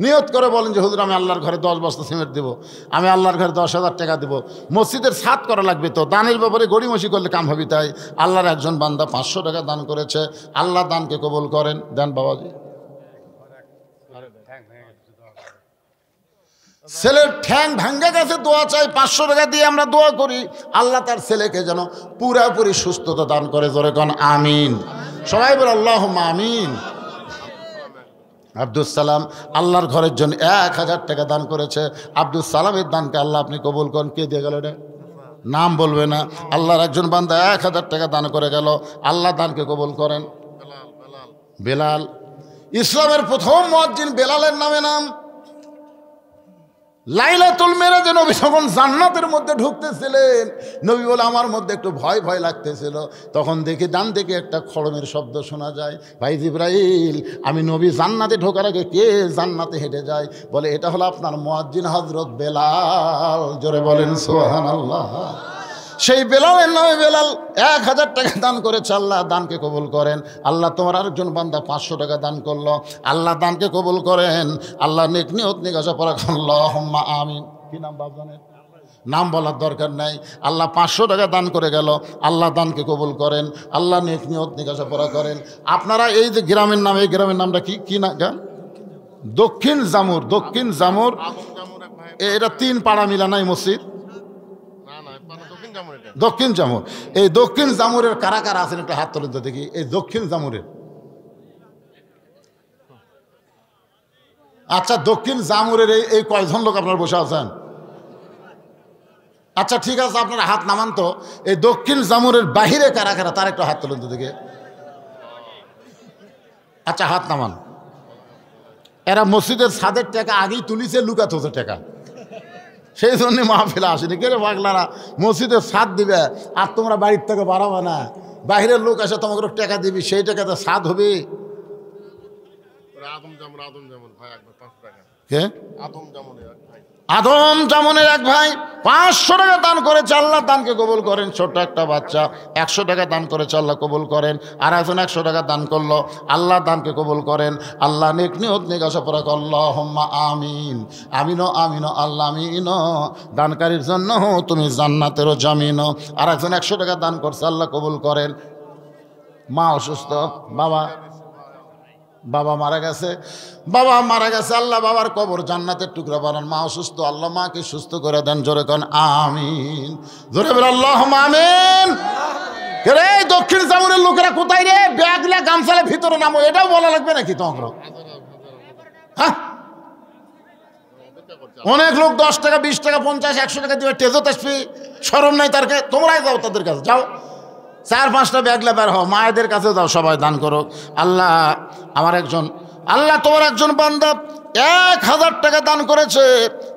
নিয়ত করে বলেন যে হুজুর আমি আল্লাহর ঘরে 10 বস্তা সিমেন্ট দেবো, আমি আল্লাহর ঘরে 10,000 টাকা দেবো, মসজিদের ছাদ করা লাগবে। তো দানের ব্যাপারে গড়িমসি করলে কাম হবে। তাই আল্লাহর একজন বান্দা 500 টাকা দান করেছে। আল্লাহ দানকে কবুল করেন। দেন বাবাজি। ছেলের ঠ্যাং ভাঙ্গা গেছে, দোয়া চাই। 500 টাকা দিয়ে আমরা দোয়া করি আল্লাহ তার ছেলেকে যেন পুরাপুরি সুস্থতা দান করে। জোরে কোন আমিন। সবাই বলে আল্লাহুম্মা আমিন। আব্দুল সালাম আল্লাহর ঘরের জন্য 1000 টাকা দান করেছে। আব্দুল সালামের দানকে আল্লাহ আপনি কবুল করেন। কে দিয়ে গেল এটা? নাম বলবে না। আল্লাহর একজন বান্দা 1000 টাকা দান করে গেল, আল্লাহ দানকে কবুল করেন। বেলাল, ইসলামের প্রথম মুয়াজ্জিন বেলালের নামে নাম। লাইলাতুল মেরাজে নবী যখন জান্নাতের মধ্যে ঢুকতেছিলেন, নবী বলে আমার মধ্যে একটু ভয় ভয় লাগতেছিল। তখন দেখি ডান দিকে একটা খড়মের শব্দ শোনা যায়। ভাই জিবরাইল, আমি নবী জান্নাতে ঢোকার আগে কে জান্নাতে হেঁটে যায়? বলে এটা হলো আপনার মুয়াজ্জিন হযরত বেলাল। জোরে বলেন সুবহানাল্লাহ। সেই বেলালের নামে বেলাল 1000 টাকা দান করেছে, আল্লাহ দানকে কবুল করেন। আল্লাহ তোমার আরেকজন বান্দা 500 টাকা দান করলো, আল্লাহ দানকে কবুল করেন। আল্লাহ নেক নিয়ত নিকাশা পড়া আল্লাহুম্মা আমিন। কি নাম বাপ জানেন? নাম বলার দরকার নাই। আল্লাহ 500 টাকা দান করে গেল, আল্লাহ দানকে কবুল করেন। আল্লাহ নেক নিয়ত নিকাশা পড়া করেন। আপনারা এই যে গ্রামের নাম, এই গ্রামের নামটা কি কি না গান? দক্ষিণ জামুর। দক্ষিণ জামুর এটা 3 পাড়া মিলা নাই মসজিদ? দক্ষিণ জামুর। এই দক্ষিণ জামুরের কারা কারা আছেন একটা হাত তোলেন তো দেখি। এই দক্ষিণ জামুরের, আচ্ছা দক্ষিণ জামুরের এই কয়জন লোক আপনারা বসে আছেন? আচ্ছা ঠিক আছে, আপনারা হাত নামান তো। এই দক্ষিণ জামুরের বাহিরে কারা কারা তার একটু হাত তোলেন তো দেখি। আচ্ছা হাত নামান। এরা মসজিদের ছাদের টাকা আগেই তুলিছে, লুকাত হচ্ছে টাকা, সেই জন্য মাহফিলে আসেনি। কে রে পাগলারা, মসজিদের ছাদ দিবে আর তোমরা বাড়ির থেকে বাড়াবে না, বাহিরের লোক আসে তোমাকে টাকা দিবি, সেই টাকাতে ছাদ হবে। কে? আদম জামনের এক ভাই 500 টাকা দান করেছে, আল্লাহ দানকে কবুল করেন। ছোট্ট একটা বাচ্চা 100 টাকা দান করেছে, আল্লাহ কবুল করেন। আর একজন 100 টাকা দান করলো, আল্লাহ দানকে কবুল করেন। আল্লাহ নেক নিয়ত নিকাশা পড়া আল্লাহুম্মা আমিন। আমিনো আমিনো আল্লাহ আমিনো। দানকারীর জন্য তুমি জান্নাতেরও জামিনো। আর একজন 100 টাকা দান করছে, আল্লাহ কবুল করেন। মা অসুস্থ, বাবা মারা গেছে, বাবা মারা গেছে, আল্লাহ বাবার কবর জান্নাতের টুকরা বানান। মা অসুস্থ, আল্লাহ মাকে সুস্থ করে দেন। জোরে কন আমিন। জোরে বলে আল্লাহুম্মা আমিন। রে দক্ষিণ জামুরের লোকেরা কোথায় রে? ব্যাগলা গামছালে ভিতরে নামো, এটাও বলা লাগবে নাকি তোমার? হ্যাঁ, অনেক লোক 10 টাকা 20 টাকা 50 100 টাকা দিবে, টেজো তাসবি, শরম নাই তার কাছে। তোমরাই যাও তাদের কাছে, যাও 4-5টা ব্যাগলা বের হও, মায়েদের কাছে যাও, সবাই দান করো। আল্লাহ আমার একজন, আল্লাহ তোমার একজন বান্দা 1000 টাকা দান করেছে,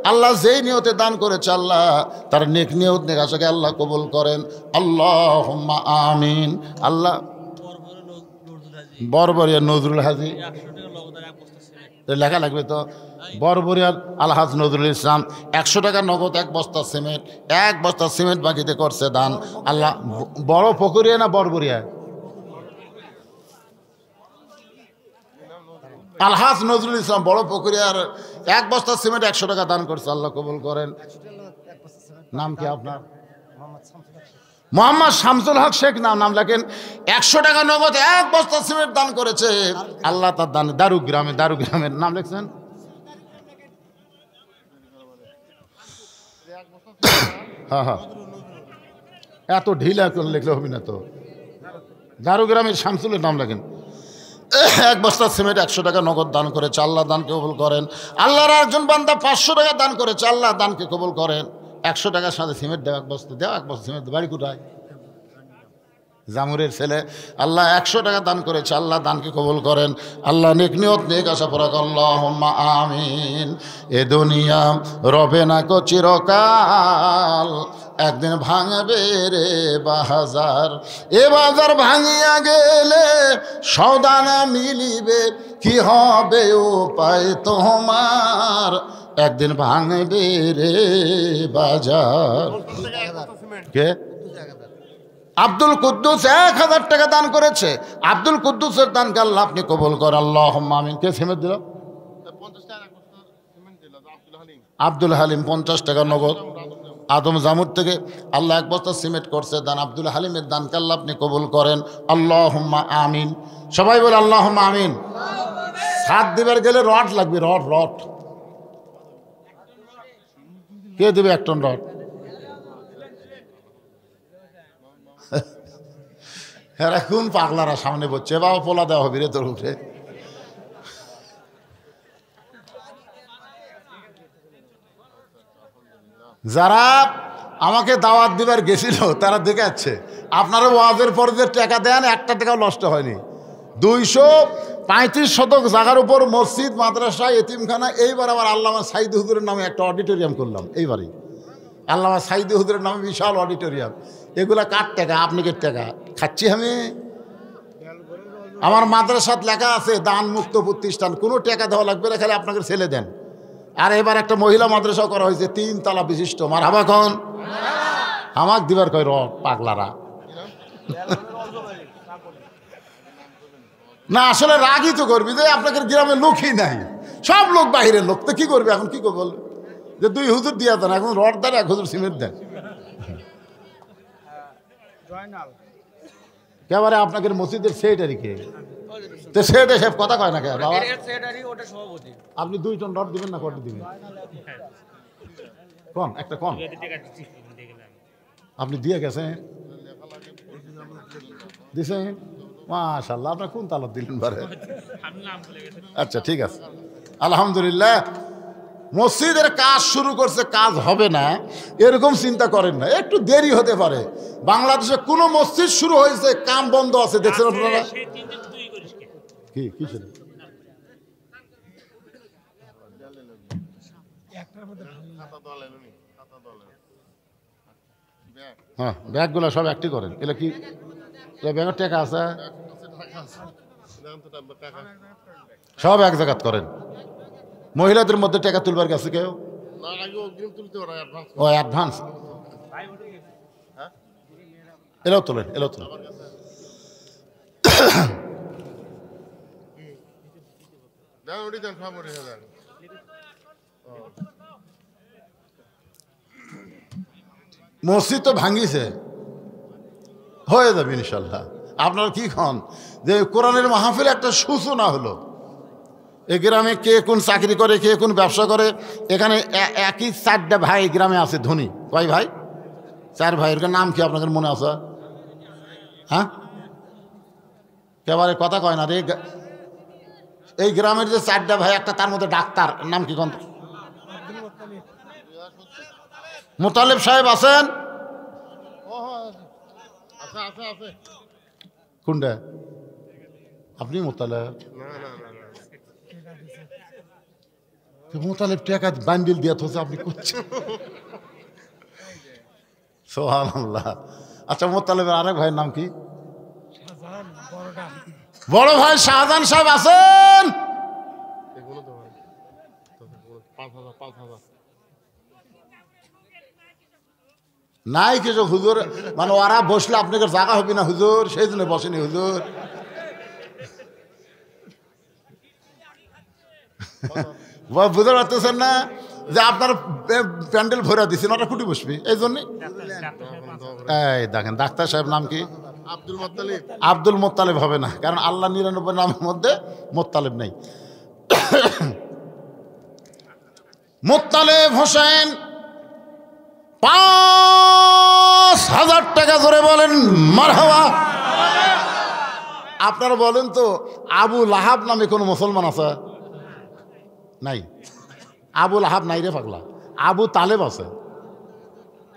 আল্লাহ যেই নিয়তে দান করেছে আল্লাহ তার নেক নিয়ত নিকাশাকে আল্লাহ কবুল করেন। আল্লাহুম্মা আমিন। আল্লাহ বরবরিয়া নজরুল হাজি লেখা লাগবে তো, বরবরিয়ার আলহাজ নজরুল ইসলাম 100 টাকা নগদ, 1 বস্তা সিমেন্ট, 1 বস্তা সিমেন্ট বাকিতে করছে দান। আল্লাহ বড় পুকুরিয়া না বরবরিয়া? আলহাজ নজরুল ইসলাম বড় পুকুরিয়ার 1 বস্তা সিমেন্ট 100 টাকা দান করছে, আল্লাহ কবুল করেন। নাম কি আপনার? মোহাম্মদ শামসুল হক শেখ নাম লেখেন। 100 টাকা নগদ 1 বস্তা সিমেন্ট দান করেছে, আল্লাহ তার দান। দারুগ্রামের নাম লিখছেন? হ্যাঁ হ্যাঁ, এত ঢিলা করে লিখলে হবে না তো। দারুগ্রামের শামসুলের নাম লেখেন। 1 বস্তা সিমেন্ট 100 টাকা নগদ দান করেছে, আল্লাহ দানকে কবুল করেন। আল্লাহর একজন বান্দা 500 টাকা দান করেছে, আল্লাহ দানকে কবুল করেন। 100 টাকার সাথে সিমেন্ট দেও, 1 বস্তা দেও, 1 বস্তা সিমেন্ট। বাড়ি কোথায়? জামুরের ছেলে। আল্লাহ 100 টাকা দান করেছে, আল্লাহ দানকে কবুল করেন। আল্লাহ নেক নিয়ত নেক আশা পড়া আল্লাহুম্মা আমিন। এ দুনিয়া রবে না কো চিরকাল, একদিন ভাঙবে রে বাজার। এ বাজার ভাঙিয়া গেলে সওদা না মিলিবে, কি হবে উপায় তোমার? একদিন ভাঙবে রে বাজার। কে? আব্দুল কুদ্দুস 1000 টাকা দান করেছে, আব্দুল কুদ্দুসের দানকে আল্লাহ আপনি কবুল কর। আল্লাহুম্মা আমিন। কে সিমেন্ট দিল? আব্দুল হালিম 50 টাকা নগদ আদম জামুর থেকে আল্লাহ 1 বস্তা সিমেন্ট করছে দান। আব্দুল হালিমের দানকে আল্লাহ আপনি কবুল করেন। আল্লাহুম্মা আমিন। সবাই বলে আল্লাহুম্মা আমিন। ছাদ দিবার গেলে রড লাগবে, রড। কে দেবে 1 টন রড? এরা কোন পাগলারা সামনে বসছে? বাবা পোলা দেওয়া হবে রে তোর উঠে। যারা আমাকে দাওয়াত দিবার গেছিল তারা দেখে যাচ্ছে আপনারা ওয়াজের পরে যে টাকা দেন একটা টাকাও নষ্ট হয়নি। 235 শতক জায়গার উপর মসজিদ, মাদ্রাসা, এতিমখানা। এইবার আবার আল্লামা সাইদি হুজুরের নামে একটা অডিটোরিয়াম করলাম। এইবারই আল্লামা সাইদি হুজুরের নামে বিশাল অডিটোরিয়াম। এগুলা কার টাকা? আপনাকে টাকা খাচ্ছি আমি? আমার মাদ্রাসাত লেখা আছে দান মুক্ত প্রতিষ্ঠান, কোনো টাকা দেওয়া লাগবে না, খালি আপনাকে ছেলে দেন। আর এবার একটা মহিলা মাদ্রাসা করা হয়েছে 3 তলা বিশিষ্ট। মারহাবা কোন আমাক দিবার কয় পাগলারা। না আসলে রাগই তো করবি যে আপনাদের গ্রামে লোকই নাই, সব লোক বাহিরের লোক। তো কি করবে এখন? কি করবো যে 2 হুজুর দিয়া দেন, এখন রড দেন, 1 হুজুর সিমেন্ট দেন। কেবারে আপনাদের মসজিদের সেক্রেটারি কে? তো সেটা সব কথা কয় না কে বাবা? আপনি 2 টন রড দিবেন না কত দিবেন? কোন একটা কোন আপনি দিয়ে গেছেন? দিছেন? মাশাআল্লাহ। আপনার কোন তালাত দিলেন বারে? আচ্ছা ঠিক আছে, আলহামদুলিল্লাহ। মসজিদের কাজ শুরু করছে, কাজ হবে না এরকম চিন্তা করেন না, একটু দেরি হতে পারে। বাংলাদেশে কোনো মসজিদ শুরু হয়েছে কাম বন্ধ আছে, দেখছেন আপনারা? কি কি ছিল? হ্যাঁ, ব্যাগগুলো সব একটি করেন। এগুলো কি ব্যাগের টাকা আছে? সব এক জায়গাত করেন। মহিলাদের মধ্যে টাকা তুলবার গেছে কেউ? ও অ্যাডভান্স এলাও তোলেন, এলাও তোলেন। মসজিদ তো ভাঙিছে, হয়ে যাবে ইনশাল্লাহ। আপনারা কি খান যে কোরআনের মাহফিল একটা সূচনা হলো। এই গ্রামে কে কোন চাকরি করে, কে কোন ব্যবসা করে। এখানে একই 4টা ভাই গ্রামে আছে ধনী। কয় ভাই? 4 ভাইয়ের নাম কি আপনাদের মনে আছে? হ্যাঁ, কেবারে কথা কয় না রে। এই গ্রামের যে 4টা ভাই, একটা তার মধ্যে ডাক্তার, নাম কি কোন? মোতালেব সাহেব আছেন? কোনটা? আপনি মোতালেব? মোতালেব টাকা বান্ডিল দিয়ে থোছে, আপনি করছেন? সুবহানাল্লাহ। আচ্ছা, মোতালেবের আরেক ভাইয়ের নাম কি? বড় ভাই শাহজাহান সাহেব আছেন? নাই কিছু হুজুর, মানে ওরা বসলে আপনাদের জায়গা হবে না হুজুর, সেই জন্য বসেনি হুজুর। বুঝতে পারতেছেন না যে আপনার প্যান্ডেল ভরা দিচ্ছেন, ওটা কুটি বসবি এই জন্যে। এই দেখেন ডাক্তার সাহেব নাম কি? আব্দুল মোত্তালেব হবে না, কারণ আল্লাহ 99 নামের মধ্যে মোত্তালেব নেই। মোত্তালেব হোসেন 5000 টাকা ধরে বলেন মারহাবা। আপনারা বলেন তো, আবু লাহাব নামে কোনো মুসলমান আছে? নাই। আবু লাহাব নাই রে পাগলা, আবু তালেব আছে।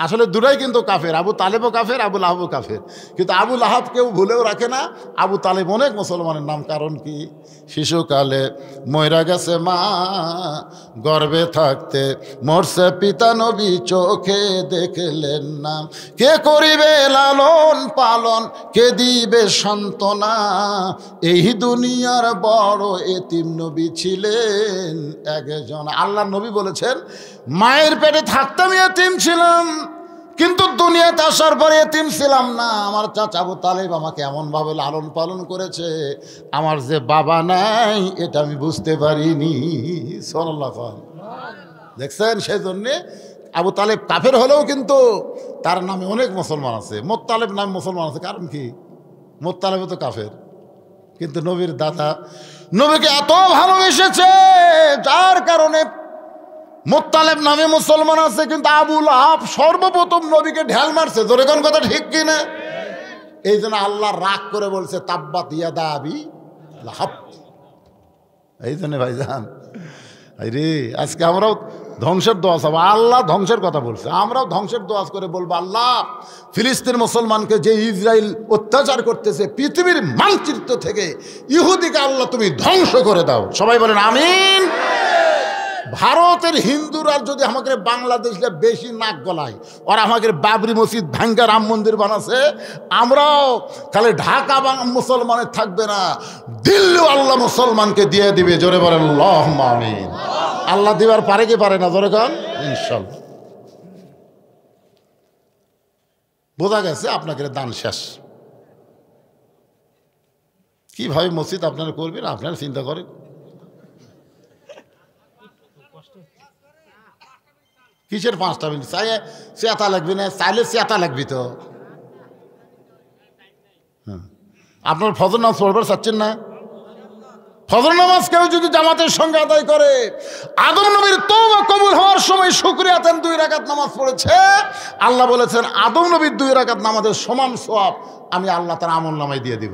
আসলে দুটাই কিন্তু কাফের, আবু তালেবও কাফের, আবু লাহাবও কাফের। কিন্তু আবু লাহাব কেউ ভুলেও রাখে না, আবু তালেব অনেক মুসলমানের নাম। কারণ কি? শিশুকালে মইরা গেছে মা, গর্ভে থাকতে মরছে পিতা, নবী চোখে দেখলেন নাম। কে করিবে লালন পালন, কে দিবে সান্ত্বনা, এই দুনিয়ার বড় এতিম নবী ছিলেন একজন। আল্লাহ নবী বলেছেন, মায়ের পেটে থাকতাম এতিম ছিলাম, কিন্তু দুনিয়াতে আসার পরে এতিম ছিলাম না। আমার চাচা আবু তালেব আমাকে এমনভাবে লালন পালন করেছে, আমার যে বাবা নাই এটা আমি বুঝতে পারিনি। সাল্লাল্লাহু আলাইহি দেখছেন? সেই জন্যে আবু তালেব কাফের হলেও কিন্তু তার নামে অনেক মুসলমান আছে। মোত্তালেব নামে মুসলমান আছে। কারণ কি? মোত্তালেব তো কাফের, কিন্তু নবীর দাদা নবীকে এত ভালোবেসেছে যার কারণে মোত্তালেব নামে মুসলমান আছে। কিন্তু আবু লাহাব সর্বপ্রথম নবীকে ঢেল মারছে। জোরে কোন কথা ঠিক কিনা? এই জন্য আল্লাহ রাগ করে বলছে তাব্বাত ইয়াদা আবি লাহাব। এই জন্য ভাইজান, রে আজকে আমরাও ধ্বংসের দোয়া চাবো। আল্লাহ ধ্বংসের কথা বলছে, আমরাও ধ্বংসের দোয়া করে বলবো, আল্লাহ ফিলিস্তিন মুসলমানকে যে ইসরায়েল অত্যাচার করতেছে পৃথিবীর মানচিত্র থেকে ইহুদিকে আল্লাহ তুমি ধ্বংস করে দাও। সবাই বলেন আমিন। ভারতের হিন্দুরা যদি আমাকে বাংলাদেশে বেশি নাক গলায়, ওরা আমাকে বাবরি মসজিদ ভাঙ্গা রাম মন্দির বানাচ্ছে, আমরাও খালি ঢাকা মুসলমানের থাকবে না, দিল্লি আল্লাহ মুসলমানকে দিয়ে দিবে। জোরে বলেন আল্লাহুম্মা আমিন। আল্লাহ দিবার পারে কি পারে না? জোরে কন ইনশাআল্লাহ। বোঝা গেছে আপনাকে দান শেষ। কিভাবে মসজিদ আপনারা করবেন আপনারা চিন্তা করেন। কিসের 5টা মিনিট চাই চেতা লাগবে না? চাইলে চেতা লাগবে তো। হ্যাঁ, আপনার ফজর নামাজ পড়বার চাচ্ছেন না? ফজর নামাজ কেউ যদি জামাতের সঙ্গে আদায় করে, আদম নবীর তওবা কবুল হওয়ার সময় শুকরিয়া আতেন 2 রাকাত নামাজ পড়েছে, আল্লাহ বলেছেন আদম নবীর 2 রাকাত নামাজের সমান সওয়াব আমি আল্লাহ তার আমলনামায় দিয়ে দিব।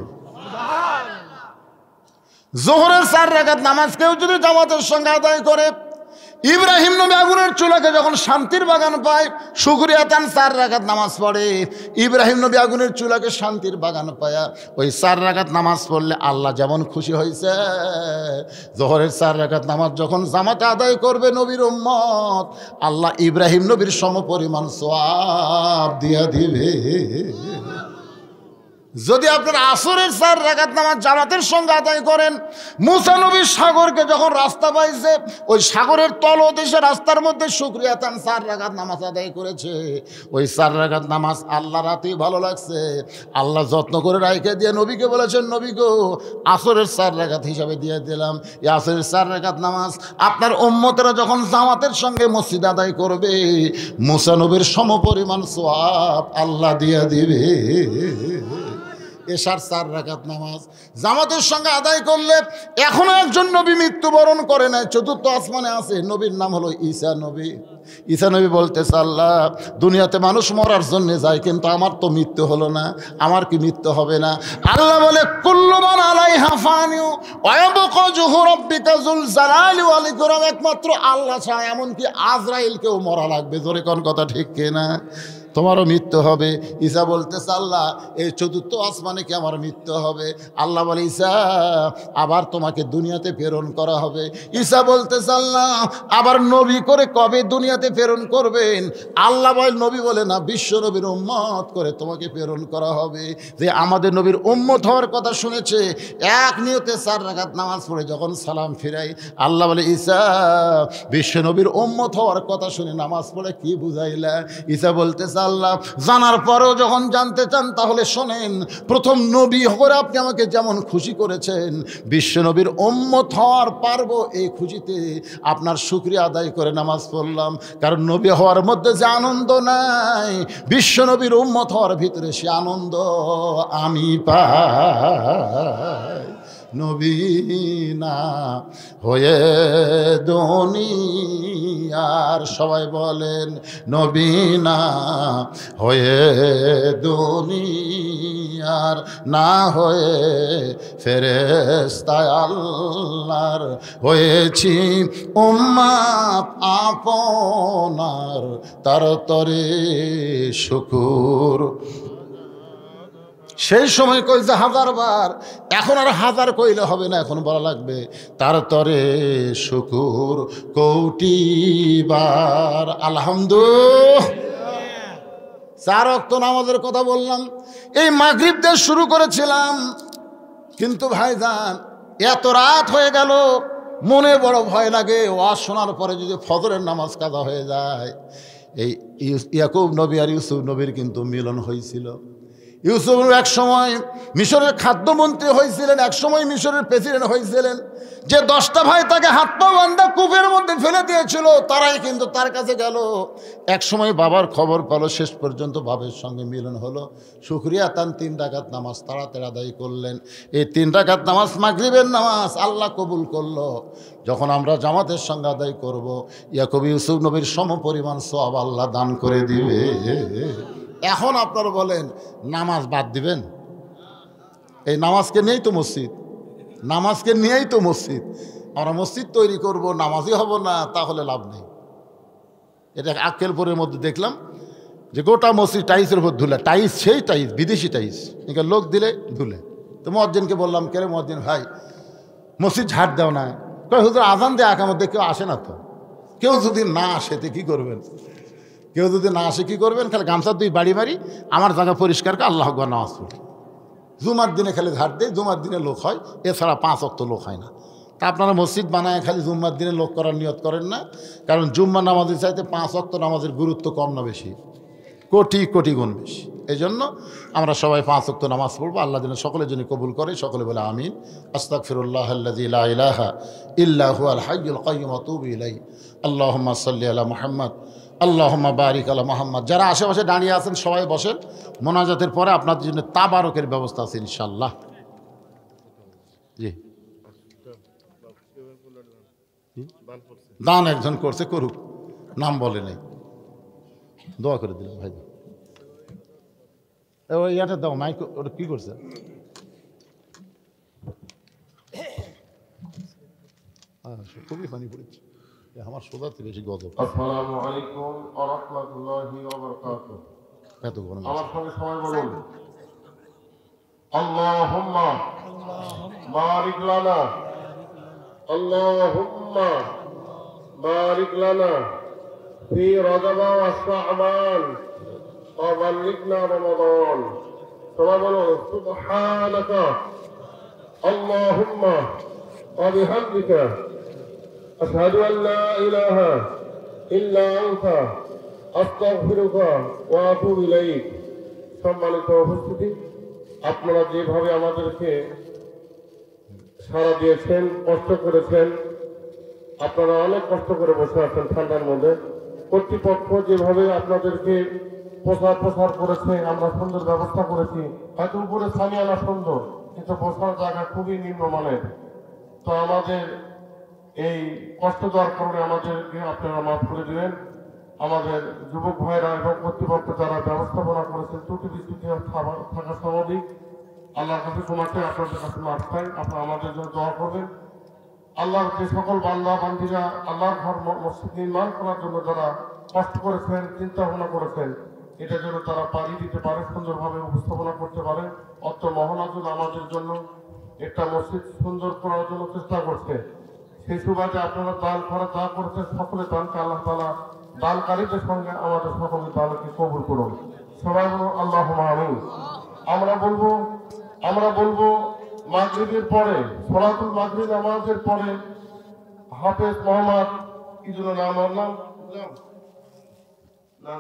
যোহরের 4 রাকাত নামাজ কেউ যদি জামাতের সঙ্গে আদায় করে, ইব্রাহিম নবী আগুনের চুলাকে যখন শান্তির বাগান পায়, শুকরিয়া তান 4 রাকাত নামাজ পড়ে, ইব্রাহিম নবী আগুনের চুলাকে শান্তির বাগান পায়া ওই 4 রাকাত নামাজ পড়লে আল্লাহ যেমন খুশি হয়েছে, যোহরের 4 রাকাত নামাজ যখন জামাতে আদায় করবে নবীর উম্মত, আল্লাহ ইব্রাহিম নবীর সমপরিমাণ সওয়াব দিয়া দিবে। যদি আপনার আসরের 4 রাকাত নামাজ জামাতের সঙ্গে আদায় করেন, মুসা নবী সাগরকে যখন রাস্তা পাইছে, ওই সাগরের তলদেশে রাস্তার মধ্যে শুকরিয়া তান 4 রাকাত নামাজ আদায় করেছে, ওই 4 রাকাত নামাজ আল্লাহ রাতেই ভালো লাগছে, আল্লাহ যত্ন করে রাইখে দিয়ে নবীকে বলেছেন, নবী গো আসরের 4 রাকাত হিসাবে দিয়ে দিলাম। এই আসরের 4 রাকাত নামাজ আপনার উম্মতেরা যখন জামাতের সঙ্গে মসজিদ আদায় করবে, মুসা নবীর সমপরিমাণ সওয়াব আল্লাহ দিয়া দিবে। এশার 4 রাকাত নামাজ জামাতের সঙ্গে আদায় করলে এখনো একজন নবী মৃত্যুবরণ করে নাই, 4র্থ আসমানে আছে, নবীর নাম হলো ঈসা নবী। ঈসা নবী বলতেছে, আল্লাহ দুনিয়াতে মানুষ মরার জন্য যায়, কিন্তু আমার তো মৃত্যু হলো না, আমার কি মৃত্যু হবে না? আল্লাহ বলে কুল্লু মান আলাইহা ফানিউ ওয়া ইয়াবকা ওয়াজহু রাব্বিকা যুল জালালি ওয়াল ইকরাম, একমাত্র আল্লাহ ছাড়া এমনকি আজরাইলকেও মরা লাগবে। জোরে কোন কথা ঠিক কিনা? তোমারও মৃত্যু হবে। ঈসা বলতেছে, আল্লাহ এই 4র্থ আসমানে কি আমার মৃত্যু হবে? আল্লাহ বলে, ঈসা আবার তোমাকে দুনিয়াতে প্রেরণ করা হবে। ঈসা বলতেছে, আল্লাহ আবার নবী করে কবে দুনিয়াতে প্রেরণ করবেন? আল্লাহ বলে, নবী বলে না, বিশ্ব নবীর উম্মত করে তোমাকে প্রেরণ করা হবে। যে আমাদের নবীর উম্মত হওয়ার কথা শুনেছে, এক নিয়তে 4 রাকাত নামাজ পড়ে যখন সালাম ফিরাই, আল্লাহ বলে, ঈসা বিশ্ব নবীর উম্মত হওয়ার কথা শুনে নামাজ পড়ে কি বুঝাইলা? ঈসা বলতেছে, আল্লাহ জানার পরেও যখন জানতে চান তাহলে শোনেন, প্রথম নবী হয়ে আপনি আমাকে যেমন খুশি করেছেন, বিশ্ব নবীর উম্মত হওয়ার পারবো এই খুশিতে আপনার শুকরিয়া আদায় করে নামাজ পড়লাম। কারণ নবী হওয়ার মধ্যে যে আনন্দ নাই, বিশ্ব নবীর উম্মত হওয়ার ভিতরে সে আনন্দ আমি পাই। নবী না হয়ে দুনিয়ার, সবাই বলেন নবী না হয়ে দুনিয়ার, না হয়ে ফেরেশতা আল্লাহর, হয়েছি উম্মত আপনার, তার তরে শুকুর। সেই সময় কইছে 1000 বার, এখন আর 1000 কইলে হবে না, এখন বলা লাগবে তার তরে শুকুর কোটি বার। আলহামদুলিল্লাহ। 4 ওয়াক্ত নামাজের কথা বললাম, এই মাগরিব দিয়ে শুরু করেছিলাম, কিন্তু ভাইজান এত রাত হয়ে গেল, মনে বড় ভয় লাগে। ওয়াজ শোনার পরে যদি ফজরের নামাজ কাজা হয়ে যায়। এই ইয়াকুব নবী আর ইউসুফ নবীর কিন্তু মিলন হয়েছিল। ইউসুফ এক সময় মিশরের খাদ্যমন্ত্রী হয়েছিলেন, এক সময় মিশরের প্রেসিডেন্ট হয়েছিলেন। যে 10টা ভাই তাকে হাত পা বাঁধা কূপের মধ্যে ফেলে দিয়েছিল, তারাই কিন্তু তার কাছে গেল। এক সময় বাবার খবর পেল, শেষ পর্যন্ত বাবার সঙ্গে মিলন হলো। শুকরিয়া তান 3 রাকাত নামাজ তাড়াতাড়ি আদায় করলেন। এই 3 রাকাত নামাজ মাগরিবের নামাজ আল্লাহ কবুল করলো। যখন আমরা জামাতের সঙ্গে আদায় করব, ইয়াকুব ইউসুফ নবীর সমপরিমাণ সওয়াব আল্লাহ দান করে দিবে। এখন আপনারা বলেন নামাজ বাদ দিবেন? এই নামাজকে নিয়েই তো মসজিদ, নামাজকে নিয়েই তো মসজিদ। আমরা মসজিদ তৈরি করব, নামাজই হব না, তাহলে লাভ নেই। এটা আক্কেলপুরের মধ্যে দেখলাম যে গোটা মসজিদ টাইলসের উপর ধুলে, টাইলস সেই টাইলস, বিদেশি টাইলস, এখানে লোক দিলে ধুলে। তো মুয়াজ্জিনকে বললাম, কে রে মুয়াজ্জিন ভাই, মসজিদ ঝাড় দাও না। কয় হুজুর আজান দেয় আকামত দিয়ে কেউ আসে না তো। কেউ যদি না আসে তো কী করবেন? কেউ যদি না আসে কী করবেন? খালি গামছা দুই বাড়ি বাড়ি আমার জায়গা পরিষ্কার করে আল্লাহ আকবার নামাজ পড়ি। জুমার দিনে খালি ঝাড় দেয়, জুমার দিনে লোক হয়, এছাড়া 5 ওয়াক্ত লোক হয় না। তা আপনারা মসজিদ বানায় খালি জুম্মার দিনে লোক করার নিয়ত করেন না, কারণ জুম্মা নামাজের চাইতে 5 ওয়াক্ত নামাজের গুরুত্ব কম না বেশি? কোটি কোটি গুণ বেশি। এই জন্য আমরা সবাই 5 ওয়াক্ত নামাজ পড়বো। আল্লাহ যেন সকলের জন্য কবুল করে, সকলে বলে আমিন। আস্তাগফিরুল্লাহ আল্লাযী লা ইলাহা ইল্লা হুয়াল হাইয়ুল কাইয়্যুম ওয়া আতুবু ইলাইহি। আল্লাহুম্মা সাল্লি আলা মুহাম্মদ, আল্লাহুম্মা বারিক আলা মুহাম্মদ। যারা আশেপাশে দাঁড়িয়ে আছেন সবাই বসেন, মোনাজাতের পরে আপনাদের জন্য তাবারকের ব্যবস্থা আছে ইনশাআল্লাহ। জি, দান একজন করছে, করুক, নাম বলে নাই, দোয়া করে দিলাম ভাই। ওই ইয়াটা দাও, মাইক ওটা কি করছে? খুবই পানি পড়েছে, আমার সোজাতে বেশি গজব। আসসালামু আলাইকুম ওয়া রাহমাতুল্লাহি ওয়া বারাকাতুহু। এত গরম আমার সঙ্গে সবাই বলুন, আল্লাহুম্মা বারিক লানা, আল্লাহুম্মা বারিক লানা ফি রজব ওয়া শাবান ওয়া বাল্লিগনা রমাদান। সবাই বলুন, সুবহানাকা আল্লাহুম্মা ওয়া বিহামদিকা আশহাদু আল লা ইলাহা ইল্লা আনতা আস্তাগফিরুকা ওয়া আতুবু ইলাইক। সম্মানিত উপস্থিতি, আপনারা যেভাবে আমাদেরকে সাড়া দিয়েছেন, কষ্ট করেছেন, আপনারা অনেক কষ্ট করে বসে আছেন ঠান্ডার মধ্যে। কর্তৃপক্ষ যেভাবে আপনাদেরকে প্রচার করেছে, আমরা সুন্দর ব্যবস্থা করেছি। হয়তো উপরে সামিয়ানা সুন্দর, কিন্তু বসার জায়গা খুবই নিম্নমানের। তো আমাদের এই কষ্ট দেওয়ার কারণে আমাদেরকে আপনারা মাফ করে দিলেন। আমাদের যুবক ভাইরা এবং কর্তৃপক্ষ যারা ব্যবস্থাপনা করেছেন, ত্রুটি বিচ্যুতি থাকা স্বাভাবিক। আল্লাহর কাছে তোমাকে আপনাদের কাছে মাফ চাই। আপনারা আমাদের জন্য দোয়া করবেন। আল্লাহর যে সকল বান্দা বান্দিরা আল্লাহর ঘর মসজিদ নির্মাণ করার জন্য যারা কষ্ট করেছেন, চিন্তা ভাবনা করেছেন, এটা যেন তারা পাড়ি দিতে পারে, সুন্দরভাবে উপস্থাপনা করতে পারে। অত মহানাজুল আমাদের জন্য একটা মসজিদ সুন্দর করার জন্য চেষ্টা করছে। সেই সুবাদে আপনারা দান করা যা করেছেন, সকলে দানকে আল্লাহ তাআলা দানকারীদের সঙ্গে আমাদের সকলের দানকে কবুল করুন। সবাই বলুন আল্লাহুম্মা আমিন। আমরা বলবো মাগরিবের পরে, সালাতুল মাগরিব নামাজের পরে হাফেজ মোহাম্মদ কি যেন নাম, না